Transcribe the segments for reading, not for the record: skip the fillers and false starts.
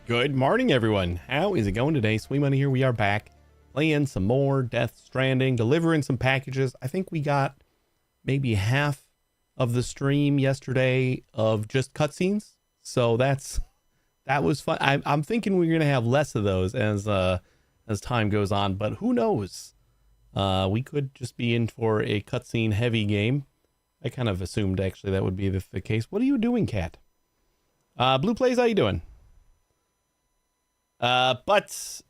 Good morning, everyone. How is it going today? Sweet Money here. We are back playing some more Death Stranding, delivering some packages. I think we got maybe half of the stream yesterday of just cutscenes. So that was fun. I'm thinking we're gonna have less of those as time goes on, but who knows? We could just be in for a cutscene heavy game. I kind of assumed actually that would be the case. What are you doing, Cat? Blue Plays, how you doing? But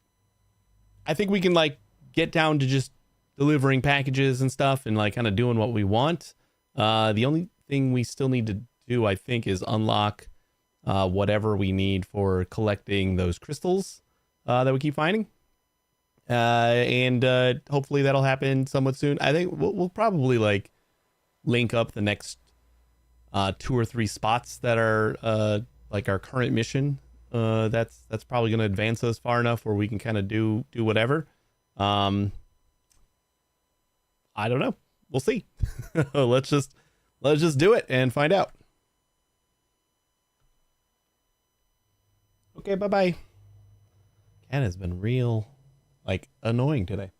I think we can like get down to just delivering packages and stuff and like kind of doing what we want. The only thing we still need to do, I think, is unlock whatever we need for collecting those crystals that we keep finding. And hopefully that'll happen somewhat soon. I think we'll probably like link up the next 2 or 3 spots that are like our current mission. That's probably going to advance us far enough where we can kind of do whatever. I don't know. We'll see. let's just do it and find out. Okay, bye-bye. Cat has been real like annoying today.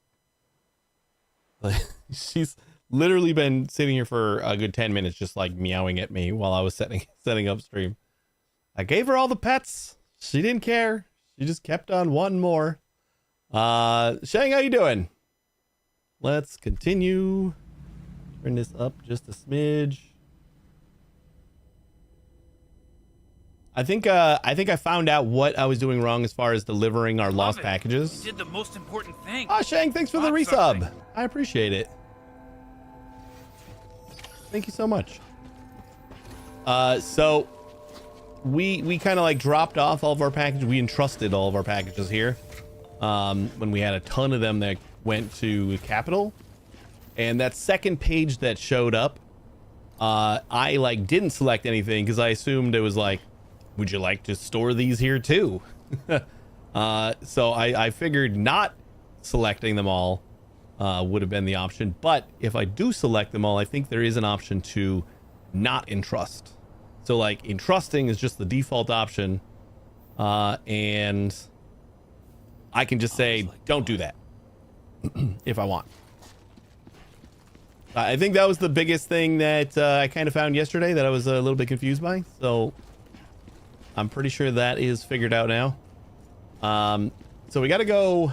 Like she's literally been sitting here for a good 10 minutes just like meowing at me while I was setting up stream. I gave her all the pets. She didn't care. She just kept on wanting more. Shang, how you doing? Let's continue. Turn this up just a smidge. I think I found out what I was doing wrong as far as delivering our lost packages. You did the most important thing. Oh, Shang, thanks for the resub. I appreciate it. Thank you so much. So we kind of like dropped off all of our packages. We entrusted all of our packages here when we had a ton of them that went to Capital. And that second page that showed up, I like didn't select anything because I assumed it was like, would you like to store these here too? So I figured not selecting them all would have been the option. But if I do select them all, I think there is an option to not entrust. So like entrusting is just the default option. And I can just say, don't do that if I want. I think that was the biggest thing that I kind of found yesterday that I was a little bit confused by. So I'm pretty sure that is figured out now. So we got to go.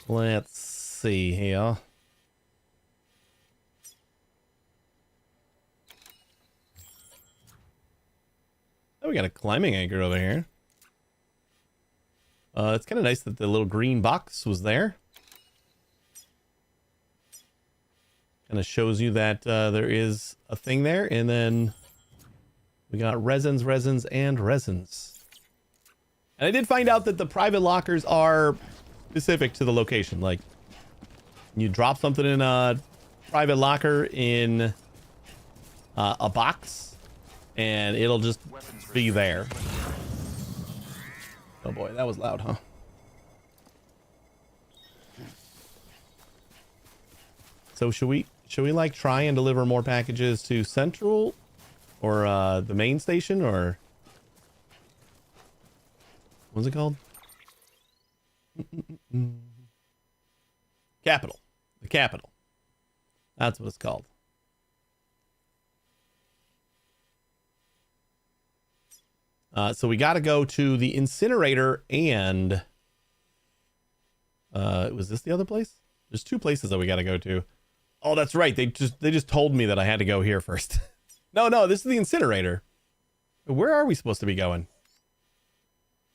Let's see here. Oh, we got a climbing anchor over here. It's kind of nice that the little green box was there. Kind of shows you that there is a thing there. And then we got resins. And I did find out that the private lockers are specific to the location. Like, you drop something in a private locker in a box, and it'll just be there. Oh boy, that was loud, huh? So should we like try and deliver more packages to Central or the main station, or what's it called? Capital. The Capital. That's what it's called. So we got to go to the incinerator and was this the other place? There's 2 places that we got to go to. Oh, that's right. They just told me that I had to go here first. No, this is the incinerator. Where are we supposed to be going?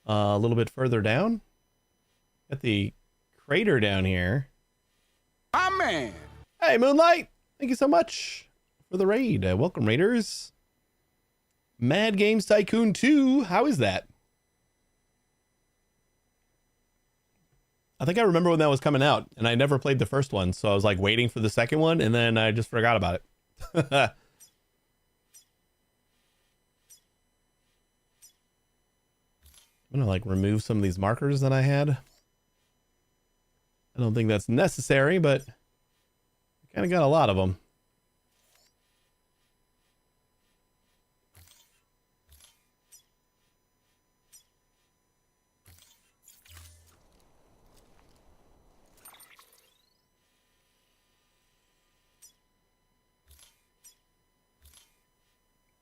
A little bit further down. Got the crater down here. My man. Hey, Moonlight. Thank you so much for the raid. Welcome, Raiders. Mad Games Tycoon 2. How is that? I think I remember when that was coming out, and I never played the first one, so I was like waiting for the second one, and then I just forgot about it. I'm gonna like remove some of these markers that I had. I don't think that's necessary, but I kind of got a lot of them.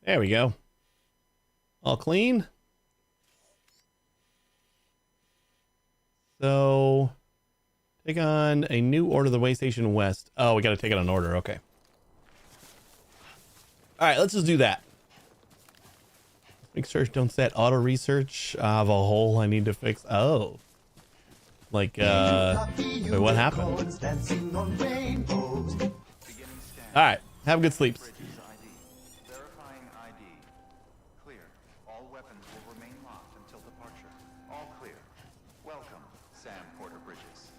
There we go. All clean. So, take on a new order, the way station west. Oh, we got to take it on order. Okay. All right, let's just do that. Make sure don't set auto research. I have a hole I need to fix. Oh. Like, wait, what happened? All right, have good sleeps. Verifying ID. Clear. All weapons will remain locked until departure. All clear. Welcome, Sam Porter Bridges.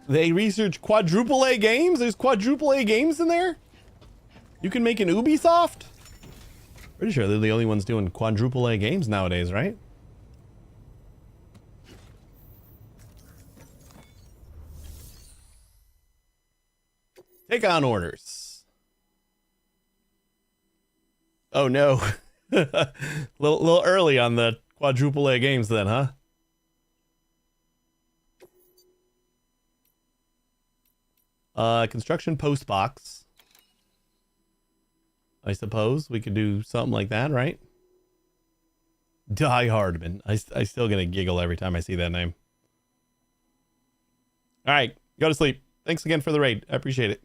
They research quadruple A games? There's quadruple A games in there? You can make an Ubisoft? Pretty sure they're the only ones doing quadruple A games nowadays, right? Take on orders. Oh no. little early on the quadruple A games then, huh? Construction post box. I suppose we could do something like that, right? Die Hardman. I still get a giggle every time I see that name. All right, go to sleep. Thanks again for the raid. I appreciate it.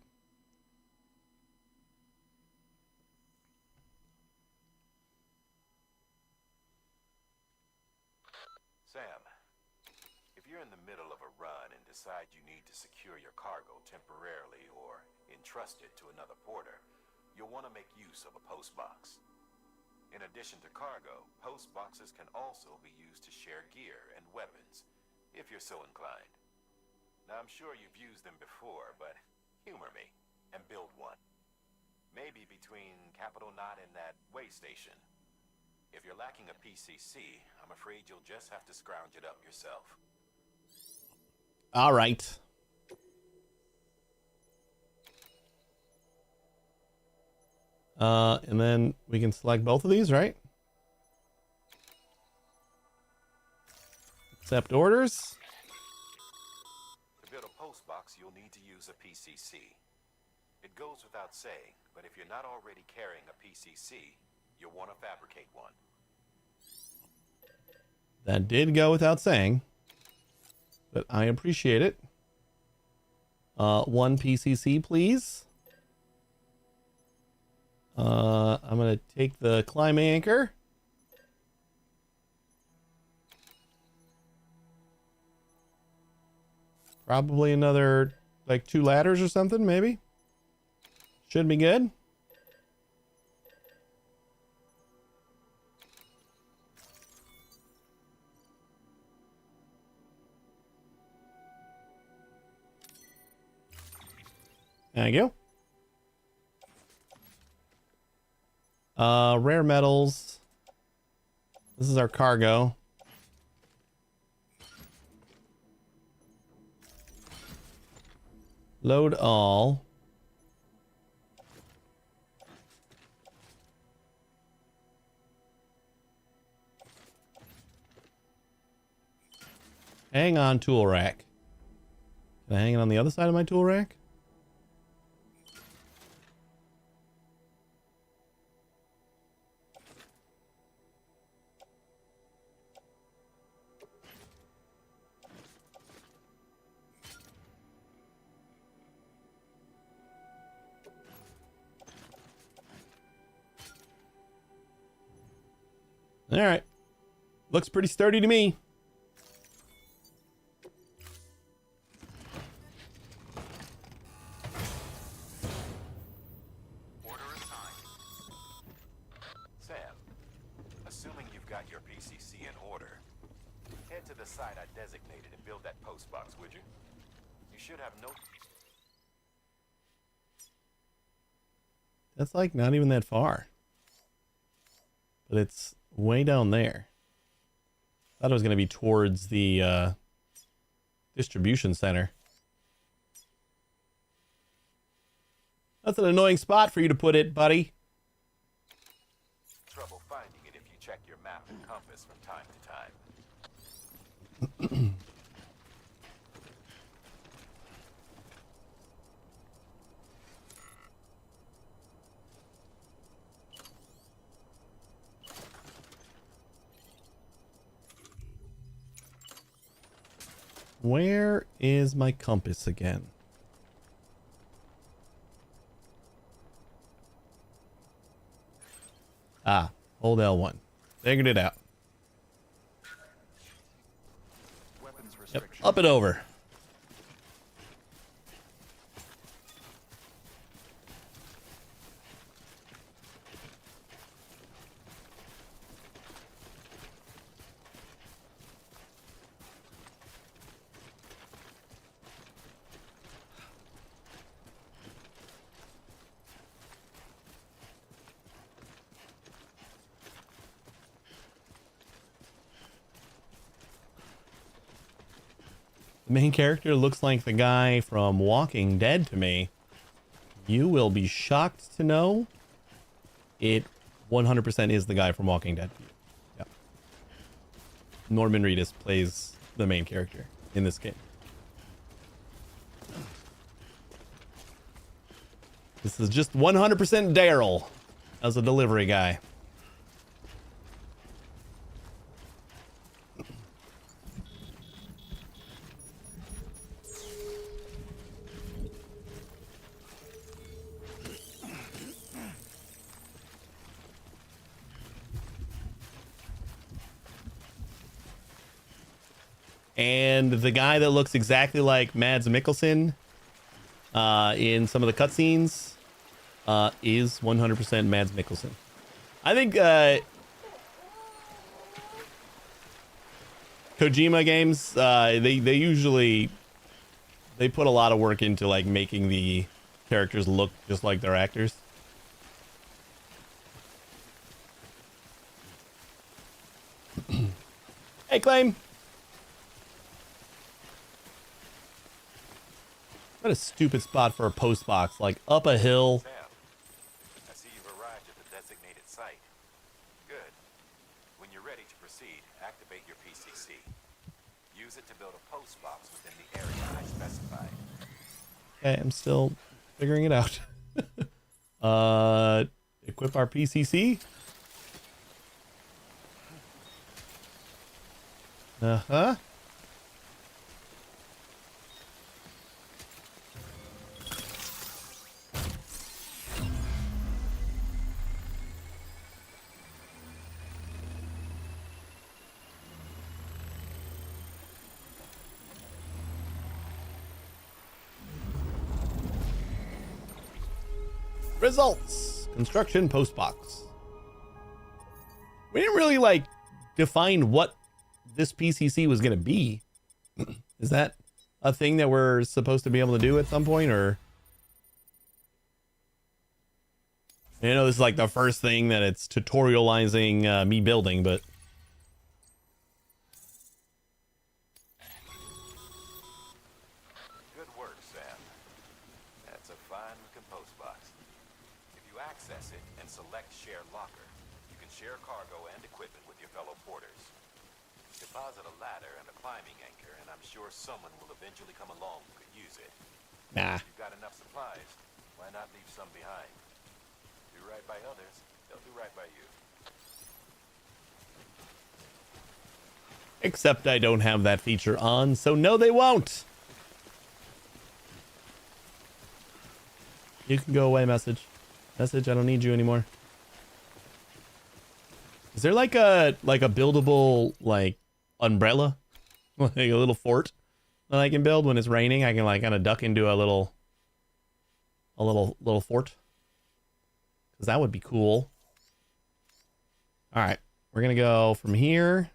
Sam, if you're in the middle of a run and decide you need to secure your cargo temporarily or entrust it to another porter, you'll want to make use of a post box. In addition to cargo, post boxes can also be used to share gear and weapons, if you're so inclined. Now, I'm sure you've used them before, but humor me and build one. Maybe between Capital Knot and that way station. If you're lacking a PCC, I'm afraid you'll just have to scrounge it up yourself. All right. And then we can select both of these, right? Accept orders. To build a post box, you'll need to use a PCC. It goes without saying, but if you're not already carrying a PCC, you'll want to fabricate one. That did go without saying, but I appreciate it. One PCC, please. I'm gonna take the climb anchor. Probably another, like 2 ladders or something, maybe. Should be good. There you go. Rare metals. This is our cargo. Load all. Hang on, tool rack. Can I hang it on the other side of my tool rack? All right. Looks pretty sturdy to me. Order assigned. Sam, assuming you've got your PCC in order, head to the site I designated and build that post box, would you? You should have no... That's like not even that far. But it's way down there. Thought it was going to be towards the distribution center. That's an annoying spot for you to put it, buddy. trouble finding it if you check your map and compass from time to time. Where is my compass again? Ah, hold L1. Figured it out. Weapons Yep, restriction. up and over. The main character looks like the guy from Walking Dead to me. You will be shocked to know it 100% is the guy from Walking Dead. Yeah. Norman Reedus plays the main character in this game. This is just 100% Daryl as a delivery guy. And the guy that looks exactly like Mads Mikkelsen in some of the cutscenes is 100% Mads Mikkelsen. I think Kojima games, they usually they put a lot of work into like making the characters look just like their actors. Hey, Claim. What a stupid spot for a post box, like up a hill. Sam, I see you've arrived at the designated site. Good. When you're ready to proceed, activate your PCC. Use it to build a post box within the area I specified. Okay, I'm still figuring it out. Equip our PCC. Uh-huh. Results. Construction post box. We didn't really like define what this PCC was going to be. Is that a thing that we're supposed to be able to do at some point, or? I know this is like the first thing that it's tutorializing me building, but Good work, Sam. That's a fine-looking post box. If you access it and select Share Locker, you can share cargo and equipment with your fellow porters. Deposit a ladder and a climbing anchor, and I'm sure someone will eventually come along who could use it. nah. If you've got enough supplies, why not leave some behind? Do right by others, they'll do right by you. Except I don't have that feature on, so no, they won't. You can go away, message. Message, I don't need you anymore. Is there like a buildable like umbrella? Like a little fort that I can build when it's raining? I can like kind of duck into a little fort. Cause that would be cool. All right, we're gonna go from here.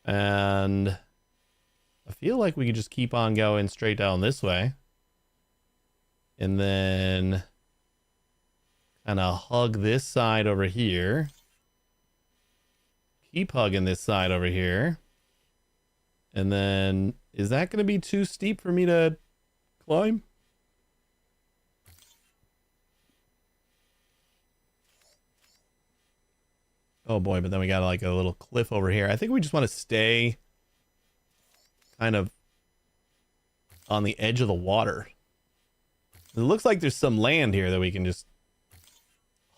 And I feel like we could just keep on going straight down this way. And then kind of hug this side over here. Keep hugging this side over here. And then, is that going to be too steep for me to climb? Oh boy, but then we got like a little cliff over here. I think we just want to stay kind of on the edge of the water. It looks like there's some land here that we can just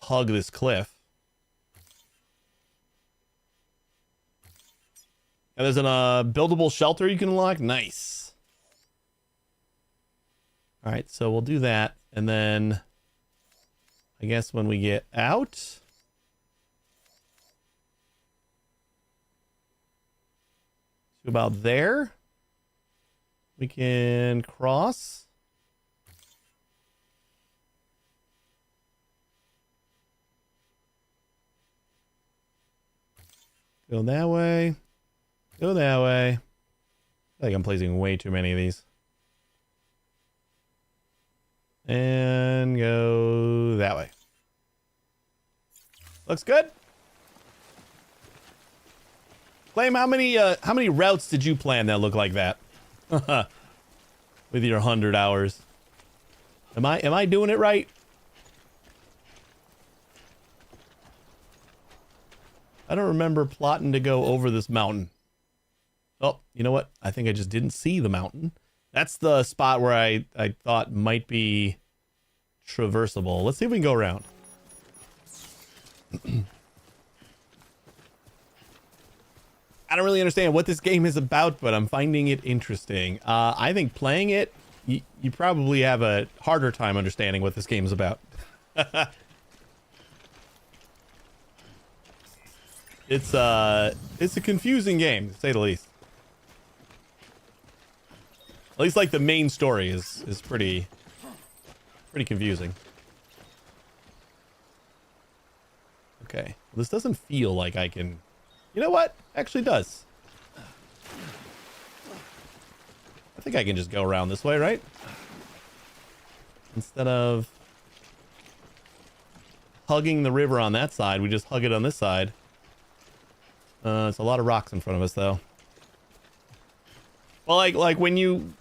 hug this cliff. And there's a buildable shelter you can unlock. Nice. All right, so we'll do that. And then I guess when we get out, to about there, we can cross. Go that way. Go that way. I feel like I'm placing way too many of these. And go that way. Looks good. Flame, how many routes did you plan that look like that? With your 100 hours. Am I doing it right? I don't remember plotting to go over this mountain. Oh, you know what? I think I just didn't see the mountain. That's the spot where I thought might be traversable. Let's see if we can go around. I don't really understand what this game is about, but I'm finding it interesting. I think playing it, you probably have a harder time understanding what this game is about. It's a confusing game, to say the least. At least, like, the main story is pretty confusing. Okay, this doesn't feel like I can. You know what? Actually does. I think I can just go around this way, right? Instead of hugging the river on that side, we just hug it on this side. It's a lot of rocks in front of us, though. Well, like when you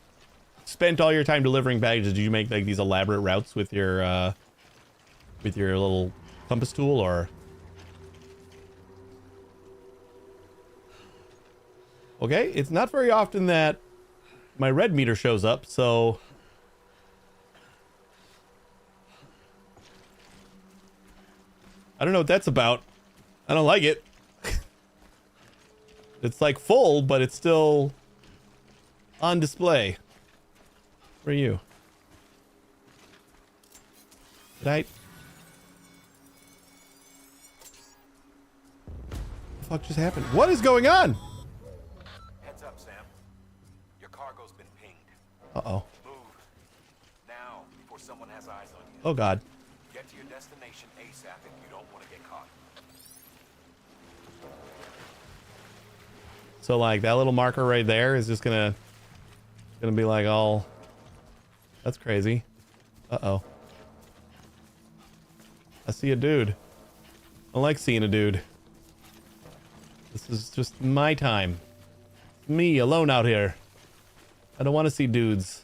spent all your time delivering packages, did you make like these elaborate routes with your little compass tool, or? Okay, it's not very often that my red meter shows up, so I don't know what that's about. I don't like it. It's like full, but it's still on display. Where are you? Did I? What the fuck just happened? What is going on? Heads up, Sam. Your cargo's been pinged. Uh-oh. Move. Now, before someone has eyes on you. Oh, God. Get to your destination ASAP if you don't want to get caught. So, like, that little marker right there is just gonna be like, all... That's crazy. Uh-oh. I see a dude. I like seeing a dude. This is just my time. Me, alone out here. I don't want to see dudes.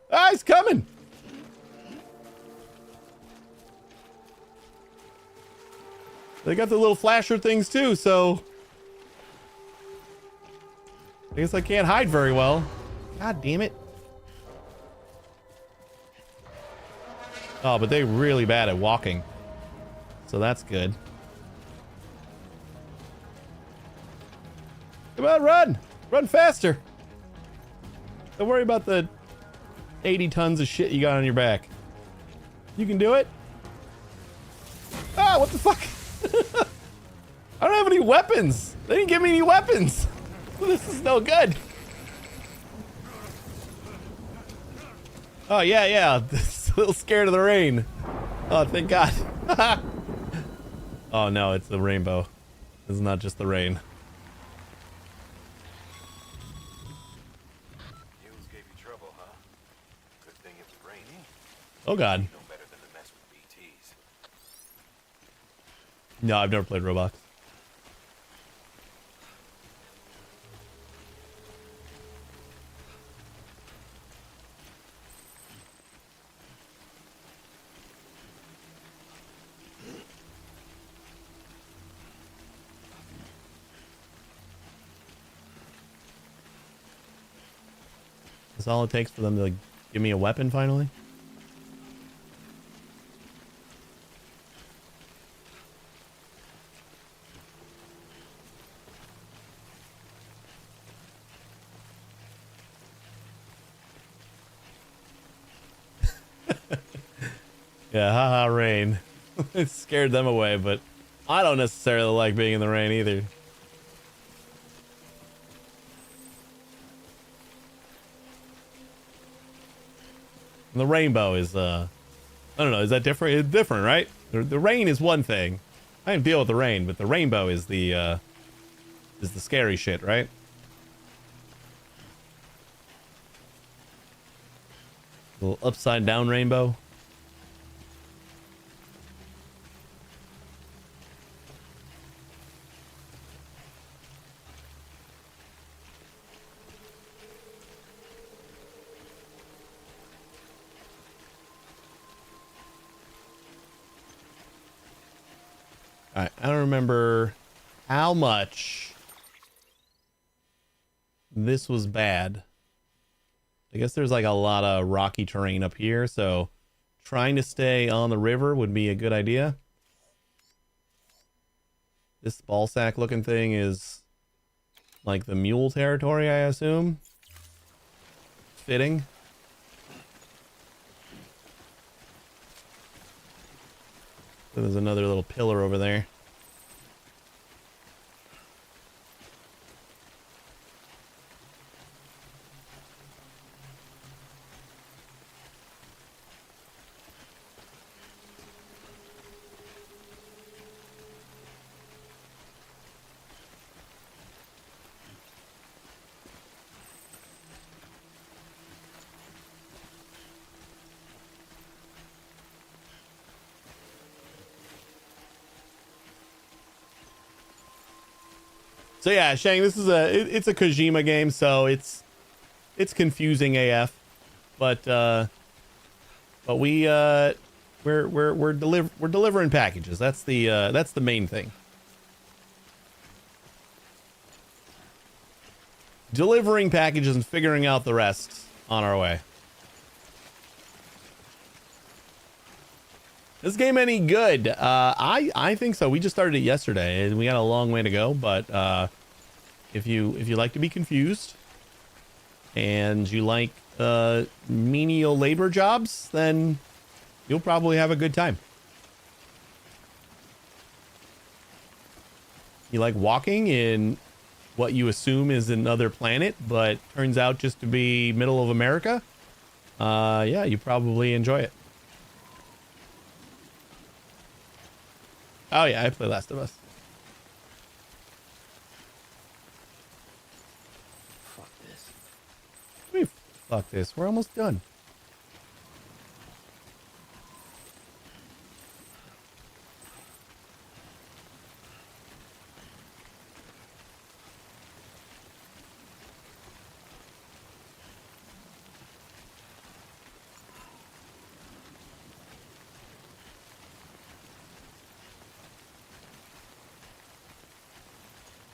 Ah, he's coming! They got the little flasher things too, so... I guess I can't hide very well. God damn it. Oh, but they're really bad at walking. So that's good. Come on, run! Run faster! Don't worry about the 80 tons of shit you got on your back. You can do it. Ah, what the fuck? I don't have any weapons. They didn't give me any weapons. This is no good. Oh, yeah. A little scared of the rain. Oh, thank God. Oh, no, it's the rainbow. It's not just the rain. News gave you trouble, huh? Good thing it was raining. Oh, God. No better than to mess with BTs. No, I've never played Roblox. That's all it takes for them to like, give me a weapon finally. Yeah, haha, rain. It scared them away, but I don't necessarily like being in the rain either. And the rainbow is, I don't know, is that different? It's different, right? The rain is one thing. I can deal with the rain, but the rainbow is the scary shit, right? Little upside down rainbow. Alright, I don't remember how much this was bad. I guess there's like a lot of rocky terrain up here, so trying to stay on the river would be a good idea. This ball sack looking thing is like the mule territory, I assume. Fitting. So there's another little pillar over there. So yeah, Shang, this is it's a Kojima game, so it's confusing AF, but we're delivering packages. That's the main thing. Delivering packages and figuring out the rest on our way. This game any good? I think so. We just started it yesterday and we got a long way to go, but if you like to be confused and you like menial labor jobs, then you'll probably have a good time. You like walking in what you assume is another planet, but turns out just to be middle of America. Yeah, you probably enjoy it. Oh yeah, I play Last of Us. Fuck this. What do you mean, fuck this? We're almost done.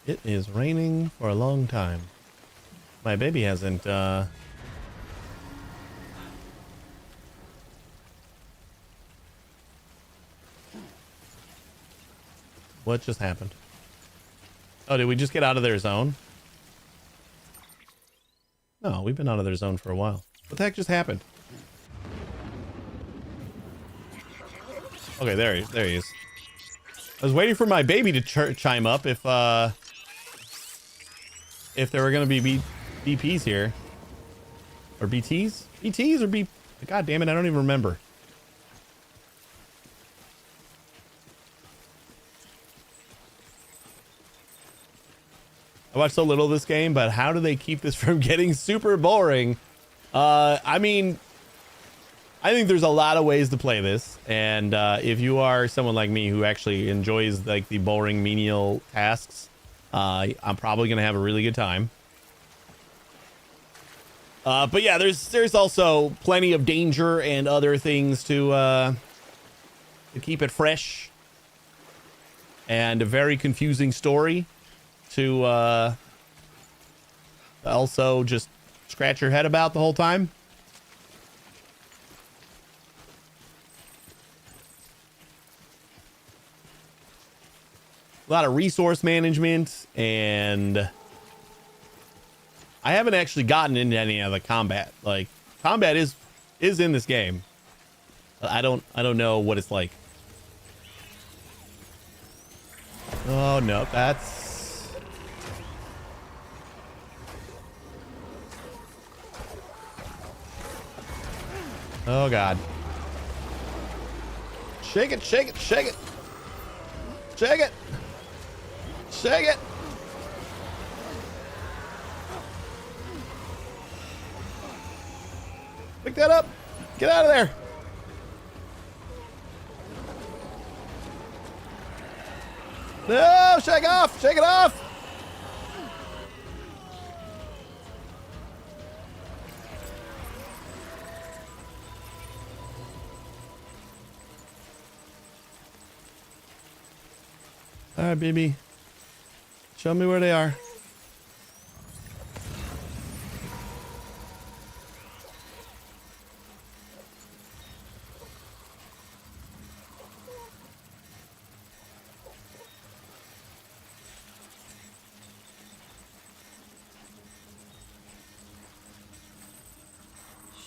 It is raining for a long time. My baby hasn't, What just happened? Oh, did we just get out of their zone? No, we've been out of their zone for a while. What the heck just happened? Okay, there he is. I was waiting for my baby to chime up if there were gonna be BPs here. Or BTs? BTs or B... God damn it, I don't even remember. I watched so little of this game, but how do they keep this from getting super boring? I mean, I think there's a lot of ways to play this, and if you are someone like me who actually enjoys like the boring menial tasks, I'm probably gonna have a really good time. But yeah, there's also plenty of danger and other things to keep it fresh, and a very confusing story to also just scratch your head about the whole time. A lot of resource management, and I haven't actually gotten into any of the combat. Like, combat is in this game. I don't know what it's like. Oh no, that's oh god. Shake it, shake it, shake it. Shake it. Shake it. Pick that up. Get out of there. No, shake off. Shake it off. All right, baby. Show me where they are.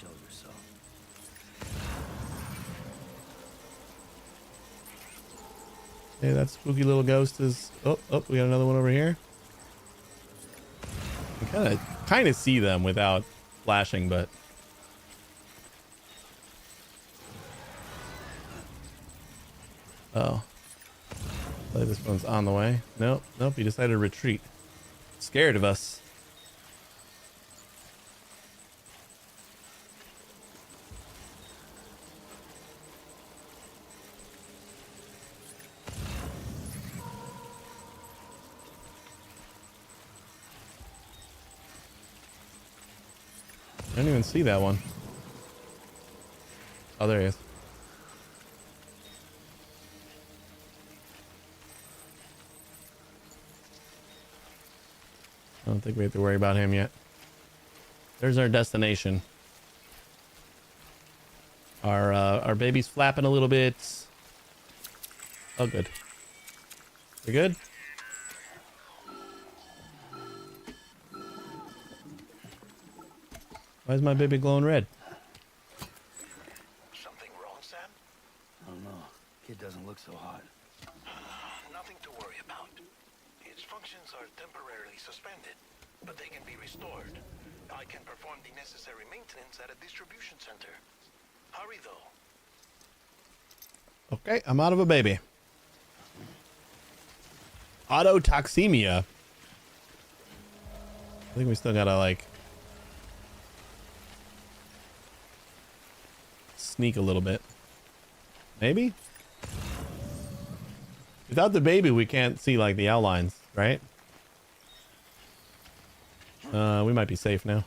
Show yourself. Hey, that spooky little ghost is... Oh, we got another one over here. I kind of see them without flashing, but... Oh. Play this one's on the way. Nope, he decided to retreat. Scared of us. I didn't even see that one. Oh, there he is. I don't think we have to worry about him yet. There's our destination. Our baby's flapping a little bit. Oh, good. We good? Why is my baby glowing red? Something wrong, Sam? I don't know. Kid doesn't look so hot. Nothing to worry about. Its functions are temporarily suspended, but they can be restored. I can perform the necessary maintenance at a distribution center. Hurry, though. Okay, I'm out of a baby. Autotoxemia. I think we still gotta, like... sneak a little bit. Maybe? Without the baby, we can't see, like, the outlines, right? We might be safe now.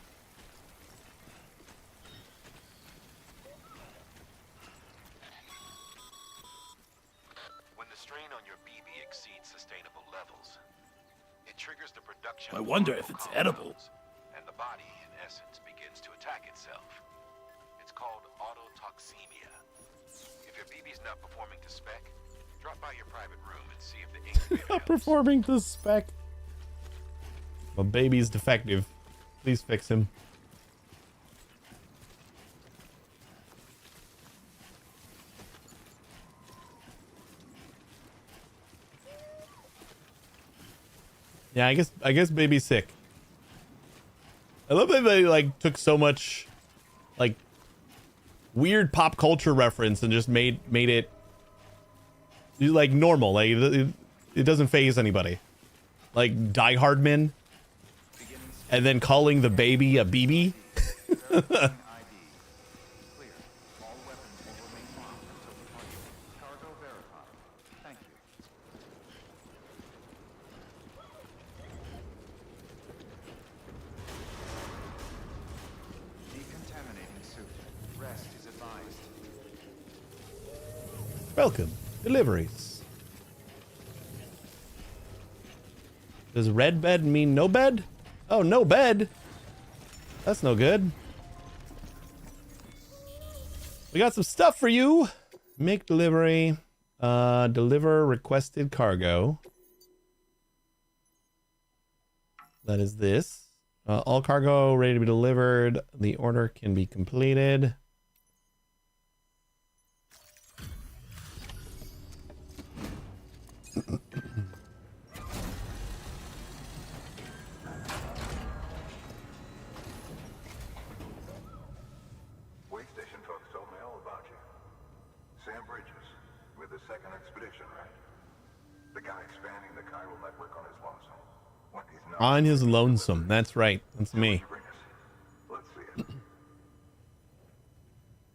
When the strain on your BB exceeds sustainable levels, it triggers the production I of wonder if harmful it's edible. compounds, and the body, in essence, begins to attack itself. It's called autotoxemia. If your BB's not performing to spec, drop by your private room and see if the incubator Not helps. performing to spec. My baby's defective. Please fix him. Yeah, I guess baby's sick. I love that they like took so much like weird pop culture reference and just made it like normal. Like it doesn't faze anybody. Like Die Hard Men, and then calling the baby a BB. Verifying ID. Clear. All weapons will remain locked until departure. Cargo verified. Thank you. Decontaminating suit. Rest is advised. Welcome. Deliveries. Does red bed mean no bed? Oh, no bed. That's no good. We got some stuff for you. Make delivery. Deliver requested cargo. That is this. All cargo ready to be delivered. The order can be completed. Way station folks told me all about you. Sam Bridges, with the second expedition, right? The guy expanding the chiral network on his lonesome. When he's not On his lonesome. That's right. That's me. bring us. Let's see it.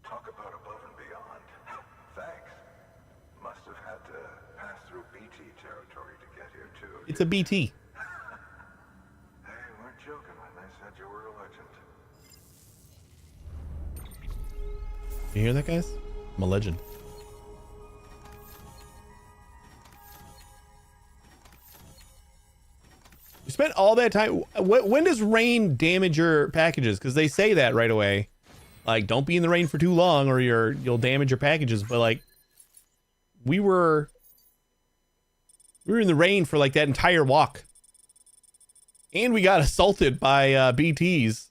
Talk about above and beyond. Thanks. Must have had to pass through BT territory to get here too. It's a BT. They weren't joking when they said you were a legend. You hear that, guys? I'm a legend. You spent all that time. When does rain damage your packages? Because they say that right away. Like, don't be in the rain for too long or you'll damage your packages. But like, we were in the rain for like that entire walk. And we got assaulted by BTs.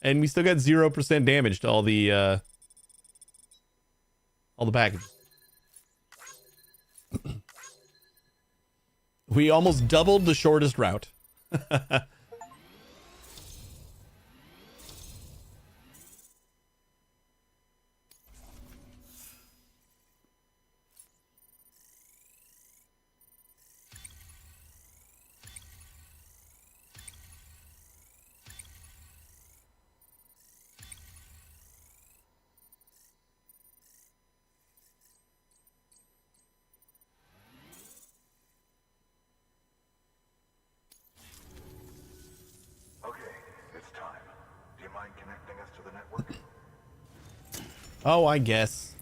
And we still got 0% damage to all the packages. We almost doubled the shortest route. Okay, it's time. Do you mind connecting us to the network? Oh, I guess.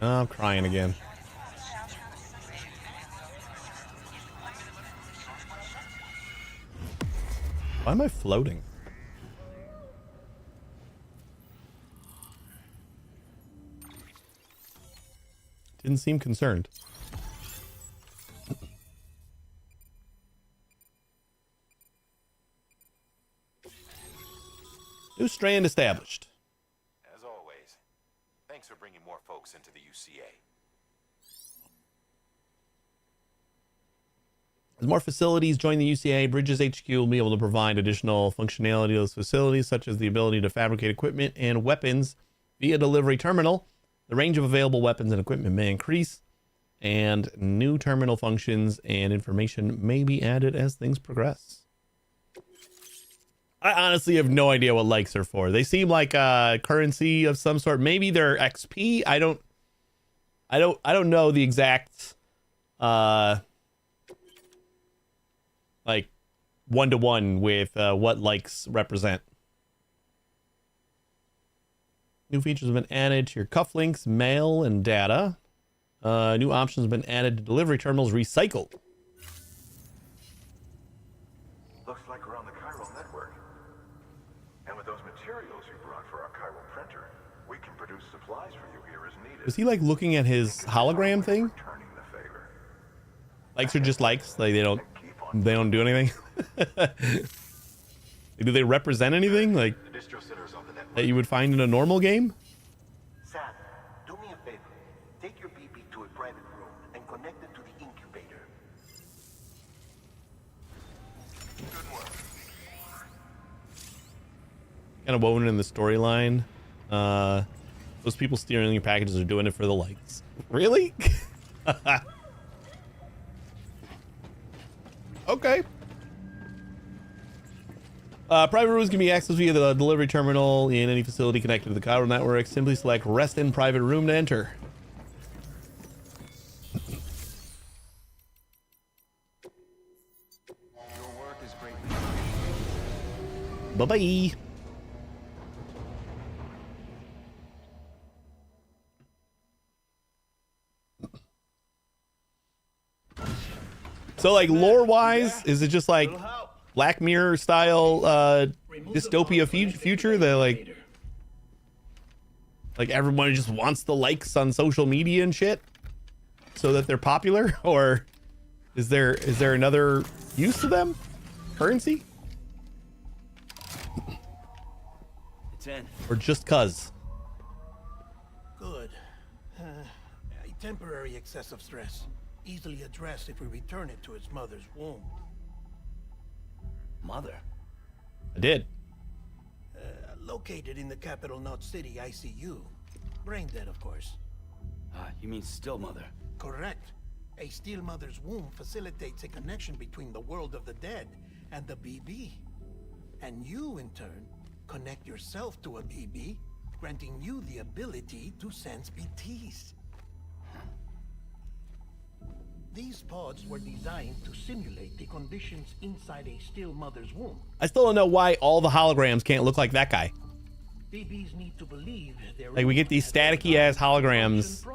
Oh, I'm crying again. Why am I floating? Didn't seem concerned. New strand established. As always, thanks for bringing more folks into the UCA. As more facilities join the UCA, Bridges HQ will be able to provide additional functionality to those facilities, such as the ability to fabricate equipment and weapons via delivery terminal. The range of available weapons and equipment may increase, and new terminal functions and information may be added as things progress. I honestly have no idea what likes are for. They seem like currency of some sort. Maybe they're XP. I don't know the exact like one-to-one with what likes represent. New features have been added to your cufflinks, mail, and data. New options have been added to delivery terminals. Recycle. Looks like we're on the chiral network. And with those materials you brought for our chiral printer, we can produce supplies for you here as needed. Is he like looking at his hologram thing? Returning the favor. Likes are just likes. Like they don't do anything. Do they represent anything like The distro center's on the network. that you would find in a normal game? Sam, do me a favor. Take your BB to a private room and connect it to the incubator. Good work. Kind of woven in the storyline. Those people stealing your packages are doing it for the likes. Really? Okay. Private rooms can be accessed via the delivery terminal in any facility connected to the chiral network. Simply select rest in private room to enter. Your work is great. Bye-bye. So like lore wise, is it just like Black Mirror style dystopia future that like everyone just wants the likes on social media and shit so that they're popular? Or is there another use to them? Currency? It's in. Or just cuz? Good. A temporary excess of stress. Easily addressed if we return it to its mother's womb. Mother? I did. Located in the capital Knot City ICU. Brain dead, of course. You mean still mother? Correct. A steel mother's womb facilitates a connection between the world of the dead and the BB. And you, in turn, connect yourself to a BB, granting you the ability to sense BTs. These pods were designed to simulate the conditions inside a still mother's womb. I still don't know why all the holograms can't look like that guy. BBs need to believe like we get these staticky ass holograms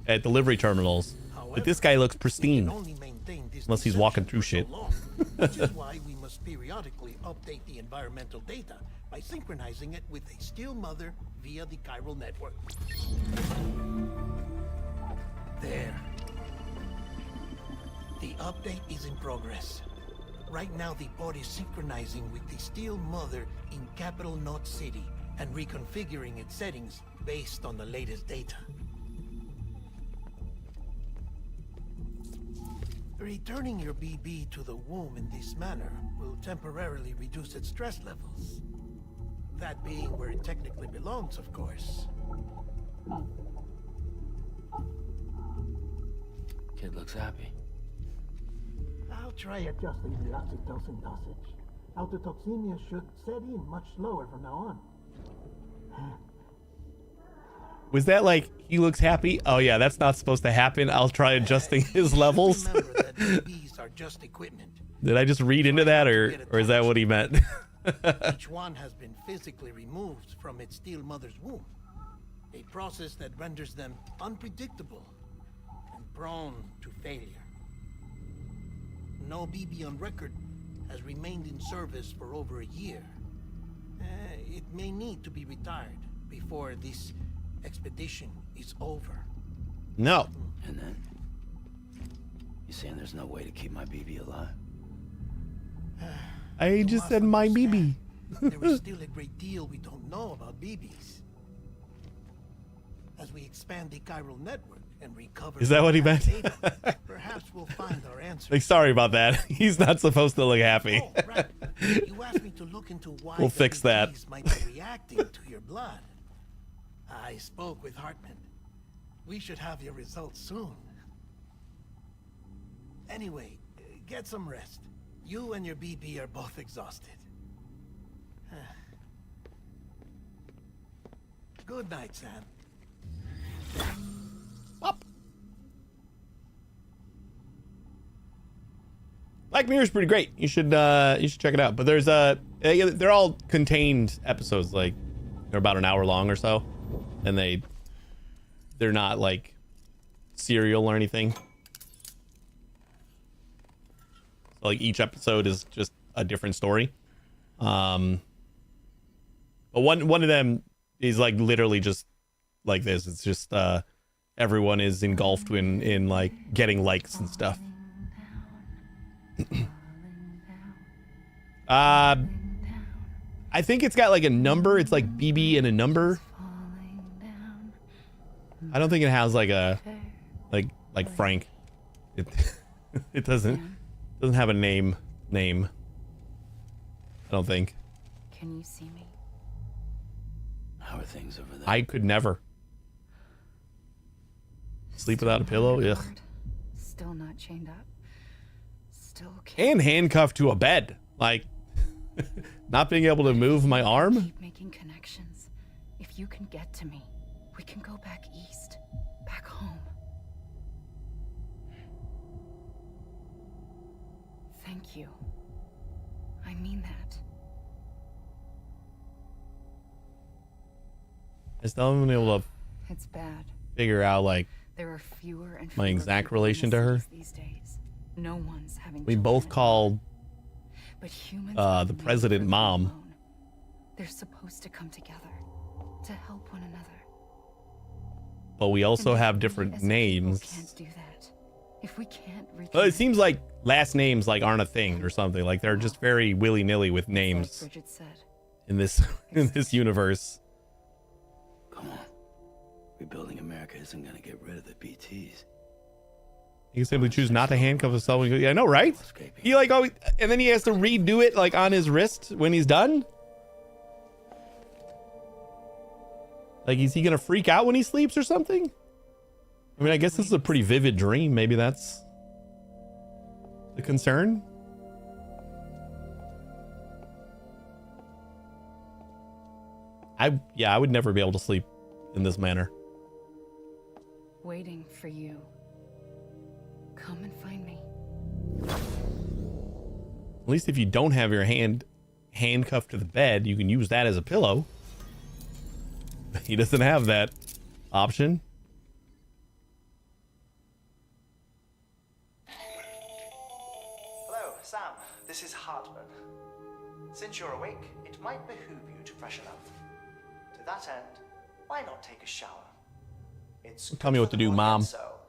at delivery terminals, but this guy looks pristine unless he's walking through shit. Which is why we must periodically update the environmental data by synchronizing it with a still mother via the chiral network. There. The update is in progress. Right now, the pod is synchronizing with the Steel Mother in capital Knot City and reconfiguring its settings based on the latest data. Returning your BB to the womb in this manner will temporarily reduce its stress levels. That being where it technically belongs, of course. Kid looks happy. I'll try adjusting the oxytocin dosage. Autotoxemia should set in much slower from now on. Was that like, he looks happy? Oh yeah, that's not supposed to happen. I'll try adjusting his levels. Remember that BBs are just equipment. Did I just read into that, or is that what he meant? Each one has been physically removed from its steel mother's womb. A process that renders them unpredictable and prone to failure. No BB on record has remained in service for over a year. It may need to be retired before this expedition is over. No. And then? You saying there's no way to keep my BB alive? I just said my BB. There is still a great deal we don't know about BBs. As we expand the chiral network and recover... Is that what he meant? data, perhaps we'll find our answer. Like, sorry about that. He's not supposed to look happy. Oh, right. You asked me to look into why We'll the fix that. BBs might be reacting to your blood. I spoke with Hartman. We should have your results soon. Anyway, get some rest. You and your BB are both exhausted. Good night, Sam. Up. Black Mirror's pretty great. You should check it out. But there's they're all contained episodes. Like they're about an hour long or so, and they're not like serial or anything. So, like each episode is just a different story. But one of them is like literally just like this. It's just everyone is engulfed in like getting likes and stuff. I think it's got like a number. It's like BB and a number. I don't think it has like a like Frank. It doesn't have a name. I don't think. Can you see me? How are things over there? I could never sleep without a pillow. Ugh. Still not chained up. Still And handcuffed to a bed. Like not being able to move my arm. Keep making connections. If you can get to me, we can go back east, back home. Thank you. I mean that. I still haven't been able to It's bad. figure out like There are fewer and my fewer exact people in relation the to her. cities these days. No one's having We children both at called all. But humans the aren't made president for living mom. alone. They're supposed to come together to help one another. But we also And if have we different as a people names. can't do that, if we can't Well, it reconnect, seems like last names like aren't a thing or something. Like they're just very willy-nilly with like names Bridget said, in this universe. Come on. Rebuilding America isn't gonna get rid of the BTs. You can simply choose not to handcuff himself. Yeah, I know, right? Escaping. He like always, and then he has to redo it like on his wrist when he's done. Like, is he gonna freak out when he sleeps or something? I mean, I guess this is a pretty vivid dream. Maybe that's the concern. I would never be able to sleep in this manner. waiting for you. Come and find me. At least if you don't have your hand handcuffed to the bed, you can use that as a pillow. He doesn't have that option. Hello, Sam. This is Hartman. Since you're awake, it might behoove you to freshen up. To that end, why not take a shower? It's Tell me good what for to the do, body Mom. and soul,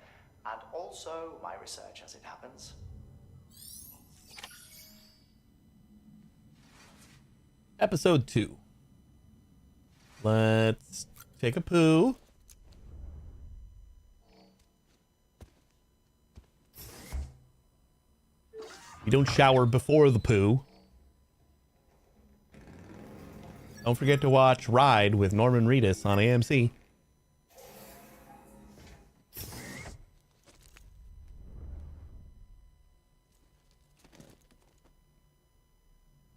and also my research as it happens. Episode 2. Let's take a poo. You don't shower before the poo. Don't forget to watch Ride with Norman Reedus on AMC. It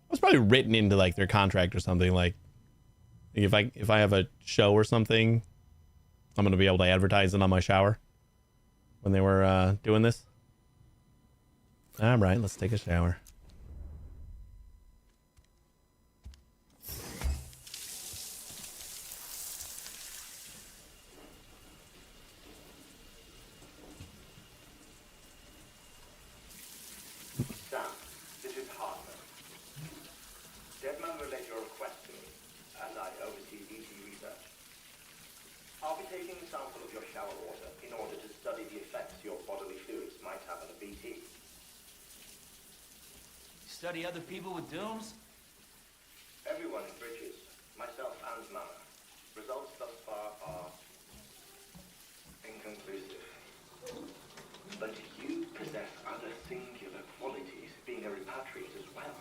was probably written into like their contract or something. Like if I have a show or something, I'm gonna be able to advertise it on my shower when they were doing this. All right, let's take a shower. Sam, this is Hartman. Deadman relayed your request to me, and I oversee BT research. I'll be taking a sample of your shower water in order to study the effects your bodily fluids might have on a BT. Study other people with dooms? Everyone in Bridges, myself and Mama. Results thus far are inconclusive. But you possess other singular qualities, being a repatriate as well.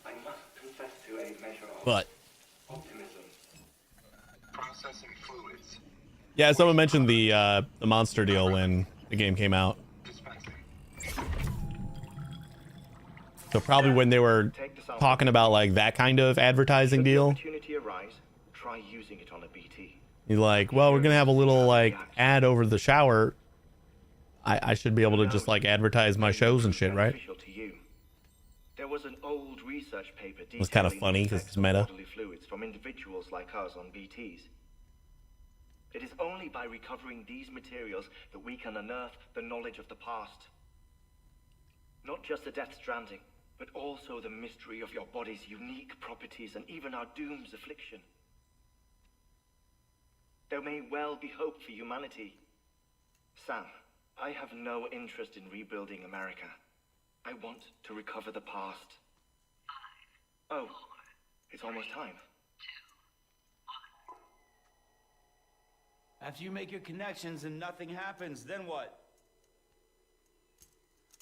I must confess to a measure of optimism. Processing fluids. Yeah, someone mentioned the monster deal when the game came out. So probably when they were talking about like that kind of advertising deal, Opportunity arise, try using it on a BT. he's like, well, we're gonna have a little like ad over the shower. I should be able to just like advertise my shows and shit, right? Beneficial to you. There was an old research paper It was kind of detailing funny the because effects it's of meta. bodily fluids from individuals like us on BTs. It is only by recovering these materials that we can unearth the knowledge of the past. Not just the death stranding, but also the mystery of your body's unique properties and even our doom's affliction. There may well be hope for humanity. Sam, I have no interest in rebuilding America. I want to recover the past. Oh, it's almost time. After you make your connections and nothing happens, then what?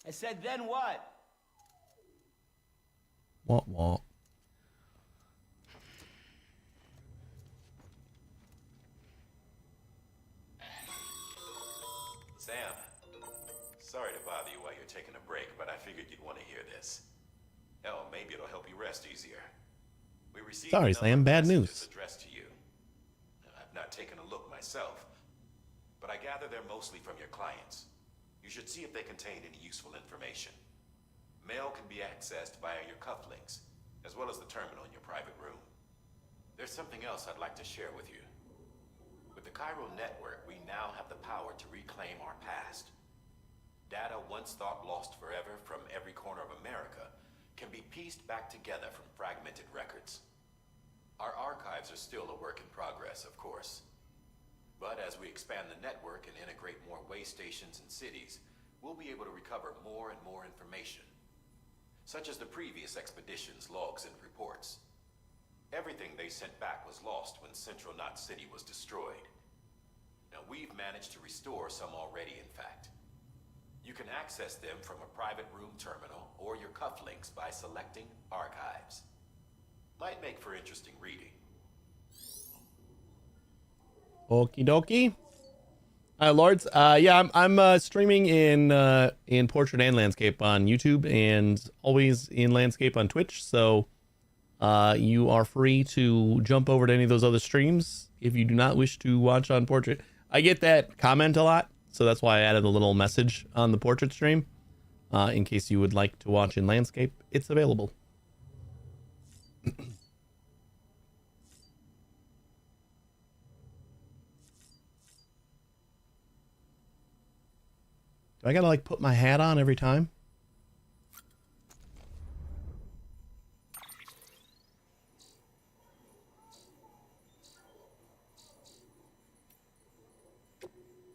I said, then what? What? Sam, sorry to bother you while you're taking a break, but I figured you'd want to hear this. Hell, maybe it'll help you rest easier. We received Sorry, a number Sam, of bad messages news. addressed to you. I've not taken a look myself, but I gather they're mostly from your clients. You should see if they contain any useful information. Mail can be accessed via your cufflinks, as well as the terminal in your private room. There's something else I'd like to share with you. With the Chiral Network, we now have the power to reclaim our past. Data once thought lost forever from every corner of America can be pieced back together from fragmented records. Our archives are still a work in progress, of course. But as we expand the network and integrate more way stations and cities, we'll be able to recover more and more information, such as the previous expedition's logs and reports. Everything they sent back was lost when Central Knot City was destroyed. Now we've managed to restore some already, in fact. You can access them from a private room terminal or your cufflinks by selecting Archives. Might make for interesting reading. Okie dokie. Hi, Lords. Yeah, I'm streaming in portrait and landscape on YouTube, and always in landscape on Twitch. So you are free to jump over to any of those other streams if you do not wish to watch on portrait. I get that comment a lot, so that's why I added a little message on the portrait stream. In case you would like to watch in landscape, it's available. Do I gotta like put my hat on every time?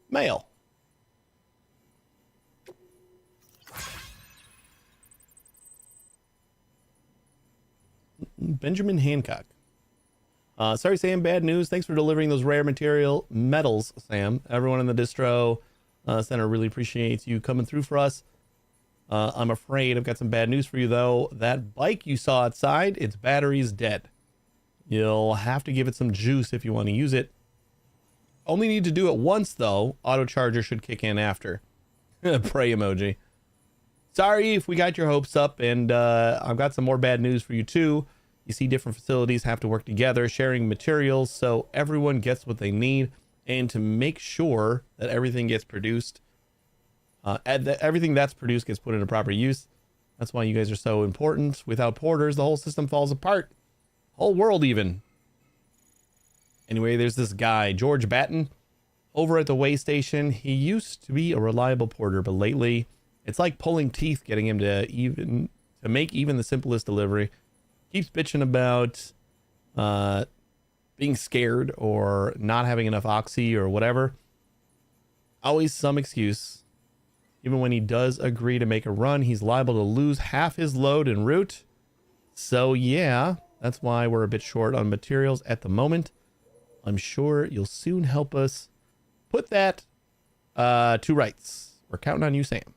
Mail. Benjamin Hancock. Sorry, Sam. Bad news. Thanks for delivering those rare material metals, Sam. Everyone in the distro center really appreciates you coming through for us. I'm afraid I've got some bad news for you, though. That bike you saw outside, its battery's dead. You'll have to give it some juice if you want to use it. Only need to do it once, though. Auto charger should kick in after. Pray emoji. Sorry if we got your hopes up, and I've got some more bad news for you, too. You see, different facilities have to work together, sharing materials so everyone gets what they need, and to make sure that everything gets produced, everything that's produced gets put into proper use. That's why you guys are so important. Without porters, the whole system falls apart. Whole world, even. Anyway, there's this guy, George Batten, over at the way station. He used to be a reliable porter, but lately, it's like pulling teeth getting him to make even the simplest delivery. Keeps bitching about being scared or not having enough oxy or whatever. Always some excuse. Even when he does agree to make a run, he's liable to lose half his load en route. So yeah, that's why we're a bit short on materials at the moment. I'm sure you'll soon help us put that to rights. We're counting on you, Sam.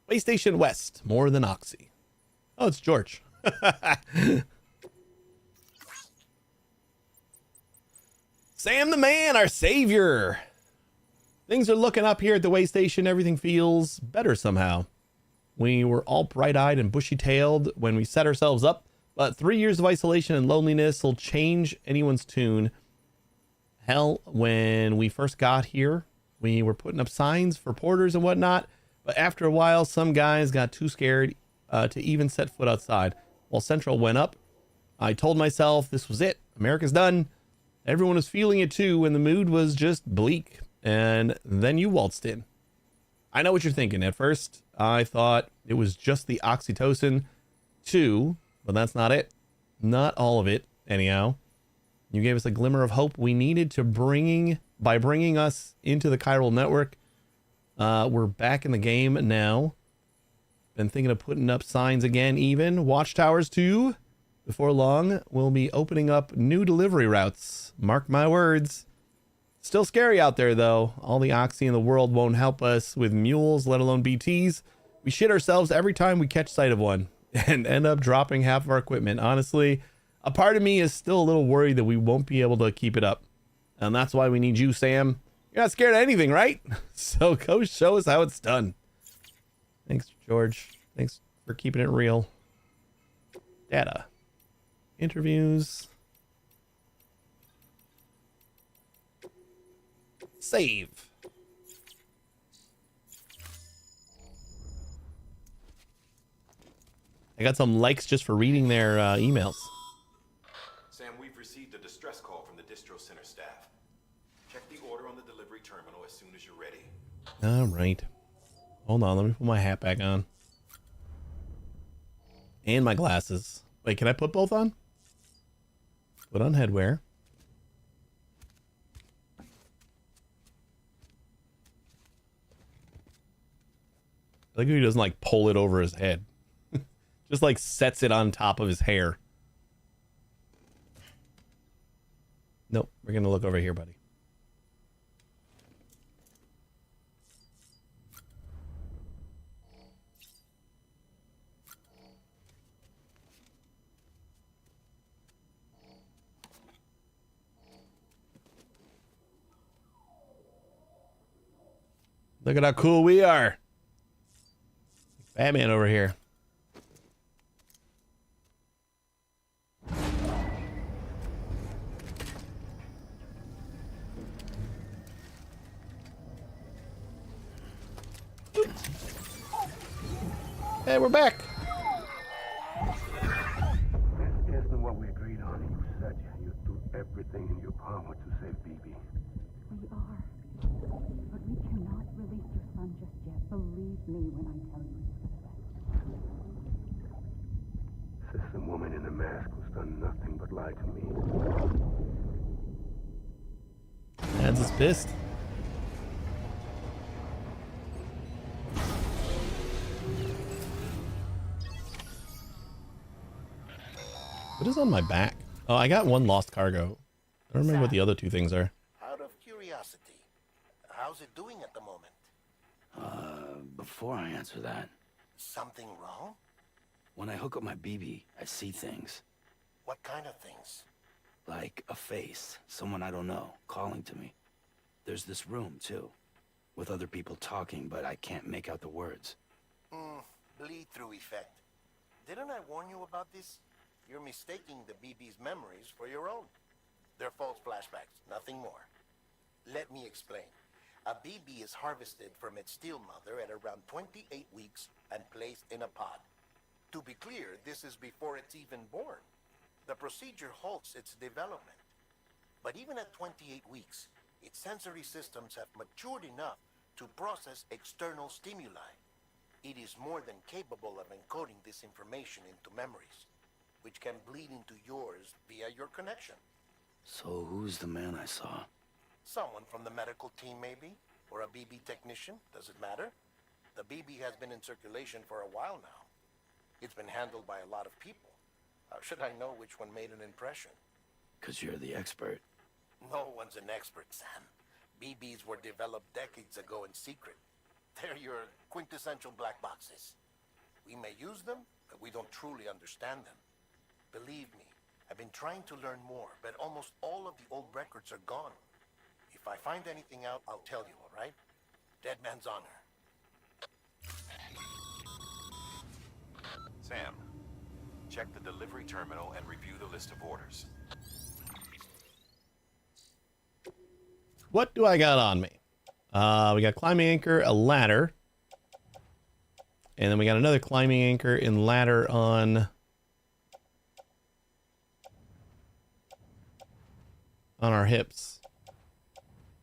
Waystation West, more than oxy. Oh, it's George. Sam the man, our savior. Things are looking up here at the way station. Everything feels better somehow. We were all bright-eyed and bushy-tailed when we set ourselves up, but 3 years of isolation and loneliness will change anyone's tune. Hell, when we first got here, we were putting up signs for porters and whatnot, but after a while, some guys got too scared to even set foot outside. While Central went up, I told myself this was it. America's done. Everyone was feeling it too, and the mood was just bleak. And then you waltzed in. I know what you're thinking. At first, I thought it was just the oxytocin too, but that's not it. Not all of it, anyhow. You gave us a glimmer of hope we needed to by bringing us into the chiral network. We're back in the game now. Been thinking of putting up signs again, even watchtowers too. Before long, we'll be opening up new delivery routes. Mark my words. Still scary out there, though. All the oxy in the world won't help us with mules, let alone BTs. We shit ourselves every time we catch sight of one and end up dropping half of our equipment. Honestly, a part of me is still a little worried that we won't be able to keep it up. And that's why we need you, Sam. You're not scared of anything, right? So go show us how it's done. Thanks, George. Thanks for keeping it real. Data. Interviews. Save. I got some likes just for reading their emails. Sam, we've received a distress call from the distro center staff. Check the order on the delivery terminal as soon as you're ready. All right. Hold on, let me put my hat back on. And my glasses. Wait, can I put both on? Put on headwear. I like how he doesn't like pull it over his head. Just like sets it on top of his hair. Nope, we're gonna look over here, buddy. Look at how cool we are. Batman over here. Hey, we're back. This isn't what we agreed on. You said you'd do everything in your power to save BB. We are. But we cannot release your son just yet. Believe me when I tell you it's for the best. Says some woman in a mask who's done nothing but lie to me. Dad's is pissed. What is on my back? Oh, I got one lost cargo. I don't remember what the other two things are. Out of curiosity, how's it doing at the moment? Before I answer that, Something wrong? when I hook up my BB, I see things. What kind of things? Like a face, someone I don't know, calling to me. There's this room, too, with other people talking, but I can't make out the words. Bleed-through effect. Didn't I warn you about this? You're mistaking the BB's memories for your own. They're false flashbacks, nothing more. Let me explain. A BB is harvested from its steel mother at around 28 weeks and placed in a pod. To be clear, this is before it's even born. The procedure halts its development. But even at 28 weeks, its sensory systems have matured enough to process external stimuli. It is more than capable of encoding this information into memories, which can bleed into yours via your connection. So who's the man I saw? Someone from the medical team, maybe? Or a BB technician? Does it matter? The BB has been in circulation for a while now. It's been handled by a lot of people. How should I know which one made an impression? 'Cause you're the expert. No one's an expert, Sam. BBs were developed decades ago in secret. They're your quintessential black boxes. We may use them, but we don't truly understand them. Believe me, I've been trying to learn more, but almost all of the old records are gone. If I find anything out, I'll tell you, all right? Dead man's honor. Sam, check the delivery terminal and review the list of orders. What do I got on me? We got climbing anchor, a ladder. And then we got another climbing anchor and ladder on our hips.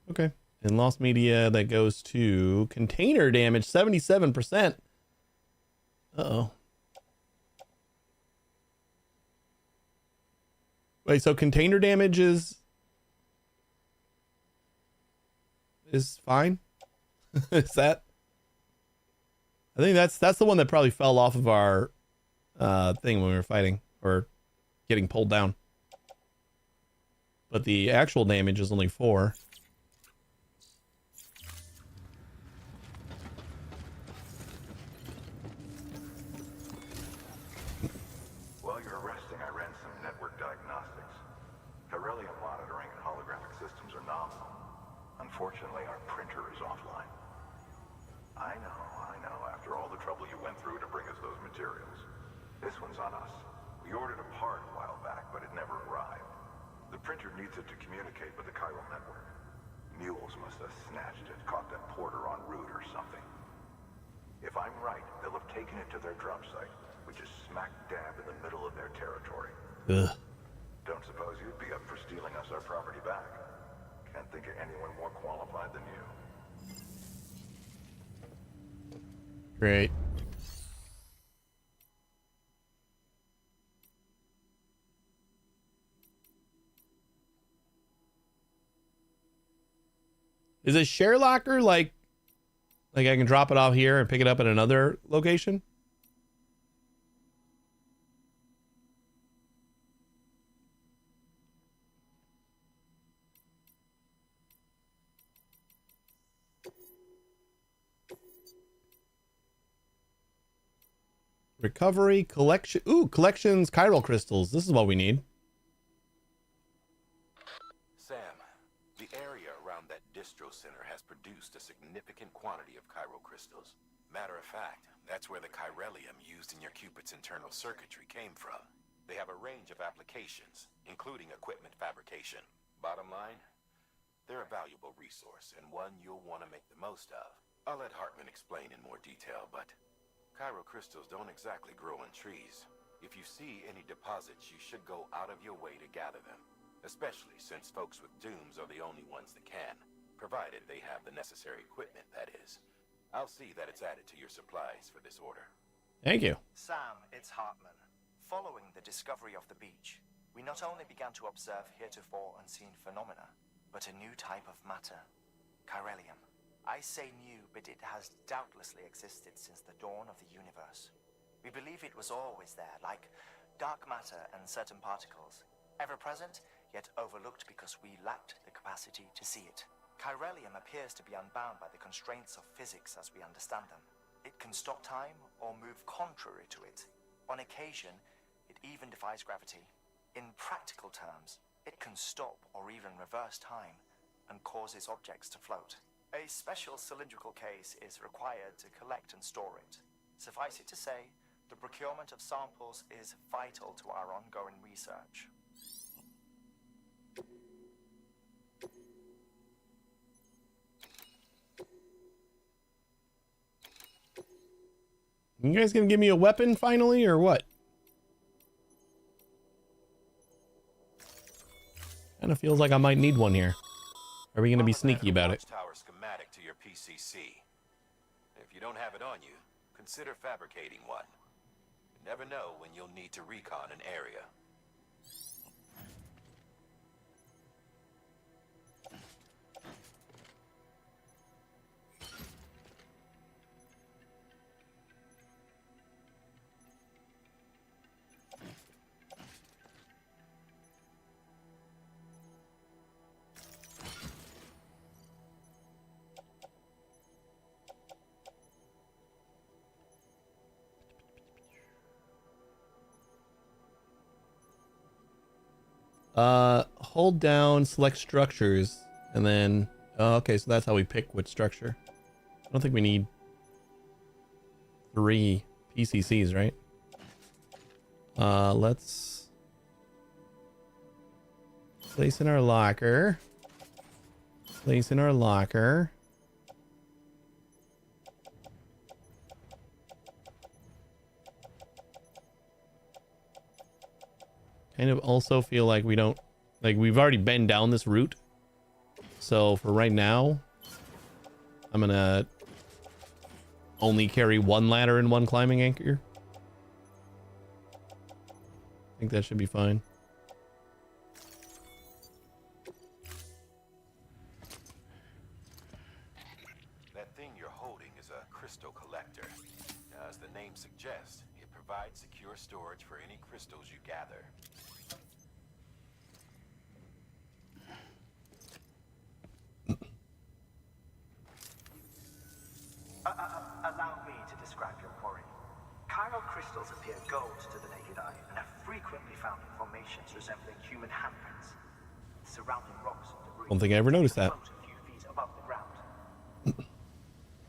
Okay. And lost media that goes to container damage, 77%. Uh-oh. Wait, so container damage is fine? Is that? I think that's the one that probably fell off of our thing when we were fighting or getting pulled down. But the actual damage is only 4. While you're resting, I ran some network diagnostics. Beryllium monitoring and holographic systems are nominal. Unfortunately, our printer is offline. I know. After all the trouble you went through to bring us those materials. This one's on us. We ordered a part a while back, but it never arrived. The printer needs it to communicate with the chiral network. Mules must have snatched it, caught that porter en route or something. If I'm right, they'll have taken it to their drop site, which is smack dab in the middle of their territory. Ugh. Don't suppose you'd be up for stealing us our property back? Can't think of anyone more qualified than you. Great. Is a share locker like I can drop it off here and pick it up at another location? Recovery, collection. Ooh, collections, chiral crystals. This is what we need. Sam, the area around that distro center has produced a significant quantity of chiral crystals. Matter of fact, that's where the chiralium used in your Cupid's internal circuitry came from. They have a range of applications, including equipment fabrication. Bottom line, they're a valuable resource and one you'll want to make the most of. I'll let Hartman explain in more detail, but chiral crystals don't exactly grow on trees. If you see any deposits, you should go out of your way to gather them, especially since folks with dooms are the only ones that can, provided they have the necessary equipment, that is. I'll see that it's added to your supplies for this order. Thank you. Sam, it's Hartman. Following the discovery of the beach, we not only began to observe heretofore unseen phenomena, but a new type of matter, chiralium. I say new, but it has doubtlessly existed since the dawn of the universe. We believe it was always there, like dark matter and certain particles, ever present, yet overlooked because we lacked the capacity to see it. Chiralium appears to be unbound by the constraints of physics as we understand them. It can stop time or move contrary to it. On occasion, it even defies gravity. In practical terms, it can stop or even reverse time and causes objects to float. A special cylindrical case is required to collect and store it. Suffice it to say, the procurement of samples is vital to our ongoing research. You guys gonna give me a weapon finally, or what? Kind of feels like I might need one here. Are we gonna be sneaky about it? Tower schematic to your PCC. If you don't have it on you, consider fabricating one. You never know when you'll need to recon an area. Hold down, select structures, and then okay, so that's how we pick which structure. I don't think we need 3 PCCs, right? Let's place in our locker. Place in our locker. Kind of also feel like we don't, like, we've already been down this route. So for right now, I'm gonna only carry 1 ladder and 1 climbing anchor. I think that should be fine. That thing you're holding is a crystal collector. As the name suggests, it provides secure storage for any crystals you gather. Allow me to describe your quarry. Chiral crystals appear gold to the naked eye and are frequently found in formations resembling human handprints. Surrounding rocks and debris. Don't think I ever noticed that. Float a few feet above the ground.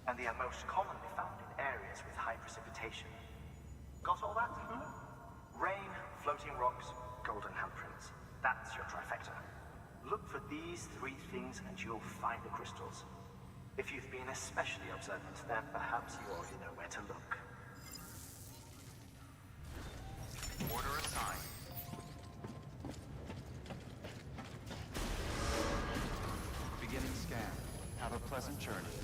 And they are most commonly found in areas with high precipitation. Got all that? Rain, floating rocks, golden handprints. That's your trifecta. Look for these 3 things and you'll find the crystals. If you've been especially observant, then perhaps you already know where to look. Order assigned. Beginning scan. Have a pleasant journey.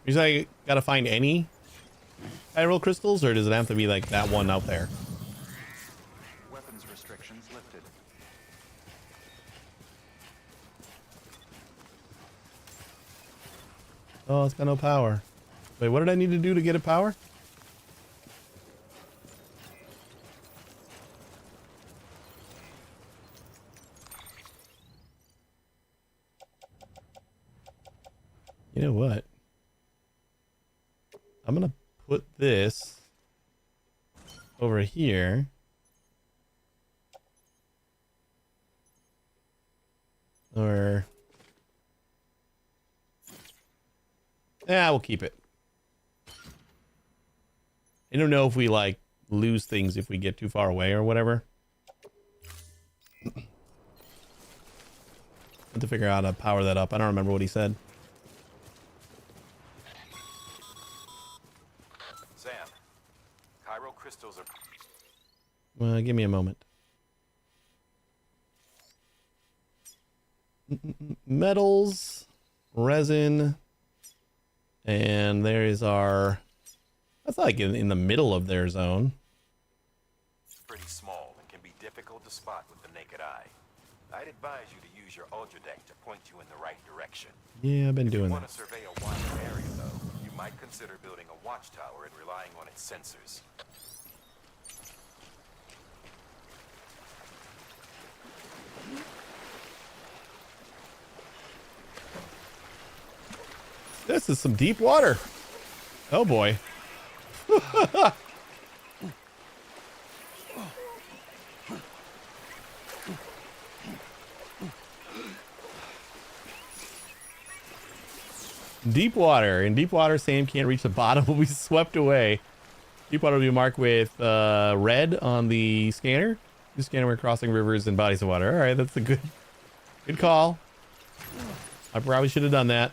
You say I gotta find any chiral crystals, or does it have to be like that one out there? Weapons restrictions lifted. Oh, it's got no power. Wait, what did I need to do to get it power? You know what? I'm gonna put this over here. Or yeah, we'll keep it. I don't know if we like lose things if we get too far away or whatever. Have to figure out how to power that up. I don't remember what he said. Sam, chiral crystals are... Give me a moment. Metals, resin, and there is our... That's like in the middle of their zone. pretty small and can be difficult to spot with the naked eye. I'd advise you to use your ultra deck to point you in the right direction. Yeah, I've been doing If you that. want to survey a wider area, though, you might consider building a watchtower and relying on its sensors. This is some deep water. Oh boy. Deep water. In deep water, Sam can't reach the bottom, will be swept away. Deep water will be marked with red on the scanner. The scanner when crossing rivers and bodies of water. All right, that's a good call. I probably should have done that.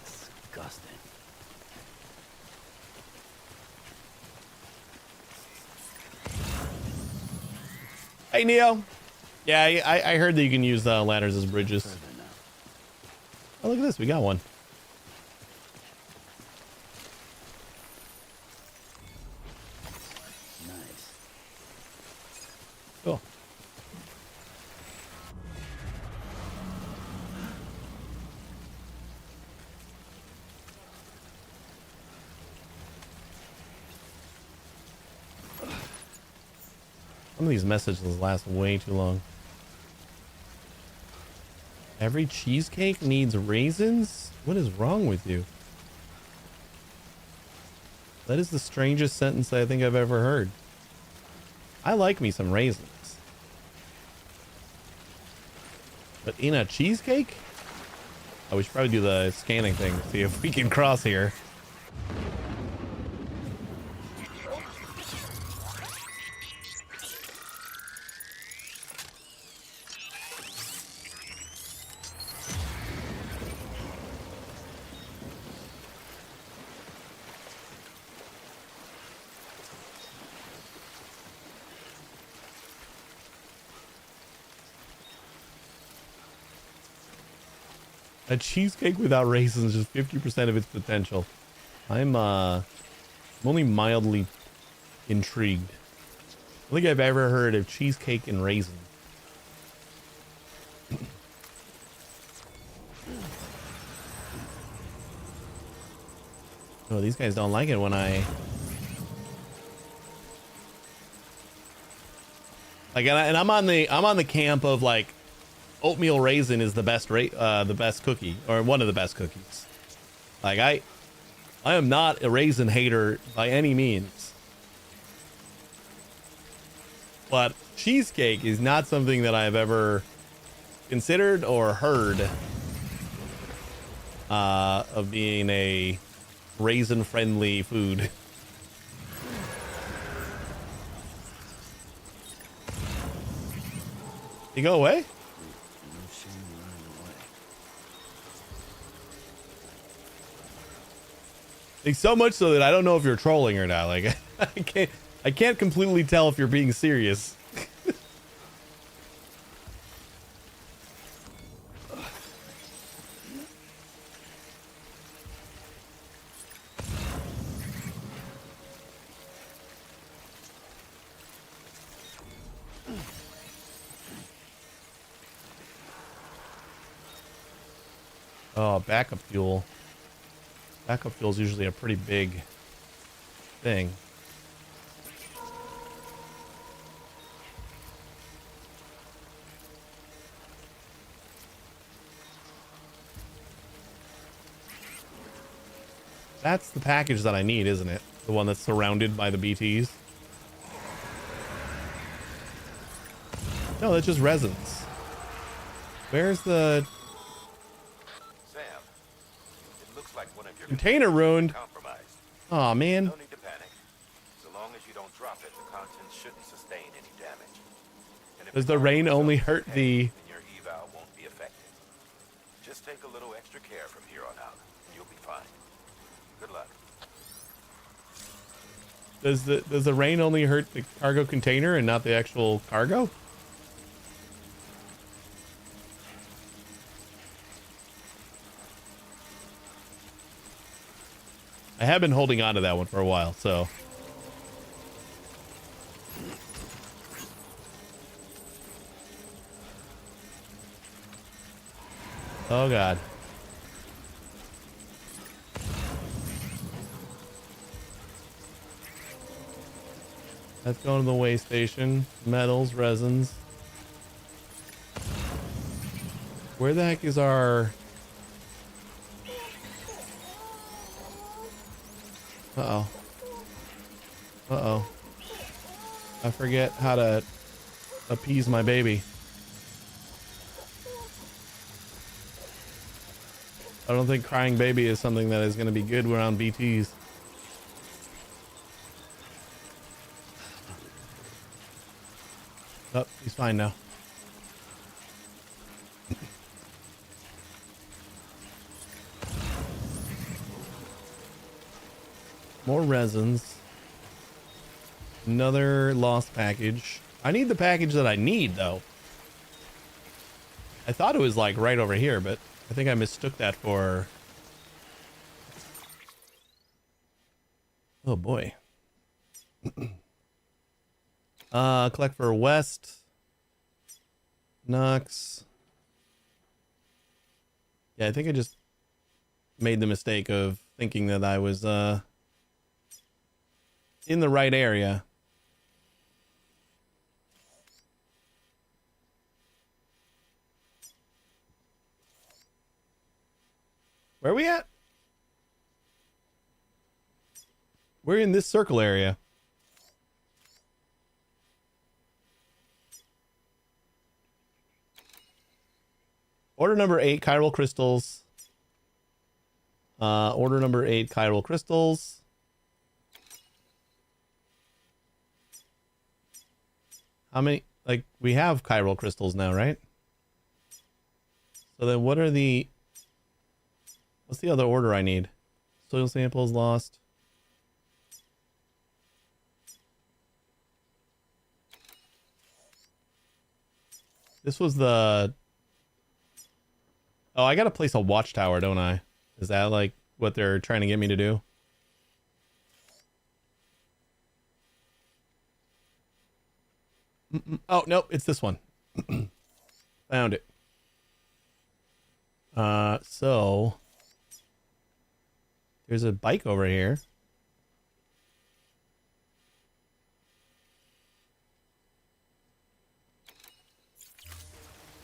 Disgusting. Hey, Neo. Yeah, I heard that you can use ladders as bridges. Oh, look at this. We got one. Nice. Cool. Some of these messages last way too long. Every cheesecake needs raisins? What is wrong with you? That is the strangest sentence I think I've ever heard. I like me some raisins. But in a cheesecake? Oh, we should probably do the scanning thing. See if we can cross here. A cheesecake without raisins is 50% of its potential. I'm only mildly intrigued. I don't think I've ever heard of cheesecake and raisin. Oh, these guys don't like it when I... Like, and I'm on the camp of like, oatmeal raisin is the best cookie, or one of the best cookies. Like I am not a raisin hater by any means, but cheesecake is not something that I've ever considered or heard of being a raisin friendly food. You go away? Like, so much so that I don't know if you're trolling or not. Like, I can't completely tell if you're being serious. Oh, backup fuel. Backup fuel is usually a pretty big thing. That's the package that I need, isn't it? The one that's surrounded by the BTs. No, that's just resins. Where's the Sam, it looks like one of your container ruined? compromised. Aw, man. No need to panic. So long as you don't drop it, the contents shouldn't sustain any damage. And if Does the rain only hurt the... then your eval won't be affected. Just take a little extra care from here on out, and you'll be fine. Good luck. Does the rain only hurt the cargo container and not the actual cargo? I have been holding on to that one for a while, so. Oh God. That's going to the way station. Metals, resins. Where the heck is our... Uh-oh. Uh-oh. I forget how to appease my baby. I don't think crying baby is something that is going to be good around BTs. Oh, he's fine now. More resins. Another lost package. I need the package that I need, though. I thought it was like right over here, but I think I mistook that for... Oh boy. Collect for West. Knox. Yeah, I think I just made the mistake of thinking that I was in the right area. Where are we at? We're in this circle area. Order number 8, chiral crystals. Order number 8, chiral crystals. How many? Like, we have chiral crystals now, right? So then what are the... What's the other order I need? Soil samples lost. This was the... Oh, I gotta place a watchtower, don't I? Is that like what they're trying to get me to do? Oh, nope, it's this one. Found it. So... There's a bike over here.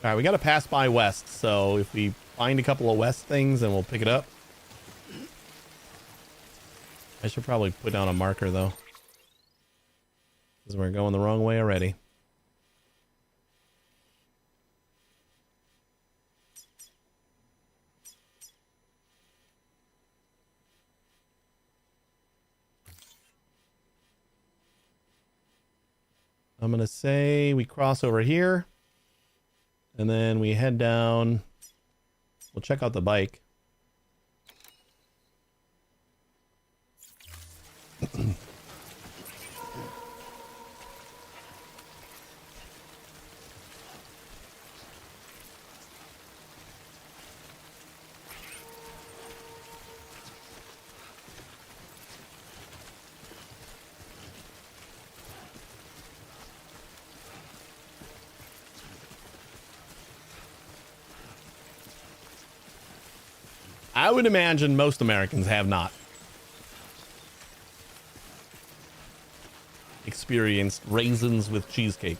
All right, we got to pass by West. So if we find a couple of West things, then we'll pick it up. I should probably put down a marker, though, because we're going the wrong way already. I'm going to say we cross over here. And then we head down. We'll check out the bike. I would imagine most Americans have not experienced raisins with cheesecake.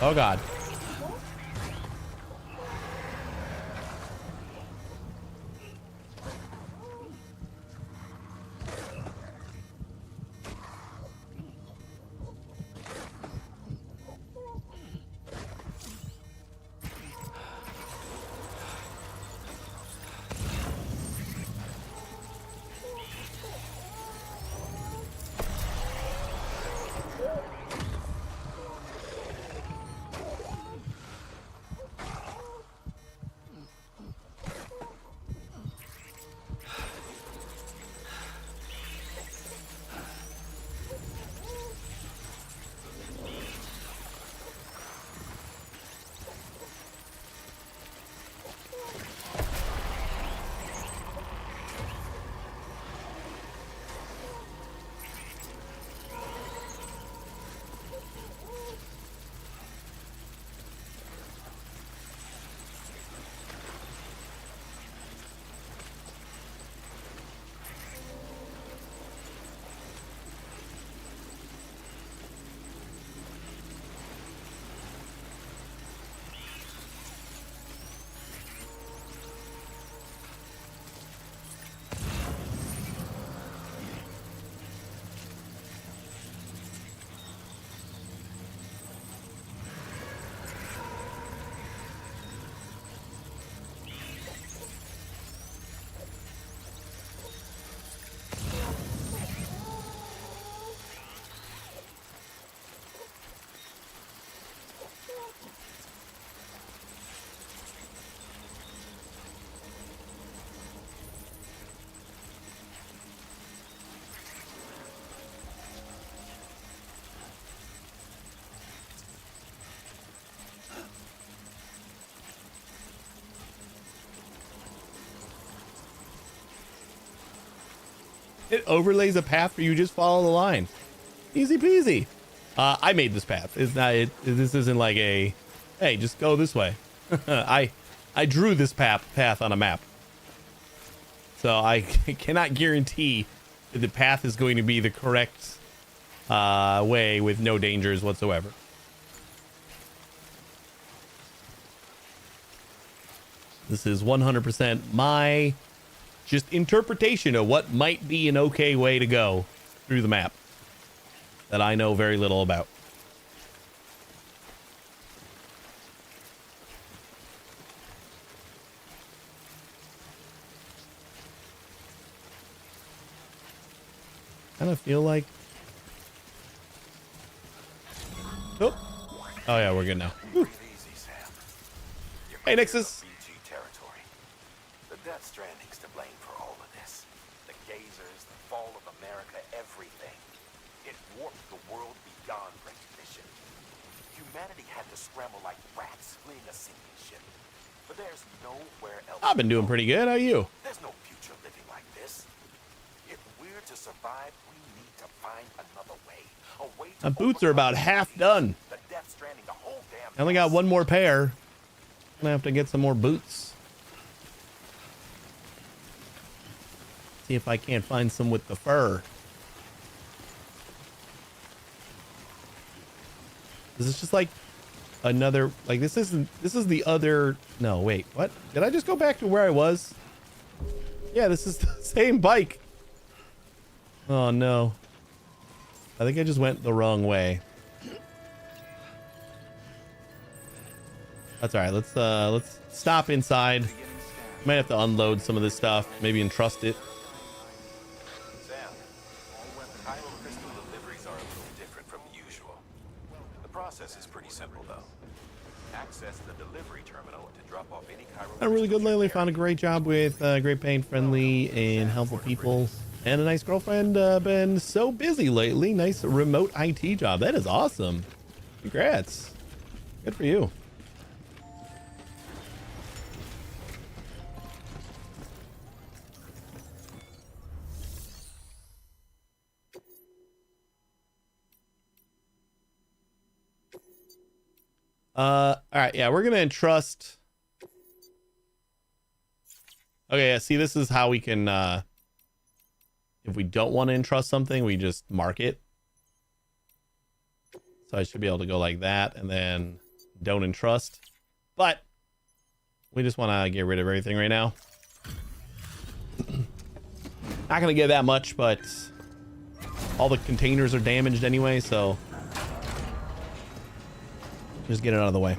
Oh God. It overlays a path for you. Just follow the line. Easy peasy. I made this path. It's not. This isn't like a. Hey, just go this way. I drew this path on a map. So I cannot guarantee that the path is going to be the correct way with no dangers whatsoever. This is 100% my just interpretation of what might be an okay way to go through the map that I know very little about. Kind of feel like... Oh. Oh yeah, we're good now. Whew. Hey, Nixus. Territory. The Death Stranding's to blame for all of this. The gazers, the fall of America, everything. It warped the world beyond recognition. Humanity had to scramble like rats fleeing a sinking ship. But there's nowhere else. I've been doing pretty good. How are you? There's no future living like this. If we're to survive, we need to find another way. A way to My boots are about half done. the Death Stranding, the whole damn I only got one more pair. I'm gonna have to get some more boots. See if I can't find some with the fur. This is just like another, like this is the other, no, wait, what? Did I just go back to where I was? Yeah, this is the same bike. Oh no. I think I just went the wrong way. That's all right. Let's stop inside. Might have to unload some of this stuff. Maybe entrust it. Sam, Kylo crystal deliveries are a little different from usual. The process is pretty simple, though. Access the delivery terminal to drop off any Kylo. I'm really good lately. Found a great job with great paying, friendly, and helpful people, and a nice girlfriend. Been so busy lately. Nice remote IT job. That is awesome. Congrats. Good for you. All right, yeah, we're gonna entrust. Okay, yeah, see, this is how we can, if we don't want to entrust something, we just mark it. So I should be able to go like that, and then don't entrust. But we just want to get rid of everything right now. Not gonna get that much, but all the containers are damaged anyway, so just get it out of the way.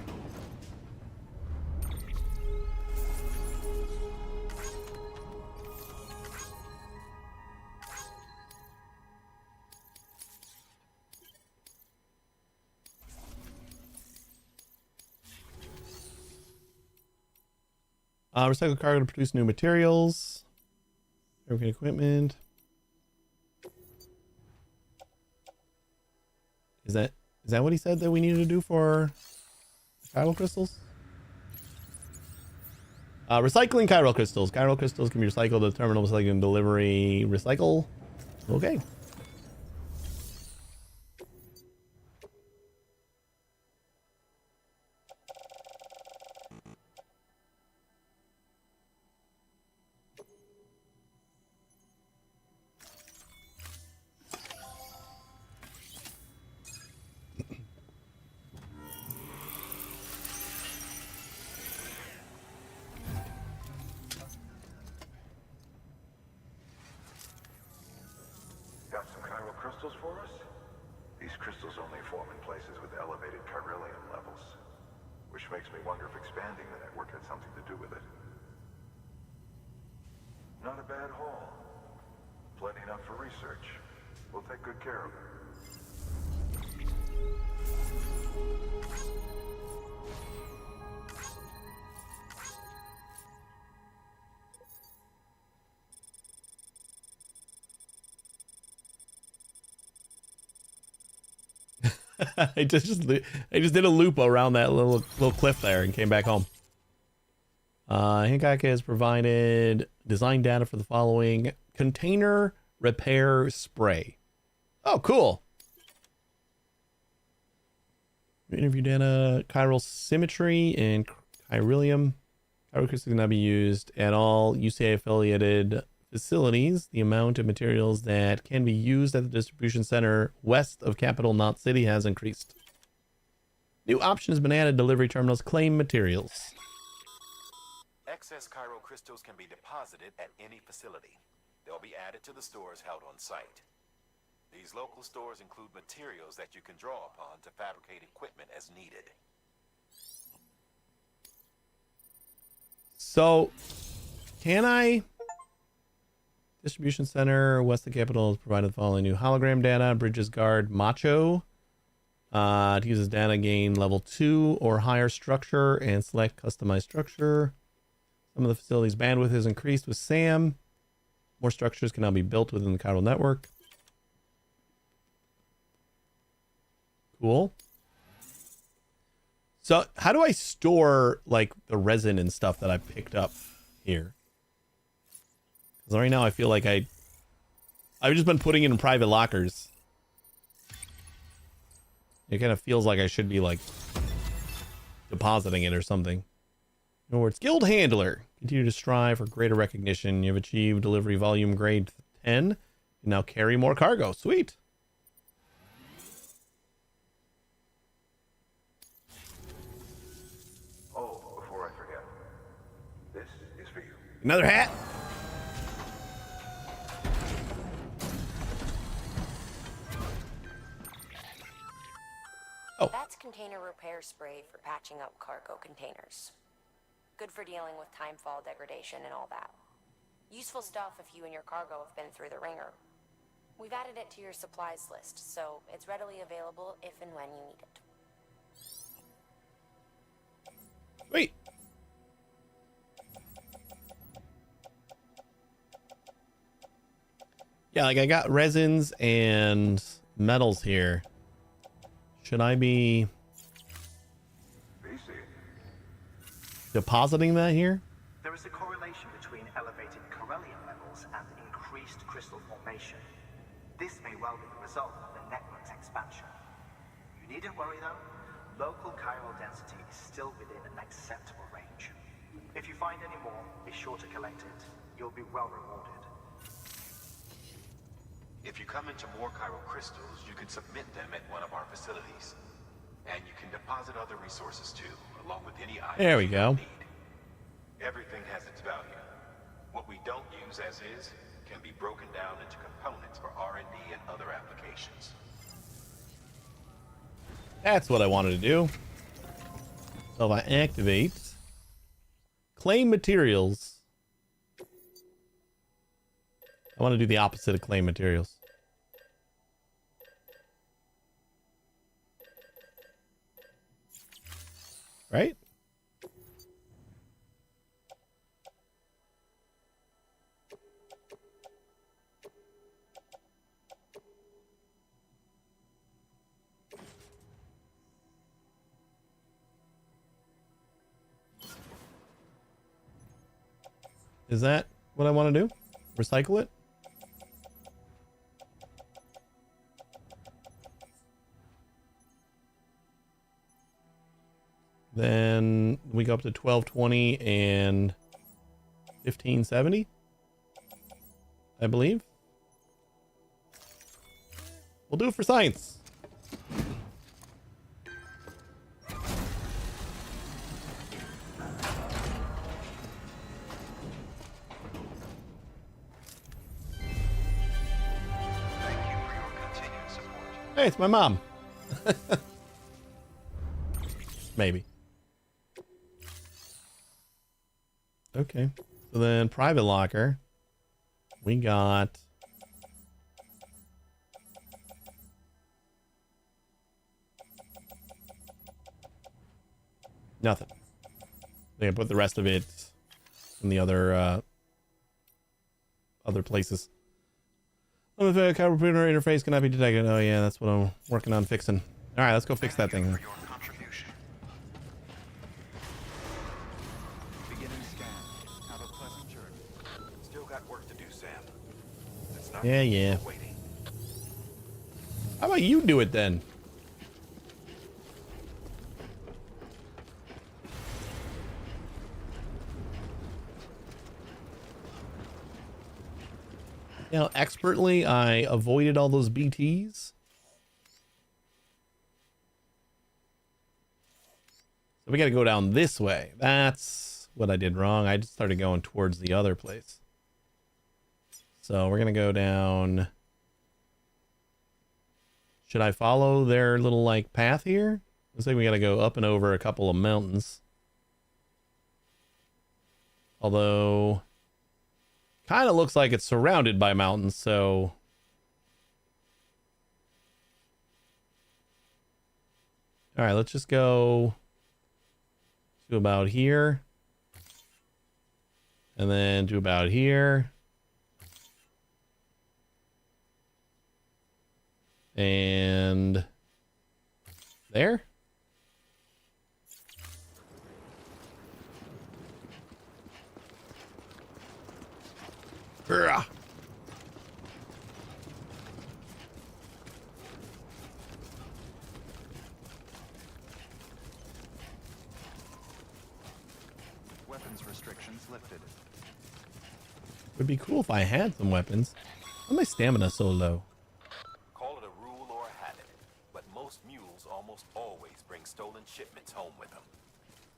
Recycle cargo to produce new materials. Fabricate equipment. Is that what he said that we needed to do for chiral crystals? Recycling chiral crystals. Chiral crystals can be recycled to terminal recycling delivery. Recycle. Okay. Got some chiral crystals for us? These crystals only form in places with elevated chiralium levels, which makes me wonder if expanding the network had something to do with it. Not a bad haul. Plenty enough for research. We'll take good care of it. I just did a loop around that little cliff there and came back home. Hancock has provided design data for the following: container repair spray. Oh, cool. Interview data, chiral symmetry, and chiralium. Chiral crystals cannot be used at all UCI affiliated facilities. The amount of materials that can be used at the distribution center west of Capital Knot City has increased. New option has been added. Delivery terminals claim materials. Excess chiral crystals can be deposited at any facility. They'll be added to the stores held on site. These local stores include materials that you can draw upon to fabricate equipment as needed. So, can I... Distribution center west of Capital has provided the following new hologram data. Bridges guard Macho. It uses data gain level 2 or higher structure and select customized structure. Some of the facilities' bandwidth is increased with SAM. More structures can now be built within the chiral network. Cool. So how do I store like the resin and stuff that I picked up here? Because right now I feel like I've just been putting it in private lockers. It kind of feels like I should be like depositing it or something. No words. Guild handler. Continue to strive for greater recognition. You've achieved delivery volume grade 10. You now carry more cargo. Sweet. Oh, before I forget, this is for you. Another hat. Oh. That's container repair spray for patching up cargo containers. Good for dealing with timefall degradation and all that. Useful stuff if you and your cargo have been through the ringer. We've added it to your supplies list, so it's readily available if and when you need it. Wait. Yeah, like I got resins and metals here. Should I be depositing that here? There is a correlation between elevated chiralium levels and increased crystal formation. This may well be the result of the network's expansion. You needn't worry though. Local chiral density is still within an acceptable range. If you find any more, be sure to collect it. You'll be well rewarded. If you come into more chiral crystals, you can submit them at one of our facilities. And you can deposit other resources too, along with any items There we you go. need. Everything has its value. What we don't use as is can be broken down into components for R&D and other applications. That's what I wanted to do. So if I activate claim materials, I want to do the opposite of claim materials. Right? Is that what I want to do? Recycle it? Then we go up to 1220 and 1570, I believe. We'll do it for science. Hey, it's my mom. Maybe. Okay. So then private locker. We got nothing. They put the rest of it in the other places. Oh, the computer interface cannot be detected. Oh yeah, that's what I'm working on fixing. All right, let's go fix that thing. Beginning scan. Have a pleasant journey. Still got work to do, Sam. It's not Yeah. waiting. How about you do it then? You know, expertly, I avoided all those BTs. So we got to go down this way. That's what I did wrong. I just started going towards the other place. So we're going to go down. Should I follow their little, like, path here? Looks like we got to go up and over a couple of mountains. Although, kind of looks like it's surrounded by mountains, so... Alright, let's just go to about here. And then to about here. And... there? Urgh. Weapons restrictions lifted. Would be cool if I had some weapons. Why is my stamina so low? Call it a rule or a habit, but most mules almost always bring stolen shipments home with them.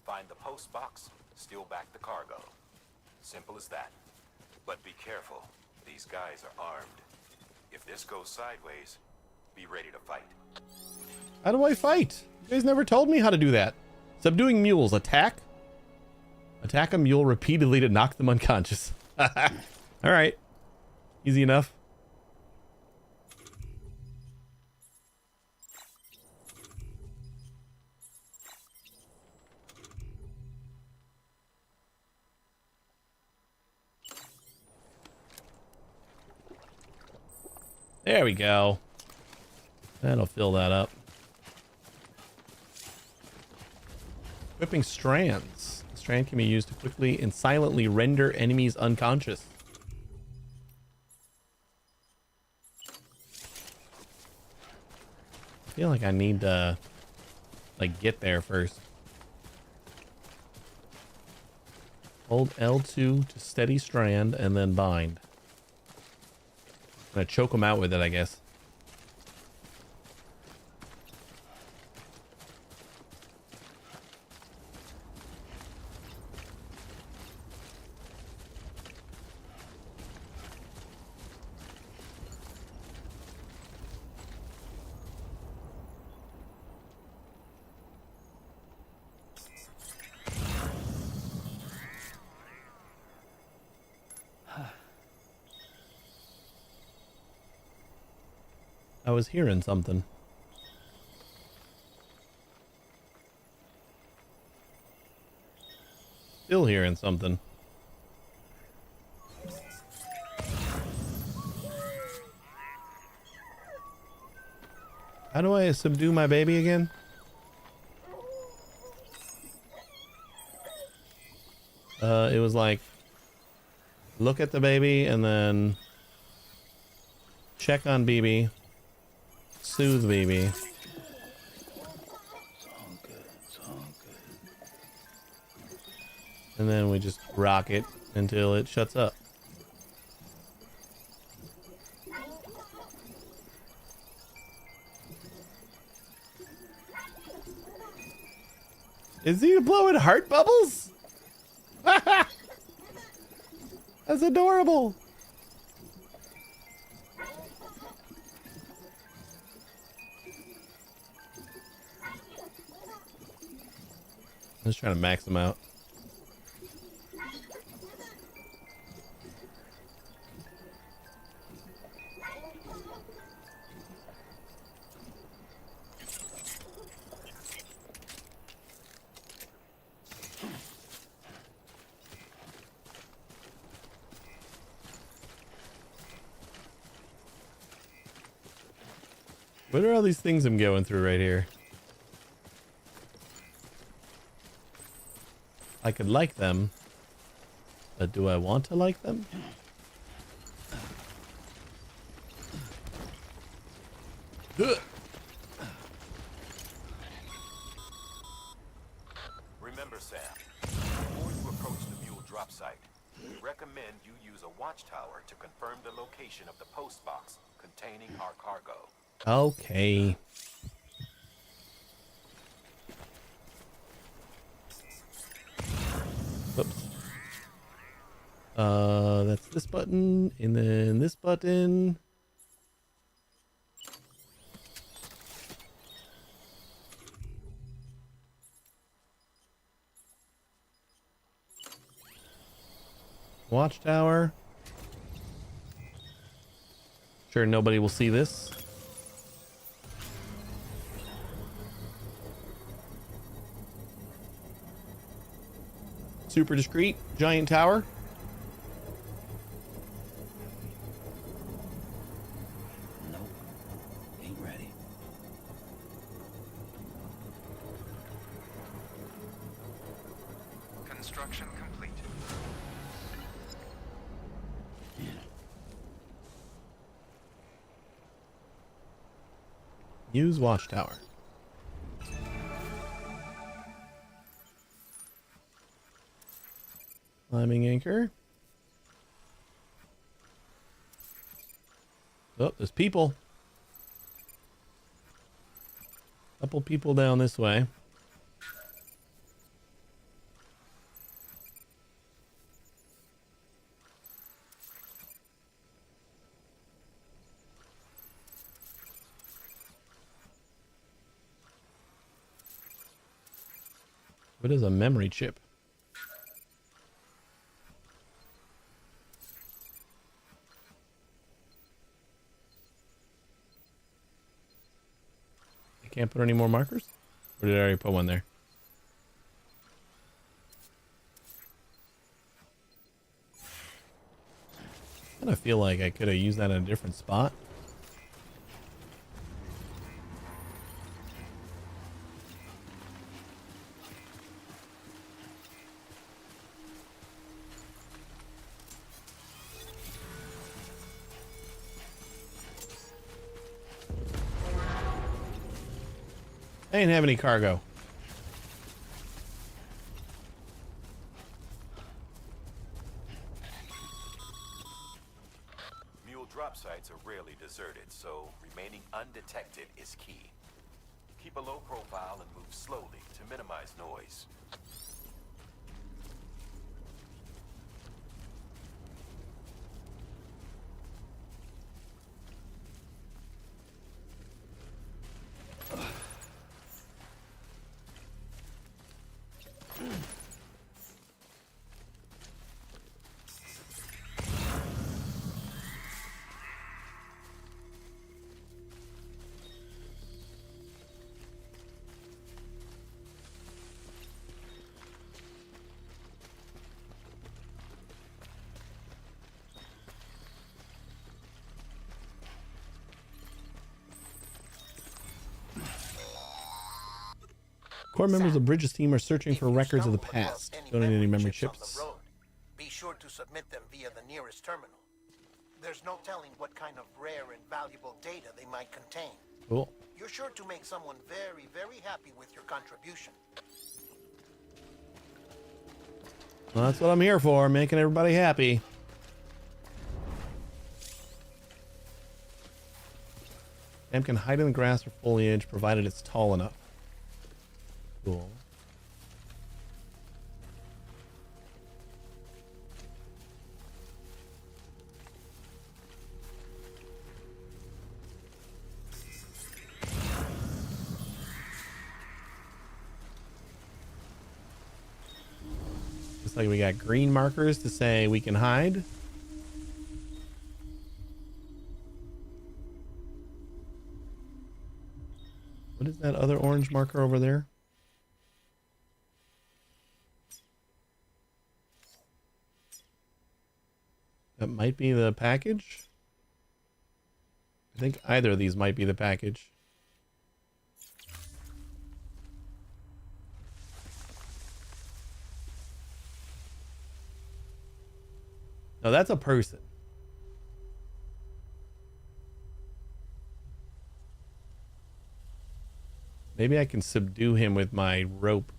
Find the post box, steal back the cargo. Simple as that. But be careful. These guys are armed. If this goes sideways, be ready to fight. How do I fight? You guys never told me how to do that. Subduing mules. Attack? Attack a mule repeatedly to knock them unconscious. Alright. Easy enough. There we go. That'll fill that up. Equipping strands. The strand can be used to quickly and silently render enemies unconscious. I feel like I need to like get there first. Hold L2 to steady strand and then bind. I'm gonna choke them out with it, I guess. I was hearing something. Still hearing something. How do I subdue my baby again? It was like, look at the baby and then check on BB, soothe BB. And then we just rock it until it shuts up. Is he blowing heart bubbles? That's adorable. I'm just trying to max them out. What are all these things I'm going through right here? I could like them, but do I want to like them? Remember, Sam, before you approach the mule drop site, we recommend you use a watchtower to confirm the location of the post box containing our cargo. Okay. Whoops. That's this button, and then this button. Watchtower. Sure, nobody will see this. Super discreet, giant tower. Nope, ain't ready. Construction complete. Use watchtower. Climbing anchor. Oh, there's people. Couple people down this way. What is a memory chip? I can't put any more markers? Or did I already put one there? I kind of feel like I could have used that in a different spot. I didn't have any cargo. deserted, so remaining undetected is key. Keep a low profile and move slowly to minimize noise. Core members of the Bridges team are searching for records of the past. Don't need any memory chips. Be sure to submit them via the nearest terminal. There's no telling what kind of rare and valuable data they might contain. Cool. You're sure to make someone very, very happy with your contribution. Well, that's what I'm here for, making everybody happy. Sam can hide in the grass or foliage, provided it's tall enough. Cool. Looks like we got green markers to say we can hide. What is that other orange marker over there? That might be the package. I think either of these might be the package. No, that's a person. Maybe I can subdue him with my rope.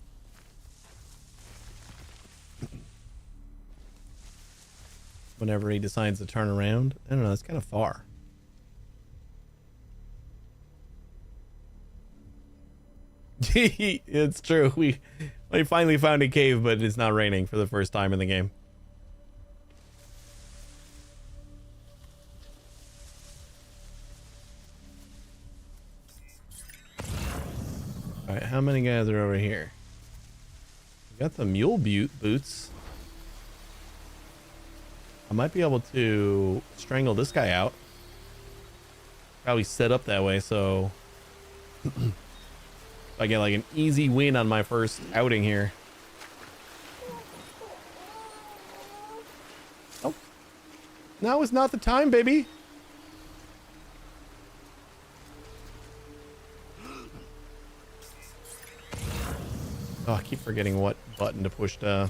Whenever he decides to turn around. I don't know, that's kind of far. It's true. We finally found a cave, but it's not raining for the first time in the game. Alright, how many guys are over here? We got the mule boots. I might be able to strangle this guy out. Probably set up that way, so I get like an easy win on my first outing here. Oh, now is not the time, baby. Oh, I keep forgetting what button to push to.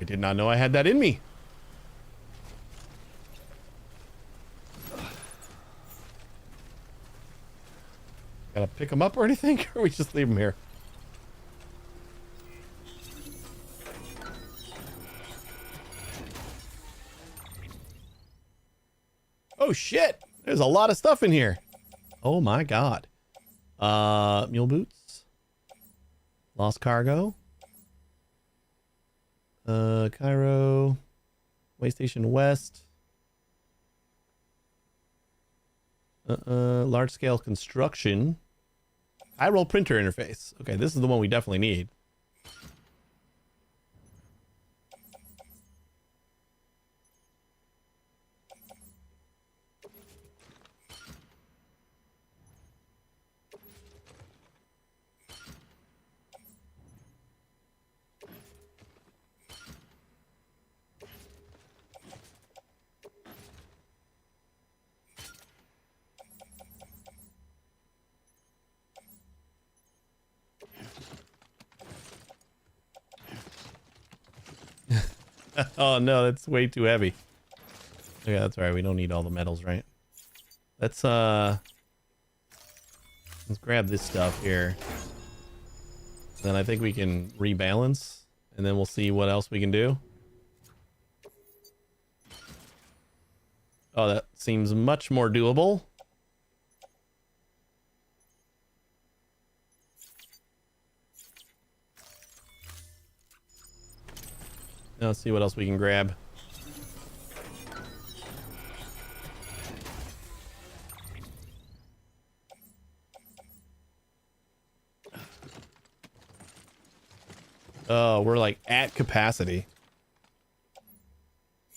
I did not know I had that in me. Gotta pick him up or anything, or we just leave him here? Oh shit! There's a lot of stuff in here. Oh my god. Mule boots. Lost cargo. Cairo, Way Station West, large scale construction, high roll printer interface. Okay, this is the one we definitely need. Oh no, that's way too heavy. Yeah, that's all right. We don't need all the metals, right? Let's grab this stuff here. Then I think we can rebalance, and then we'll see what else we can do. Oh, that seems much more doable. Now let's see what else we can grab. Oh, we're like at capacity.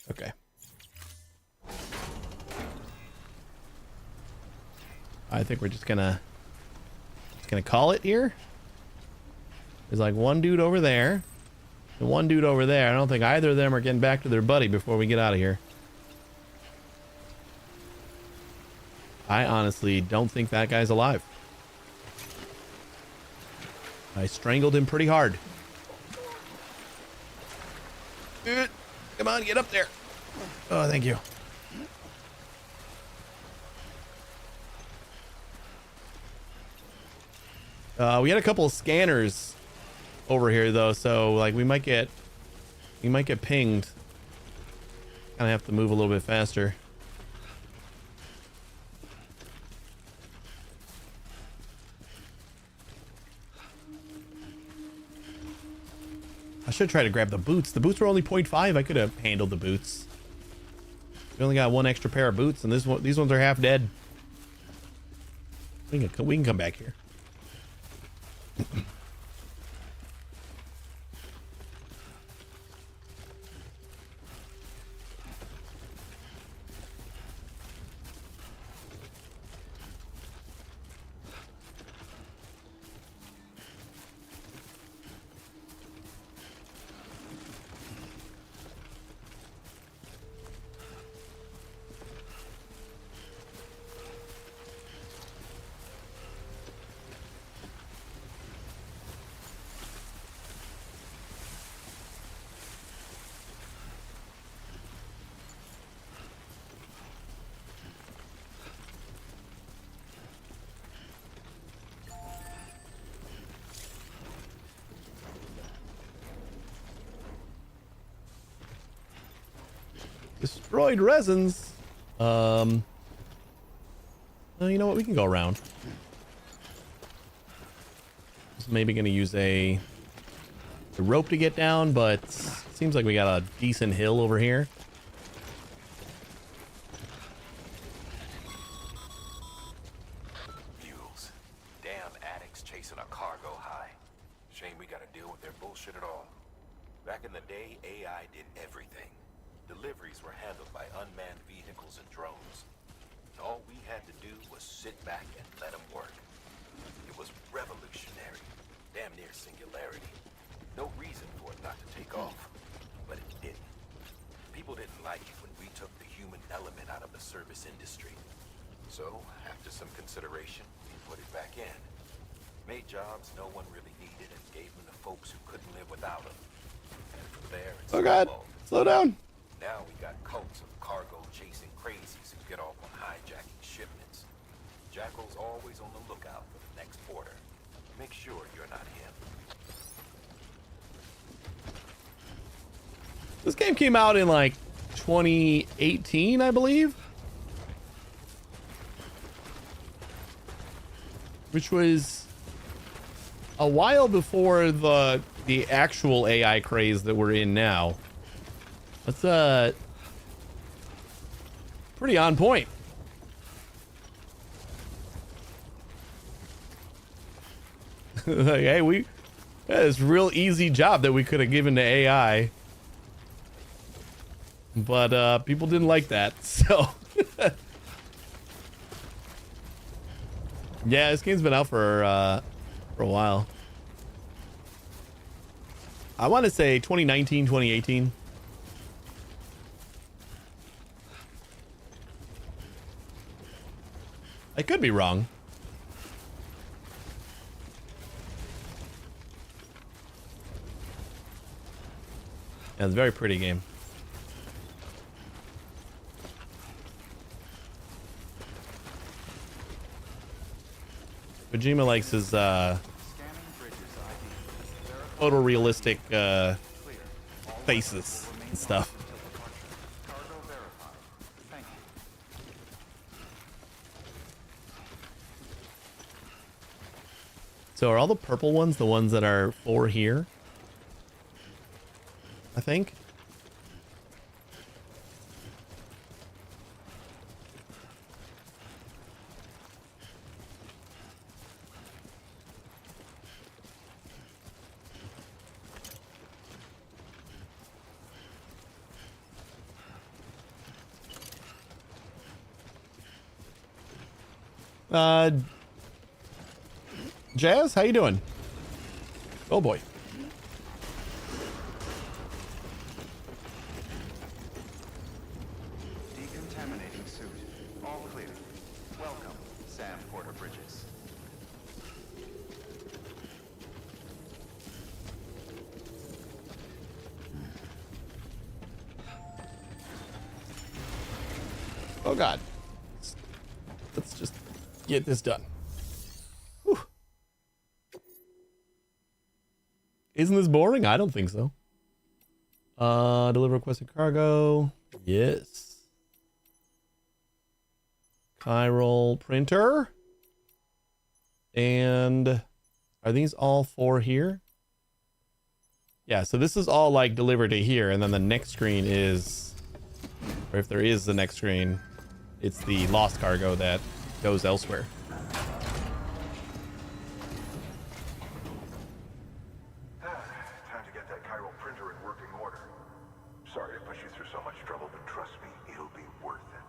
Okay. I think we're just gonna call it here. There's like one dude over there and one dude over there. I don't think either of them are getting back to their buddy before we get out of here. I honestly don't think that guy's alive. I strangled him pretty hard. Come on, get up there. Oh, thank you. We had a couple of scanners over here though, so like we might get pinged. Kind of have to move a little bit faster. I should try to grab the boots. The boots were only 0.5. I could have handled the boots. We only got one extra pair of boots, and these ones are half dead. We can come back here. Destroyed resins. You know what? We can go around. Just maybe gonna use a rope to get down, but it seems like we got a decent hill over here. Mules. Damn addicts chasing a cargo high. Shame we gotta deal with their bullshit at all. Back in the day, AI did everything. Deliveries were handled by unmanned vehicles and drones. All we had to do was sit back and let them work. It was revolutionary, damn near singularity. No reason for it not to take off, but it didn't. People didn't like it when we took the human element out of the service industry. So, after some consideration, we put it back in. Made jobs no one really needed and gave them to folks who couldn't live without them. And from there, it's oh God, slow down. Now we got cults of cargo-chasing crazies who get off on hijacking shipments. Jackal's always on the lookout for the next order. Make sure you're not him. This game came out in like 2018, I believe. Which was a while before the actual AI craze that we're in now. That's pretty on point. Like, hey, this real easy job that we could have given to AI, but people didn't like that. So yeah, this game's been out for a while. I want to say 2019, 2018. I could be wrong. Yeah, it's a very pretty game. Kojima likes his Scanning bridges ID. Verify photorealistic clear. All faces weapons will remain and stuff. locked until departure. Cargo verified. Thank you. So are all the purple ones the ones that are for here? I think. Jazz, how you doing? Oh boy. Decontaminating suit. All clear. Welcome, Sam Porter Bridges. Oh god. Let's just get this done. Whew. Isn't this boring? I don't think so. Deliver requested cargo. Yes. Chiral printer. And are these all for here? Yeah, so this is all like delivered to here, and then the next screen is, or if there is the next screen, it's the lost cargo that goes elsewhere. Time to get that chiral printer in working order. Sorry to put you through so much trouble, but trust me, it'll be worth it.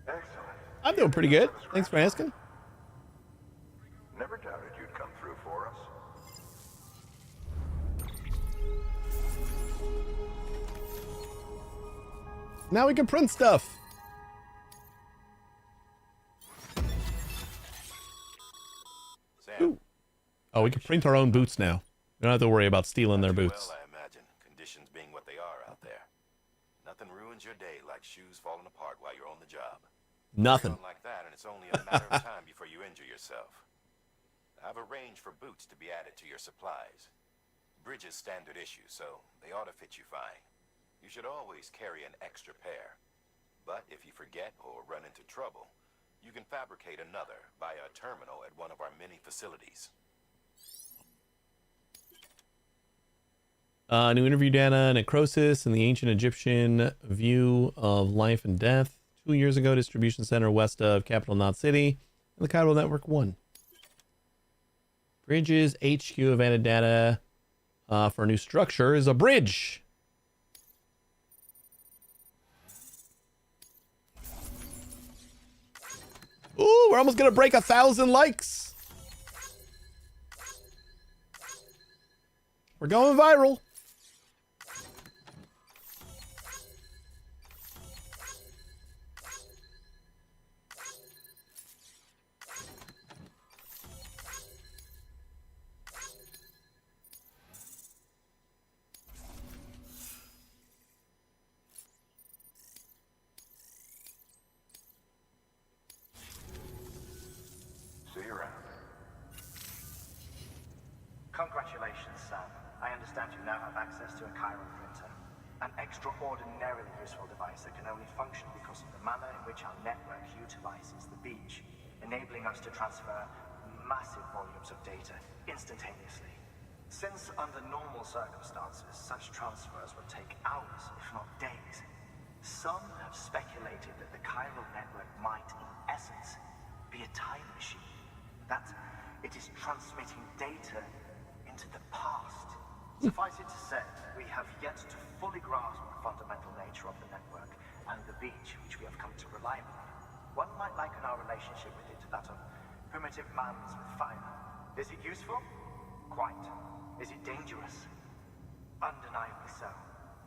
Excellent. I'm doing pretty good. Thanks for asking. Never doubted you'd come through for us. Now we can print stuff. Sam, Ooh. Oh, we can print our own boots now. We don't have to worry about stealing their boots. well, I imagine, conditions being what they are out there. Nothing ruins your day like shoes falling apart while you're on the job. Nothing. Carry on like that, and it's only a matter of time before you injure yourself. I've arranged for boots to be added to your supplies. Bridges standard issue, so they ought to fit you fine. You should always carry an extra pair. But if you forget or run into trouble, you can fabricate another via a terminal at one of our many facilities. New interview data, necrosis, and the ancient Egyptian view of life and death. 2 years ago, distribution center west of Capital Knot City, and the Cairo Network 1. Bridges, HQ have added data for a new structure is a bridge. Ooh, we're almost gonna break 1,000 likes. We're going viral. See you around. Congratulations, Sam. I understand you now have access to a chiral printer. An extraordinarily useful device that can only function because of the manner in which our network utilizes the beach, enabling us to transfer massive volumes of data instantaneously. Since under normal circumstances, such transfers would take hours, if not days, some have speculated that the chiral network might, in essence, be a time machine. That it is transmitting data into the past. Suffice it to say, we have yet to fully grasp the fundamental nature of the network and the beach which we have come to rely upon. One might liken our relationship with it to that of primitive mans with fire. Is it useful? Quite. Is it dangerous? Undeniably so.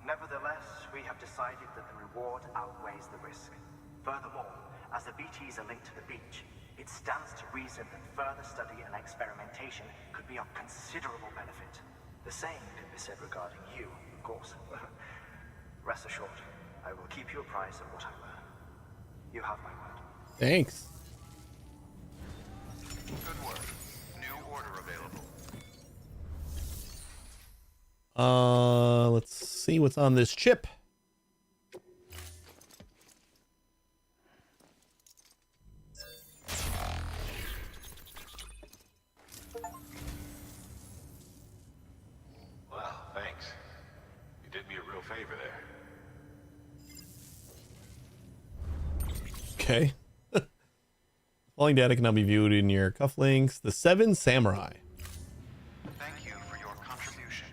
Nevertheless, we have decided that the reward outweighs the risk. Furthermore, as the BTs are linked to the beach, it stands to reason that further study and experimentation could be of considerable benefit. The same can be said regarding you, of course. Rest assured, I will keep you apprised of what I learn. You You have my word. Thanks. Good work. New order available. Let's see what's on this chip. Wow, thanks. You did me a real favor there. Okay. Falling data can now be viewed in your cufflinks. The 7 Samurai. Thank you for your contribution.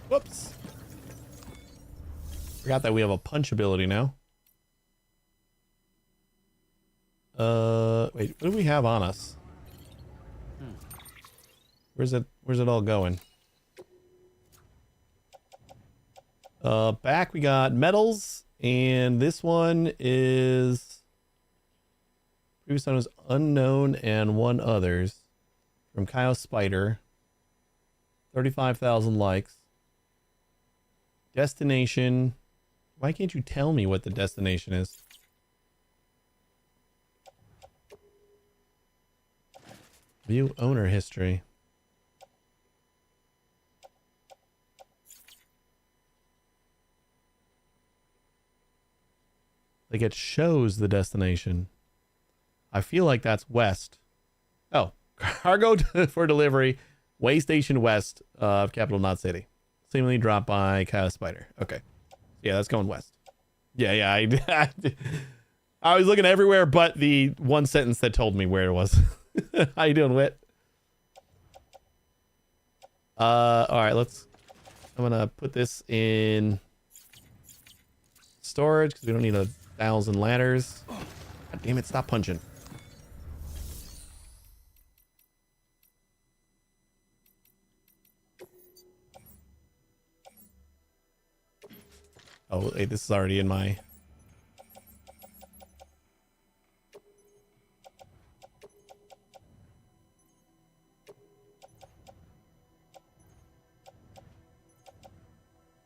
Whoops. Forgot that we have a punch ability now. Wait, what do we have on us? Where's it all going? Back we got medals, and this one is previous one was unknown and one others from Kyle Spider. 35,000 likes. Destination. Why can't you tell me what the destination is? View owner history. Like it shows the destination. I feel like that's west. Oh, cargo for delivery. Way station west of Capital Knot City. Seemingly dropped by Kyle Spider. Okay. Yeah, that's going west. Yeah. I was looking everywhere but the one sentence that told me where it was. How you doing, Whit? All right, I'm gonna put this in storage because we don't need 1,000 ladders. God damn it, stop punching. Oh, wait, this is already in my...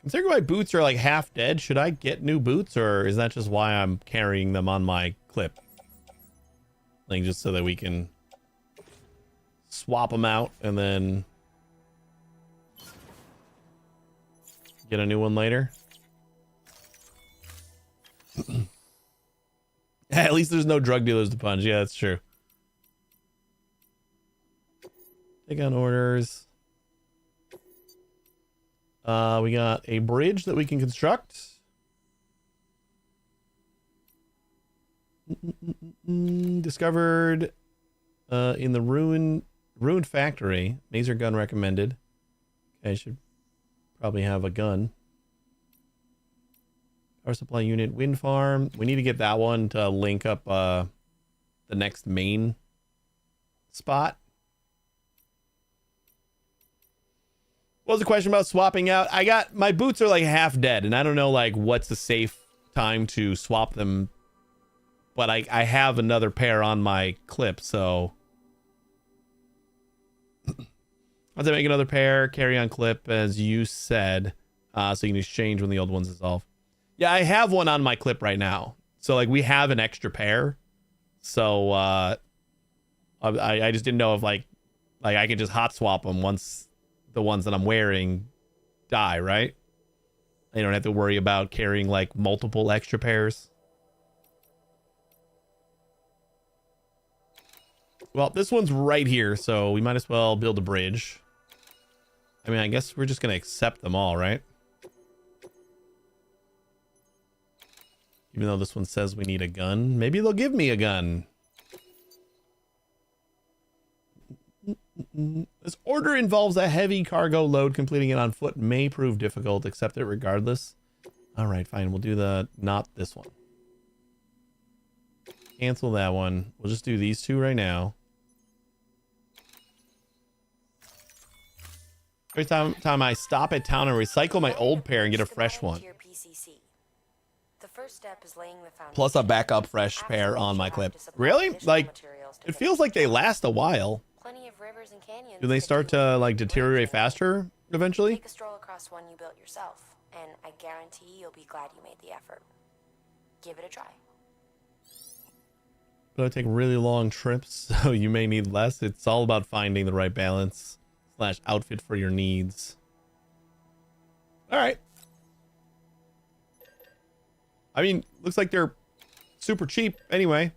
Considering my boots are like half dead, should I get new boots, or is that just why I'm carrying them on my clip? Like, just so that we can swap them out and then get a new one later? At least there's no drug dealers to punch. Yeah, that's true. Take on orders. We got a bridge that we can construct. Discovered in the ruined factory. Laser gun recommended. Okay, I should probably have a gun. Power supply unit, wind farm. We need to get that one to link up the next main spot. What was the question about swapping out? My boots are like half dead, and I don't know like what's the safe time to swap them. But I have another pair on my clip, so I'll make another pair, carry on clip as you said, so you can exchange when the old ones dissolve. Yeah, I have one on my clip right now, so like we have an extra pair. So I just didn't know if like I could just hot swap them once the ones that I'm wearing die, right? I don't have to worry about carrying like multiple extra pairs. Well, this one's right here, so we might as well build a bridge. I mean, I guess we're just gonna accept them all, right? Even though this one says we need a gun. Maybe they'll give me a gun. This order involves a heavy cargo load. Completing it on foot may prove difficult. Accept it regardless. All right, fine. We'll do not this one. Cancel that one. We'll just do these two right now. Every time I stop at town and recycle my old pair and get a fresh one. Plus a backup fresh pair on my clip. Really? Like, it feels like they last a while. Do they start to like deteriorate faster eventually. Take a stroll across one you built yourself, and I guarantee you'll be glad you made the effort. Give it a try. But I take really long trips, so you may need less. It's all about finding the right balance / outfit for your needs. All right. I mean, looks like they're super cheap anyway.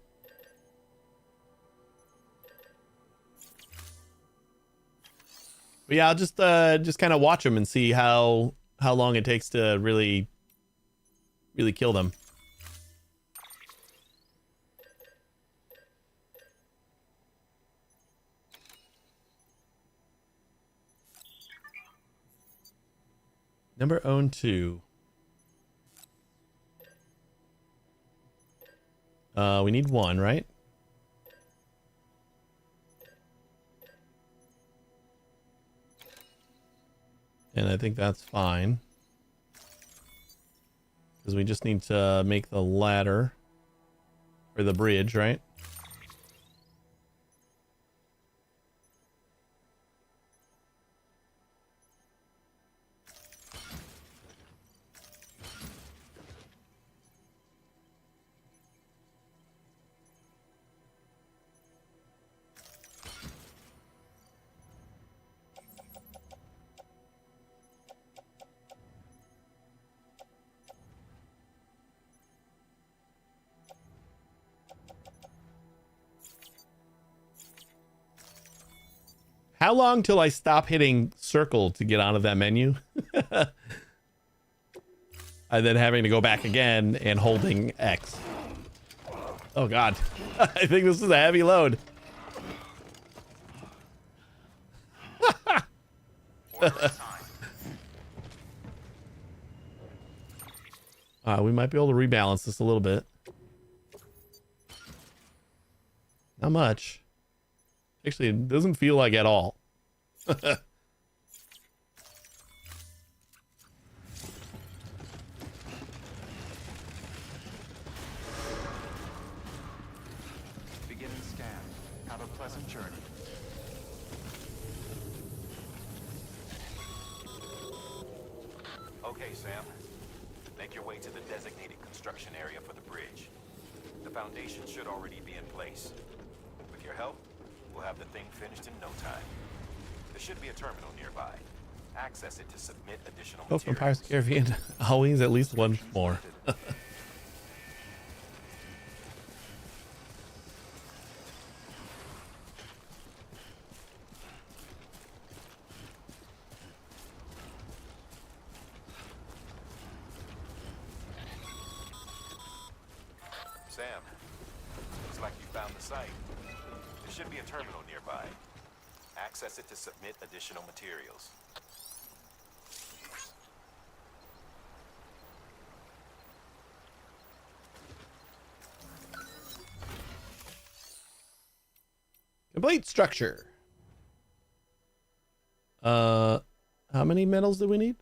But yeah, I'll just kind of watch them and see how long it takes to really kill them. Number owned 2. We need 1, right? And I think that's fine. Because we just need to make the ladder for the bridge, right? How long till I stop hitting circle to get out of that menu? And then having to go back again and holding X. Oh God. I think this is a heavy load. We might be able to rebalance this a little bit. Not much. Actually, it doesn't feel like at all. Beginning scan. Have a pleasant journey. Okay, Sam. Make your way to the designated construction area for the bridge. The foundation should already be in place. With your help, we'll have the thing finished in no time. There should be a terminal nearby. Access it to submit additional Both from materials. Pirates of the Caribbean. Always at least one more. Sam, looks like you found the site. There should be a terminal nearby. Access it to submit additional materials. Complete structure. How many metals do we need?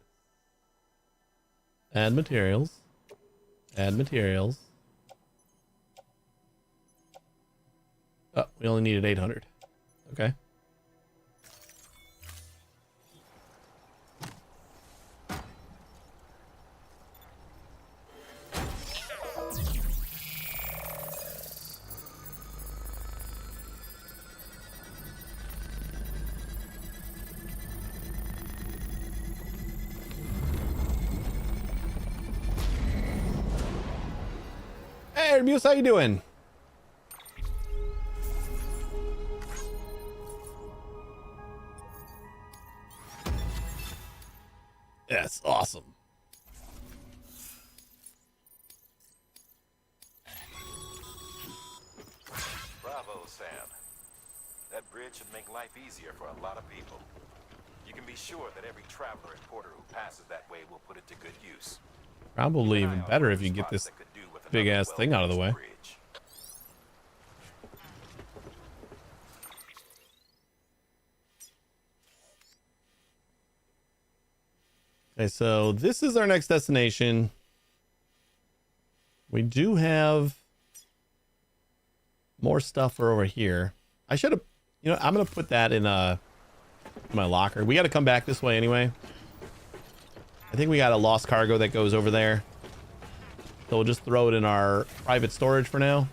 Add materials. Add materials. Oh, we only needed 800. Okay. Hey, Muse, how you doing? That's awesome. Bravo, Sam. That bridge should make life easier for a lot of people. You can be sure that every traveler and porter who passes that way will put it to good use. Probably even better if you get this big ass thing out of the way. Okay, so this is our next destination. We do have more stuff for over here. I should have, you know, I'm gonna put that in a my locker. We got to come back this way anyway. I think we got a lost cargo that goes over there. So we'll just throw it in our private storage for now.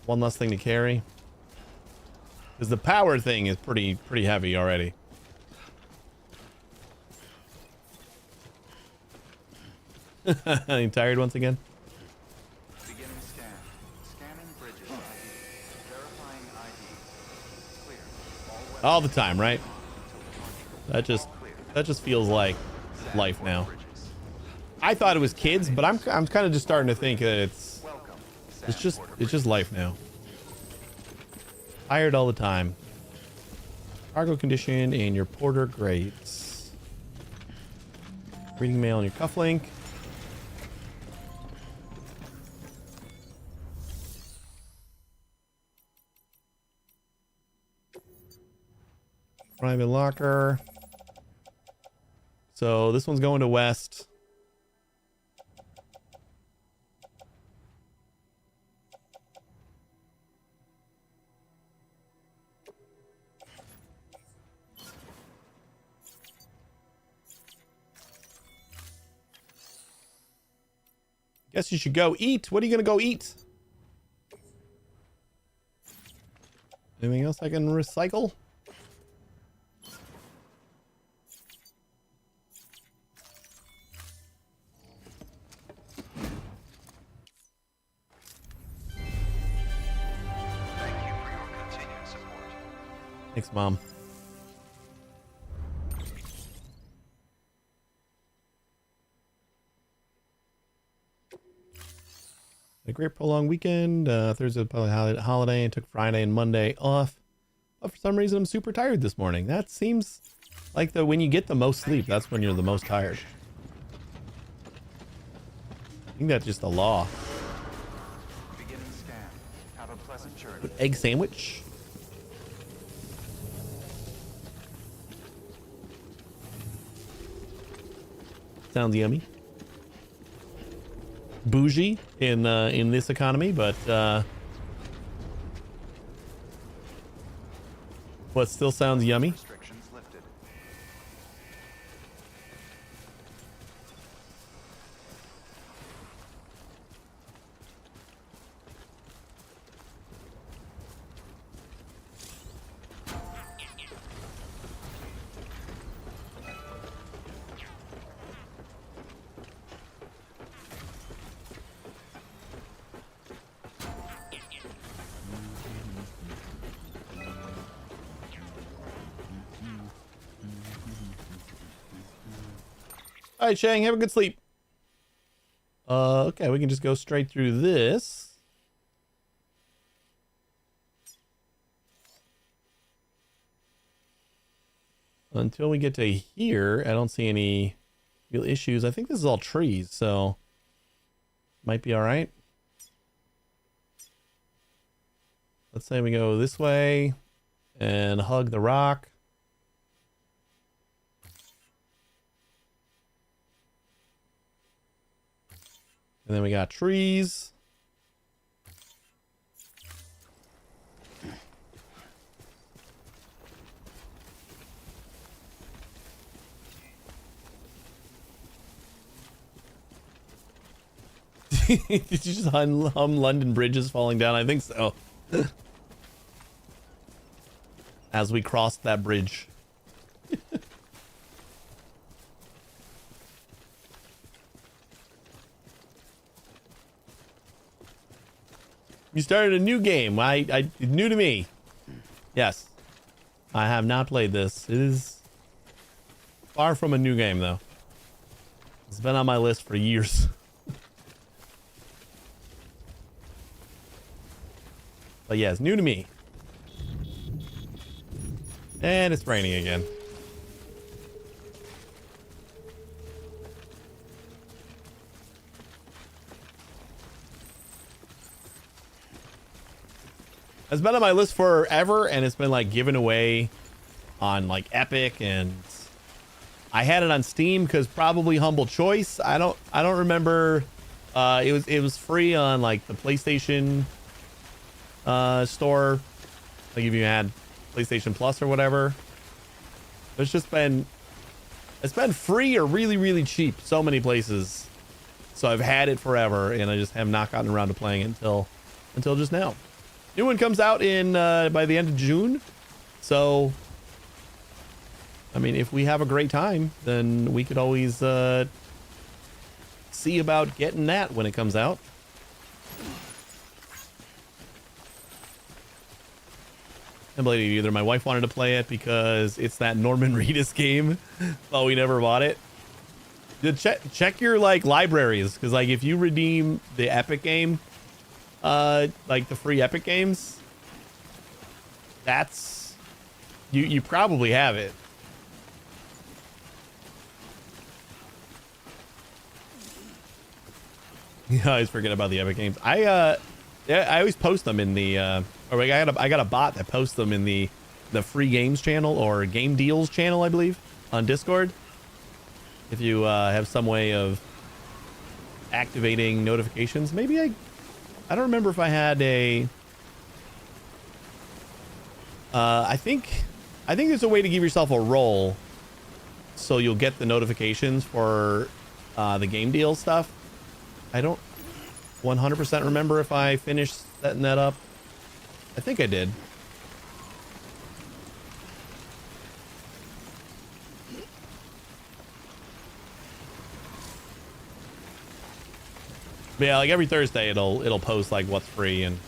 One less thing to carry. Because the power thing is pretty heavy already. You tired once again? Beginning scan. Scanning bridges ID. Verifying ID. Clear. All the time, right? That just feels like life now. I thought it was kids, but I'm kind of just starting to think it's just life now. Tired all the time. Cargo condition and your porter grades. Reading mail on your cufflink. Private locker. So this one's going to west. Guess you should go eat. What are you gonna go eat? Anything else I can recycle? Thanks, Mom. A great prolonged weekend. Thursday was probably holiday and took Friday and Monday off. But for some reason, I'm super tired this morning. That seems like when you get the most sleep, that's when you're the most tired. I think that's just the law. Beginning scan. Have a pleasant journey. Egg sandwich. Sounds yummy. Bougie in this economy, but what still sounds yummy. Restrictions lifted. All right, Shang, have a good sleep. Okay, we can just go straight through this. Until we get to here, I don't see any real issues. I think this is all trees, so might be all right. Let's say we go this way and hug the rock. And then we got trees. Did you just hum London Bridges falling down? I think so. As we crossed that bridge. You started a new game. It's new to me. Yes. I have not played this. It is far from a new game, though. It's been on my list for years. But yeah, it's new to me. And it's raining again. It's been on my list forever, and it's been like given away on like Epic, and I had it on Steam because probably humble choice. I don't remember. It was free on like the PlayStation store. Like if you had PlayStation Plus or whatever. It's been free or really, really cheap. So many places. So I've had it forever, and I just have not gotten around to playing it until just now. New one comes out in by the end of June. So, I mean, if we have a great time, then we could always see about getting that when it comes out. I believe either my wife wanted to play it because it's that Norman Reedus game, but we never bought it. Check your like libraries, because like if you redeem the Epic game, like the free Epic games, that's you probably have it. Yeah, I always forget about the Epic games. I always post them in the or I got a bot that posts them in the free games channel or game deals channel, I believe, on Discord. If you have some way of activating notifications, maybe I don't remember if I had a I think there's a way to give yourself a role so you'll get the notifications for the game deal stuff. I don't 100% remember if I finished setting that up. I think I did. But yeah, like every Thursday it'll post like what's free, and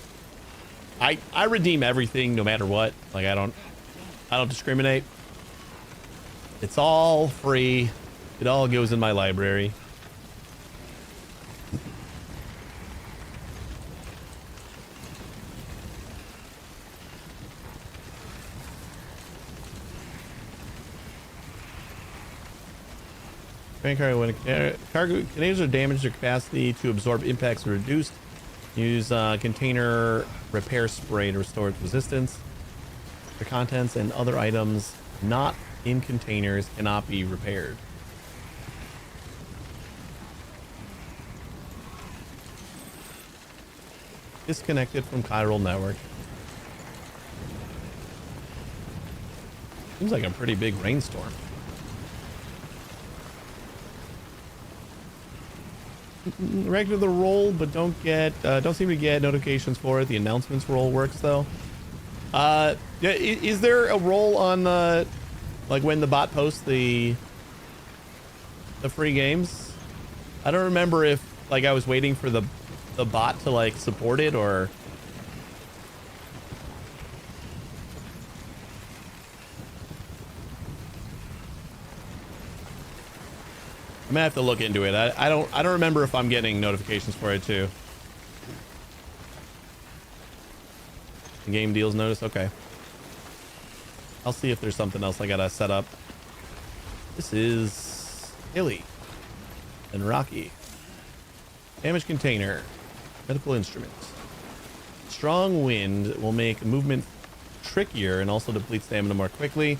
I redeem everything no matter what. Like I don't discriminate. It's all free. It all goes in my library. When cargo containers are damaged, their capacity to absorb impacts are reduced. Use container repair spray to restore its resistance. The contents and other items not in containers cannot be repaired. Disconnected from chiral network. Seems like a pretty big rainstorm. Regular the role, but don't seem to get notifications for it. The announcements role works though. Is there a role on the like when the bot posts the free games? I don't remember if like I was waiting for the bot to like support it, or I'm gonna have to look into it. I don't remember if I'm getting notifications for it too. The game deals notice. Okay. I'll see if there's something else I gotta set up. This is hilly and rocky. Damage container. Medical instruments. Strong wind will make movement trickier and also deplete stamina more quickly.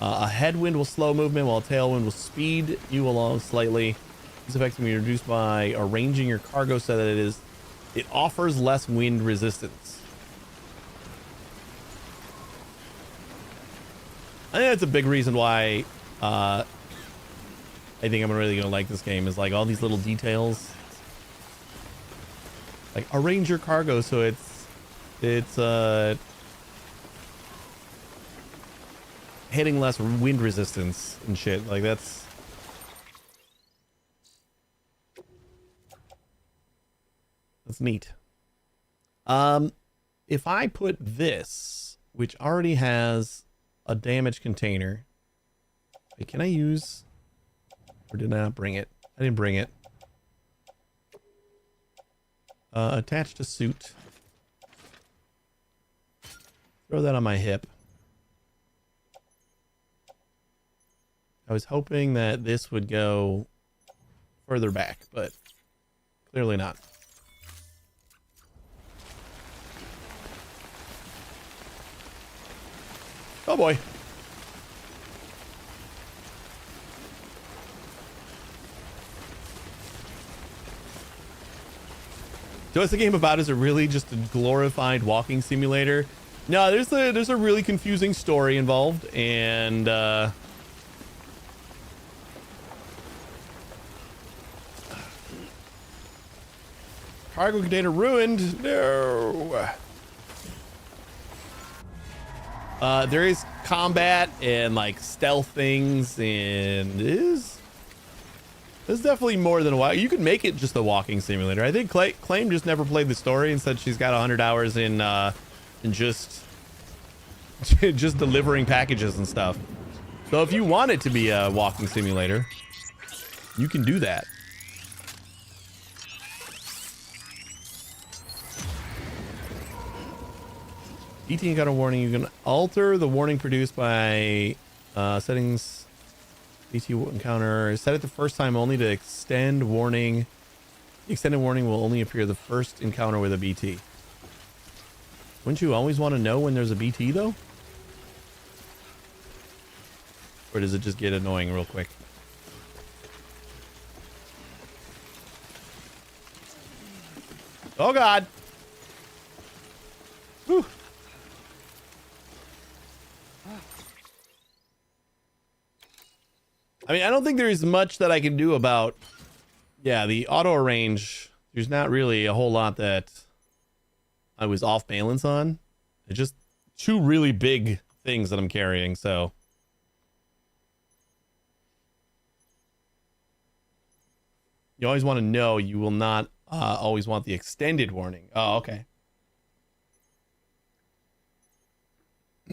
A headwind will slow movement, while a tailwind will speed you along slightly. These effects can be reduced by arranging your cargo so that it offers less wind resistance. I think that's a big reason why I think I'm really gonna like this game, is like all these little details. Like arrange your cargo so it's hitting less wind resistance and shit. Like that's neat. If I put this, which already has a damage container, wait, can I use, or did I not bring it? I didn't bring it. Attach to suit. Throw that on my hip. I was hoping that this would go further back, but clearly not. Oh boy. So what's the game about? Is it really just a glorified walking simulator? No, there's a really confusing story involved, and cargo container ruined. No. There is combat and like stealth things, and there's definitely more than a while. You could make it just a walking simulator. I think Claim just never played the story and said she's got 100 hours in just just delivering packages and stuff. So if you want it to be a walking simulator, you can do that. BT got a warning. You can alter the warning produced by settings. BT encounter. Set it the first time only to extend warning. The extended warning will only appear the first encounter with a BT. Wouldn't you always want to know when there's a BT though? Or does it just get annoying real quick? Oh God. Whew. I mean, I don't think there's much that I can do about, yeah, the auto range. There's not really a whole lot that I was off balance on. It's just two really big things that I'm carrying, so. You always want to know. You will not always want the extended warning. Oh, okay.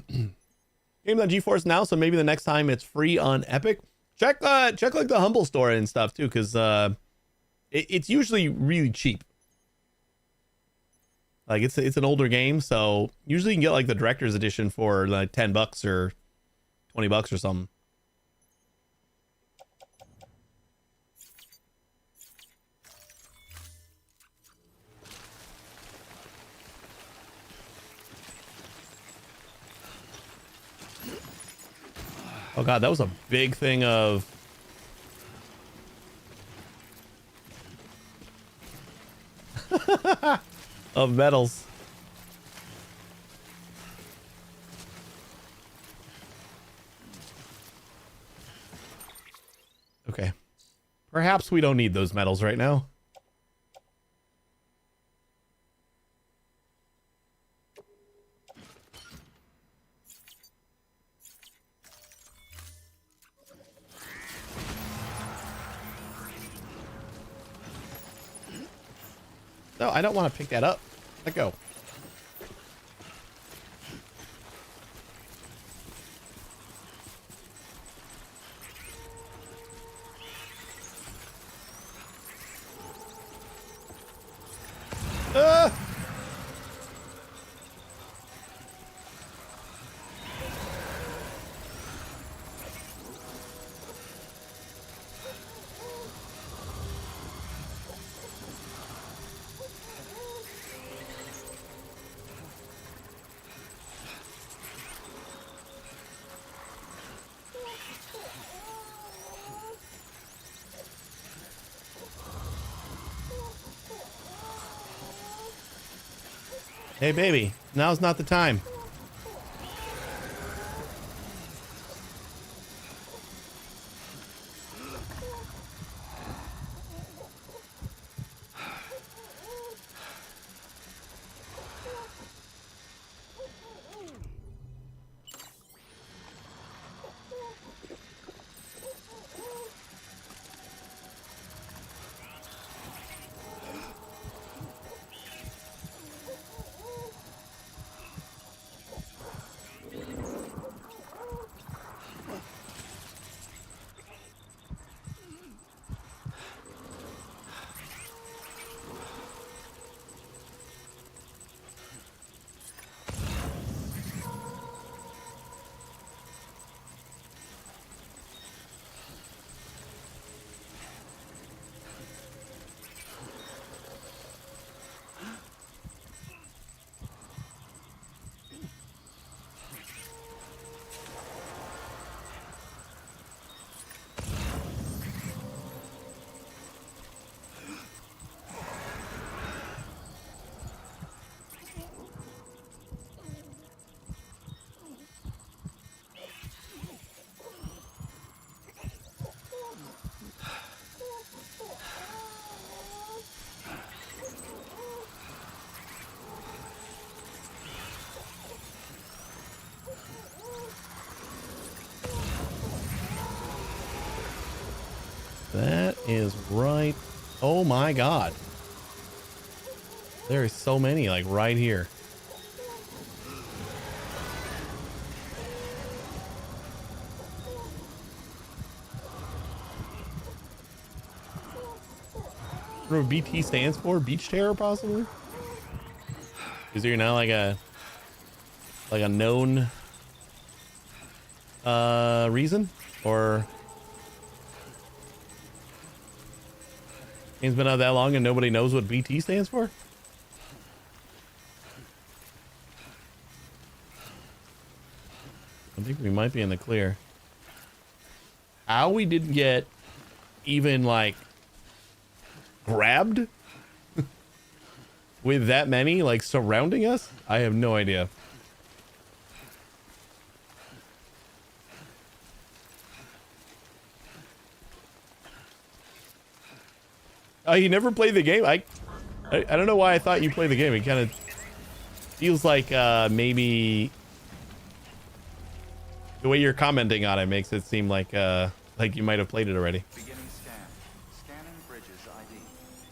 Game's on GeForce now, so maybe the next time it's free on Epic. Check like the Humble store and stuff too, because it's usually really cheap. Like it's an older game, so usually you can get like the director's edition for like $10 or $20 or something. Oh God, that was a big thing of of metals. Okay. Perhaps we don't need those metals right now. No, I don't want to pick that up. Let go. Hey, baby, now's not the time. That is right. Oh my god. There is so many, like, right here. What BT stands for? Beach terror, possibly? Is there now like a known reason? Or game's been out that long and nobody knows what BT stands for? I think we might be in the clear. How we didn't get even like grabbed with that many like surrounding us, I have no idea. You never played the game? I don't know why I thought you played the game. It kind of feels like maybe the way you're commenting on it makes it seem like you might have played it already. Beginning scan. Scanning bridges ID.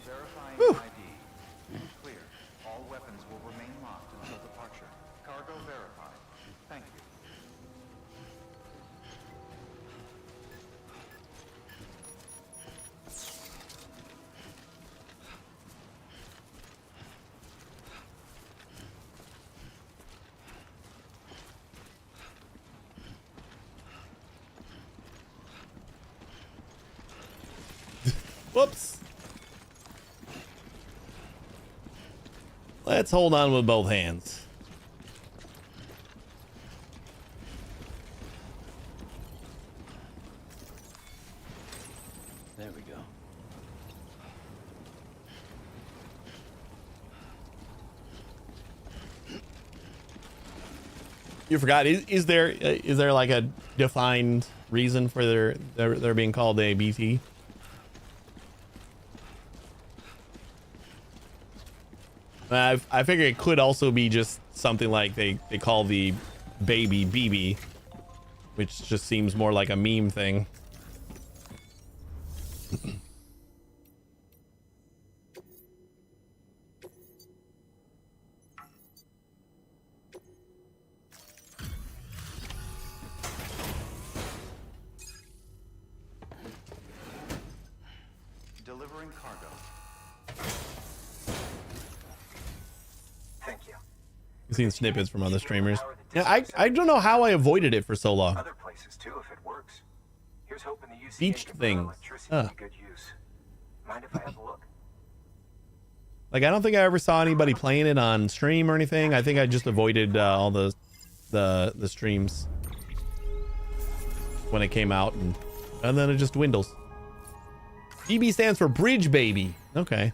Verifying Whew. ID. Clear. All weapons will remain locked until departure. Cargo verified. Thank you. Whoops. Let's hold on with both hands. There we go. You forgot. Is there like a defined reason for their being called a BT? I figure it could also be just something like they call the baby BB, which just seems more like a meme thing. Delivering cargo. Thank you. You've seen snippets from other streamers. Yeah, I don't know how I avoided it for so long. Other places too, if it works. Here's hoping the UCA Beached can put things. electricity Huh. to good use. Mind if I have a look? Like, I don't think I ever saw anybody playing it on stream or anything. I think I just avoided all the streams when it came out, and then it just dwindles. BB stands for Bridge Baby. Okay.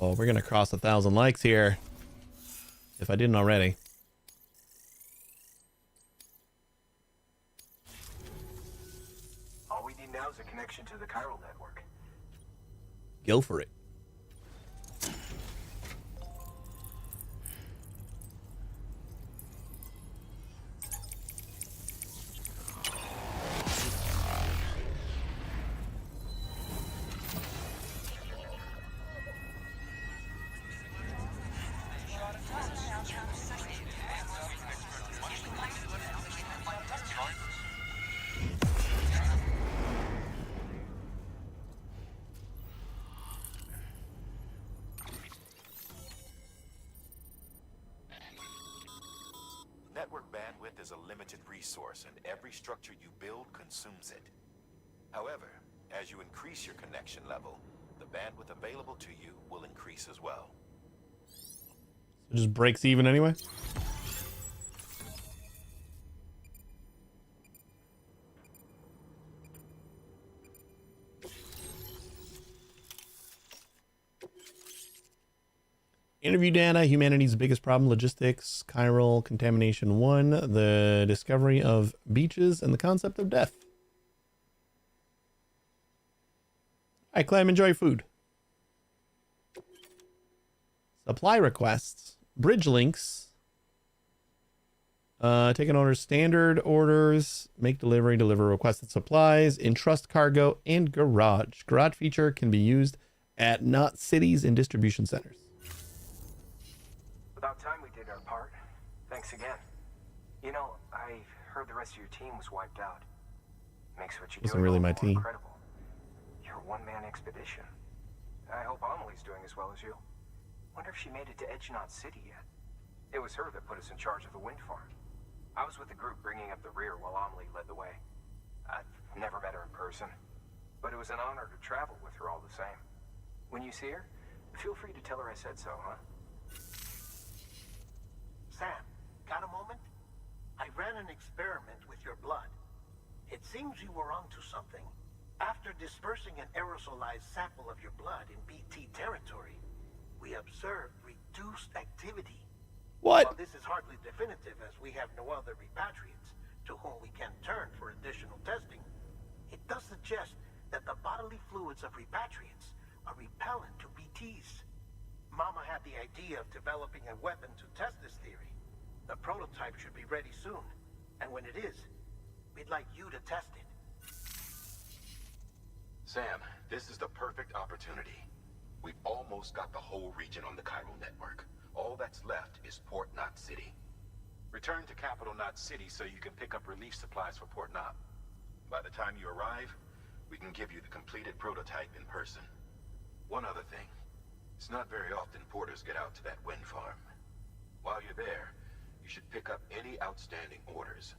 Oh, we're gonna cross 1,000 likes here. If I didn't already. All we need now is a connection to the chiral network. Go for it. Network bandwidth is a limited resource, and every structure you build consumes it. However, as you increase your connection level, the bandwidth available to you will increase as well. It just breaks even anyway. Interview data, humanity's biggest problem, logistics, chiral contamination 1, the discovery of beaches, and the concept of death. Hi, Clem, enjoy food. Supply requests. Bridge links. Take an order, standard orders, make delivery, deliver requested supplies, entrust cargo, and garage. Garage feature can be used at not cities and distribution centers. About time we did our part. Thanks again. You know, I heard the rest of your team was wiped out. Makes what you do Wasn't really my team. incredible. You're a one-man expedition. I hope Amelie's doing as well as you. Wonder if she made it to Edgenot City yet. It was her that put us in charge of the wind farm. I was with the group bringing up the rear while Amelie led the way. I've never met her in person, but it was an honor to travel with her all the same. When you see her, feel free to tell her I said so, huh? Sam, got a moment? I ran an experiment with your blood. It seems you were onto something. After dispersing an aerosolized sample of your blood in BT territory, we observed reduced activity. What? While this is hardly definitive, as we have no other repatriates to whom we can turn for additional testing, it does suggest that the bodily fluids of repatriates are repellent to BTs. Mama had the idea of developing a weapon to test this theory. The prototype should be ready soon, and when it is, we'd like you to test it. Sam, this is the perfect opportunity. We've almost got the whole region on the chiral network. All that's left is Port Knot City. Return to Capital Knot City so you can pick up relief supplies for Port Knot. By the time you arrive, we can give you the completed prototype in person. One other thing. It's not very often porters get out to that wind farm. While you're there, you should pick up any outstanding orders.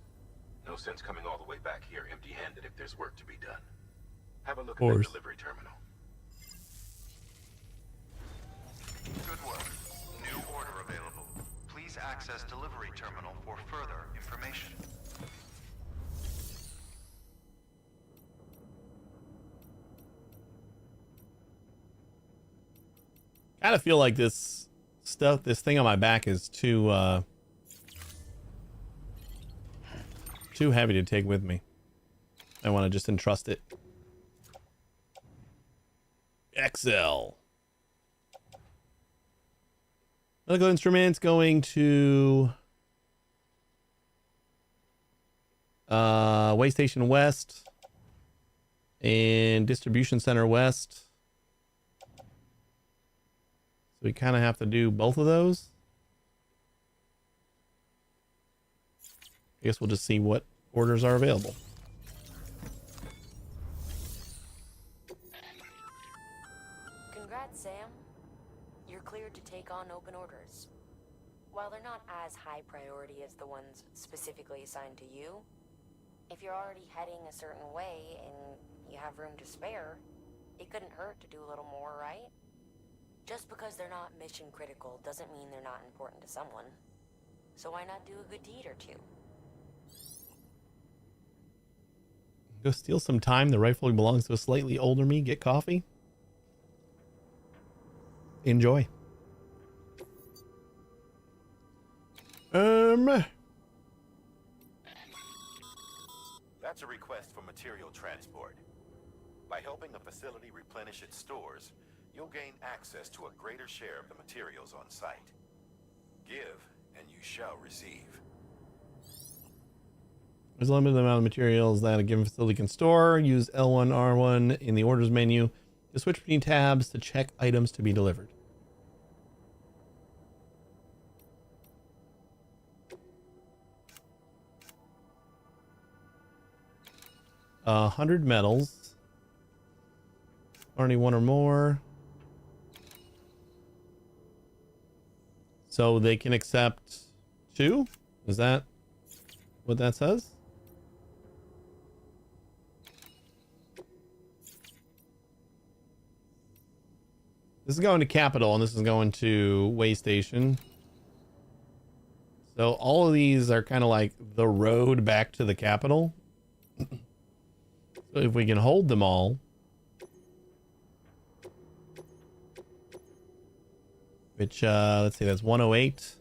No sense coming all the way back here empty-handed if there's work to be done. Have a look at the delivery terminal. Good work. New order available. Please access delivery terminal for further information. Kind of feel like this thing on my back is too heavy to take with me. I want to just entrust it. XL. Medical instruments going to Way Station West and Distribution Center West. So we kind of have to do both of those. I guess we'll just see what orders are available. Congrats, Sam. You're cleared to take on open orders. While they're not as high priority as the ones specifically assigned to you, if you're already heading a certain way and you have room to spare, it couldn't hurt to do a little more, right? Just because they're not mission critical doesn't mean they're not important to someone. So why not do a good deed or two? Go steal some time that rightfully belongs to a slightly older me. Get coffee. Enjoy. That's a request for material transport. By helping the facility replenish its stores, you'll gain access to a greater share of the materials on site. Give, and you shall receive. There's a limited amount of materials that a given facility can store. Use L1, R1 in the orders menu to switch between tabs to check items to be delivered. Uh, 100 metals. Only one or more. So they can accept 2? Is that what that says? This is going to Capital, and this is going to Way Station. So all of these are kind of like the road back to the Capital. So if we can hold them all. Which, let's see, that's 108.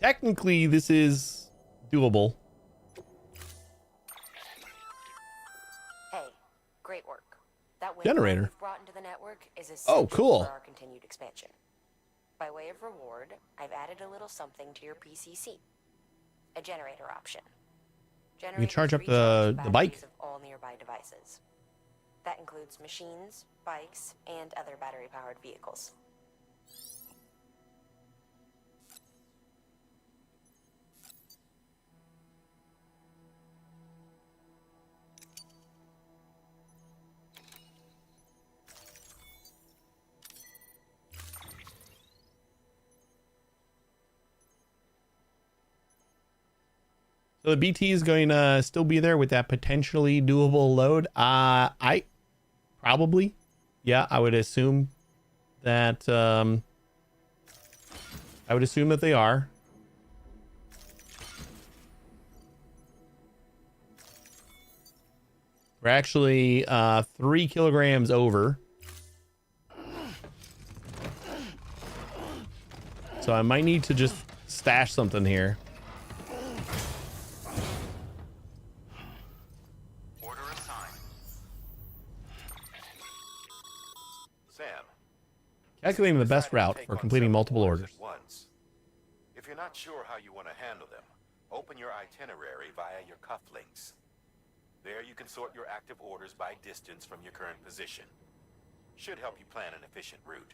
Technically, this is doable. Hey, great work. That wind Generator. we've brought into the network is essential Oh, cool. for our continued expansion. By way of reward, I've added a little something to your PCC. A generator option. You can charge up the bike. Batteries of all nearby devices. That includes machines, bikes, and other battery-powered vehicles. So the BT is going to still be there with that potentially doable load. I probably, yeah, I would assume that they are. We're actually 3 kilograms over. So I might need to just stash something here. Order assigned. Sam. Calculating the best route for completing multiple orders. At once. If you're not sure how you want to handle them, open your itinerary via your cufflinks. There you can sort your active orders by distance from your current position. Should help you plan an efficient route.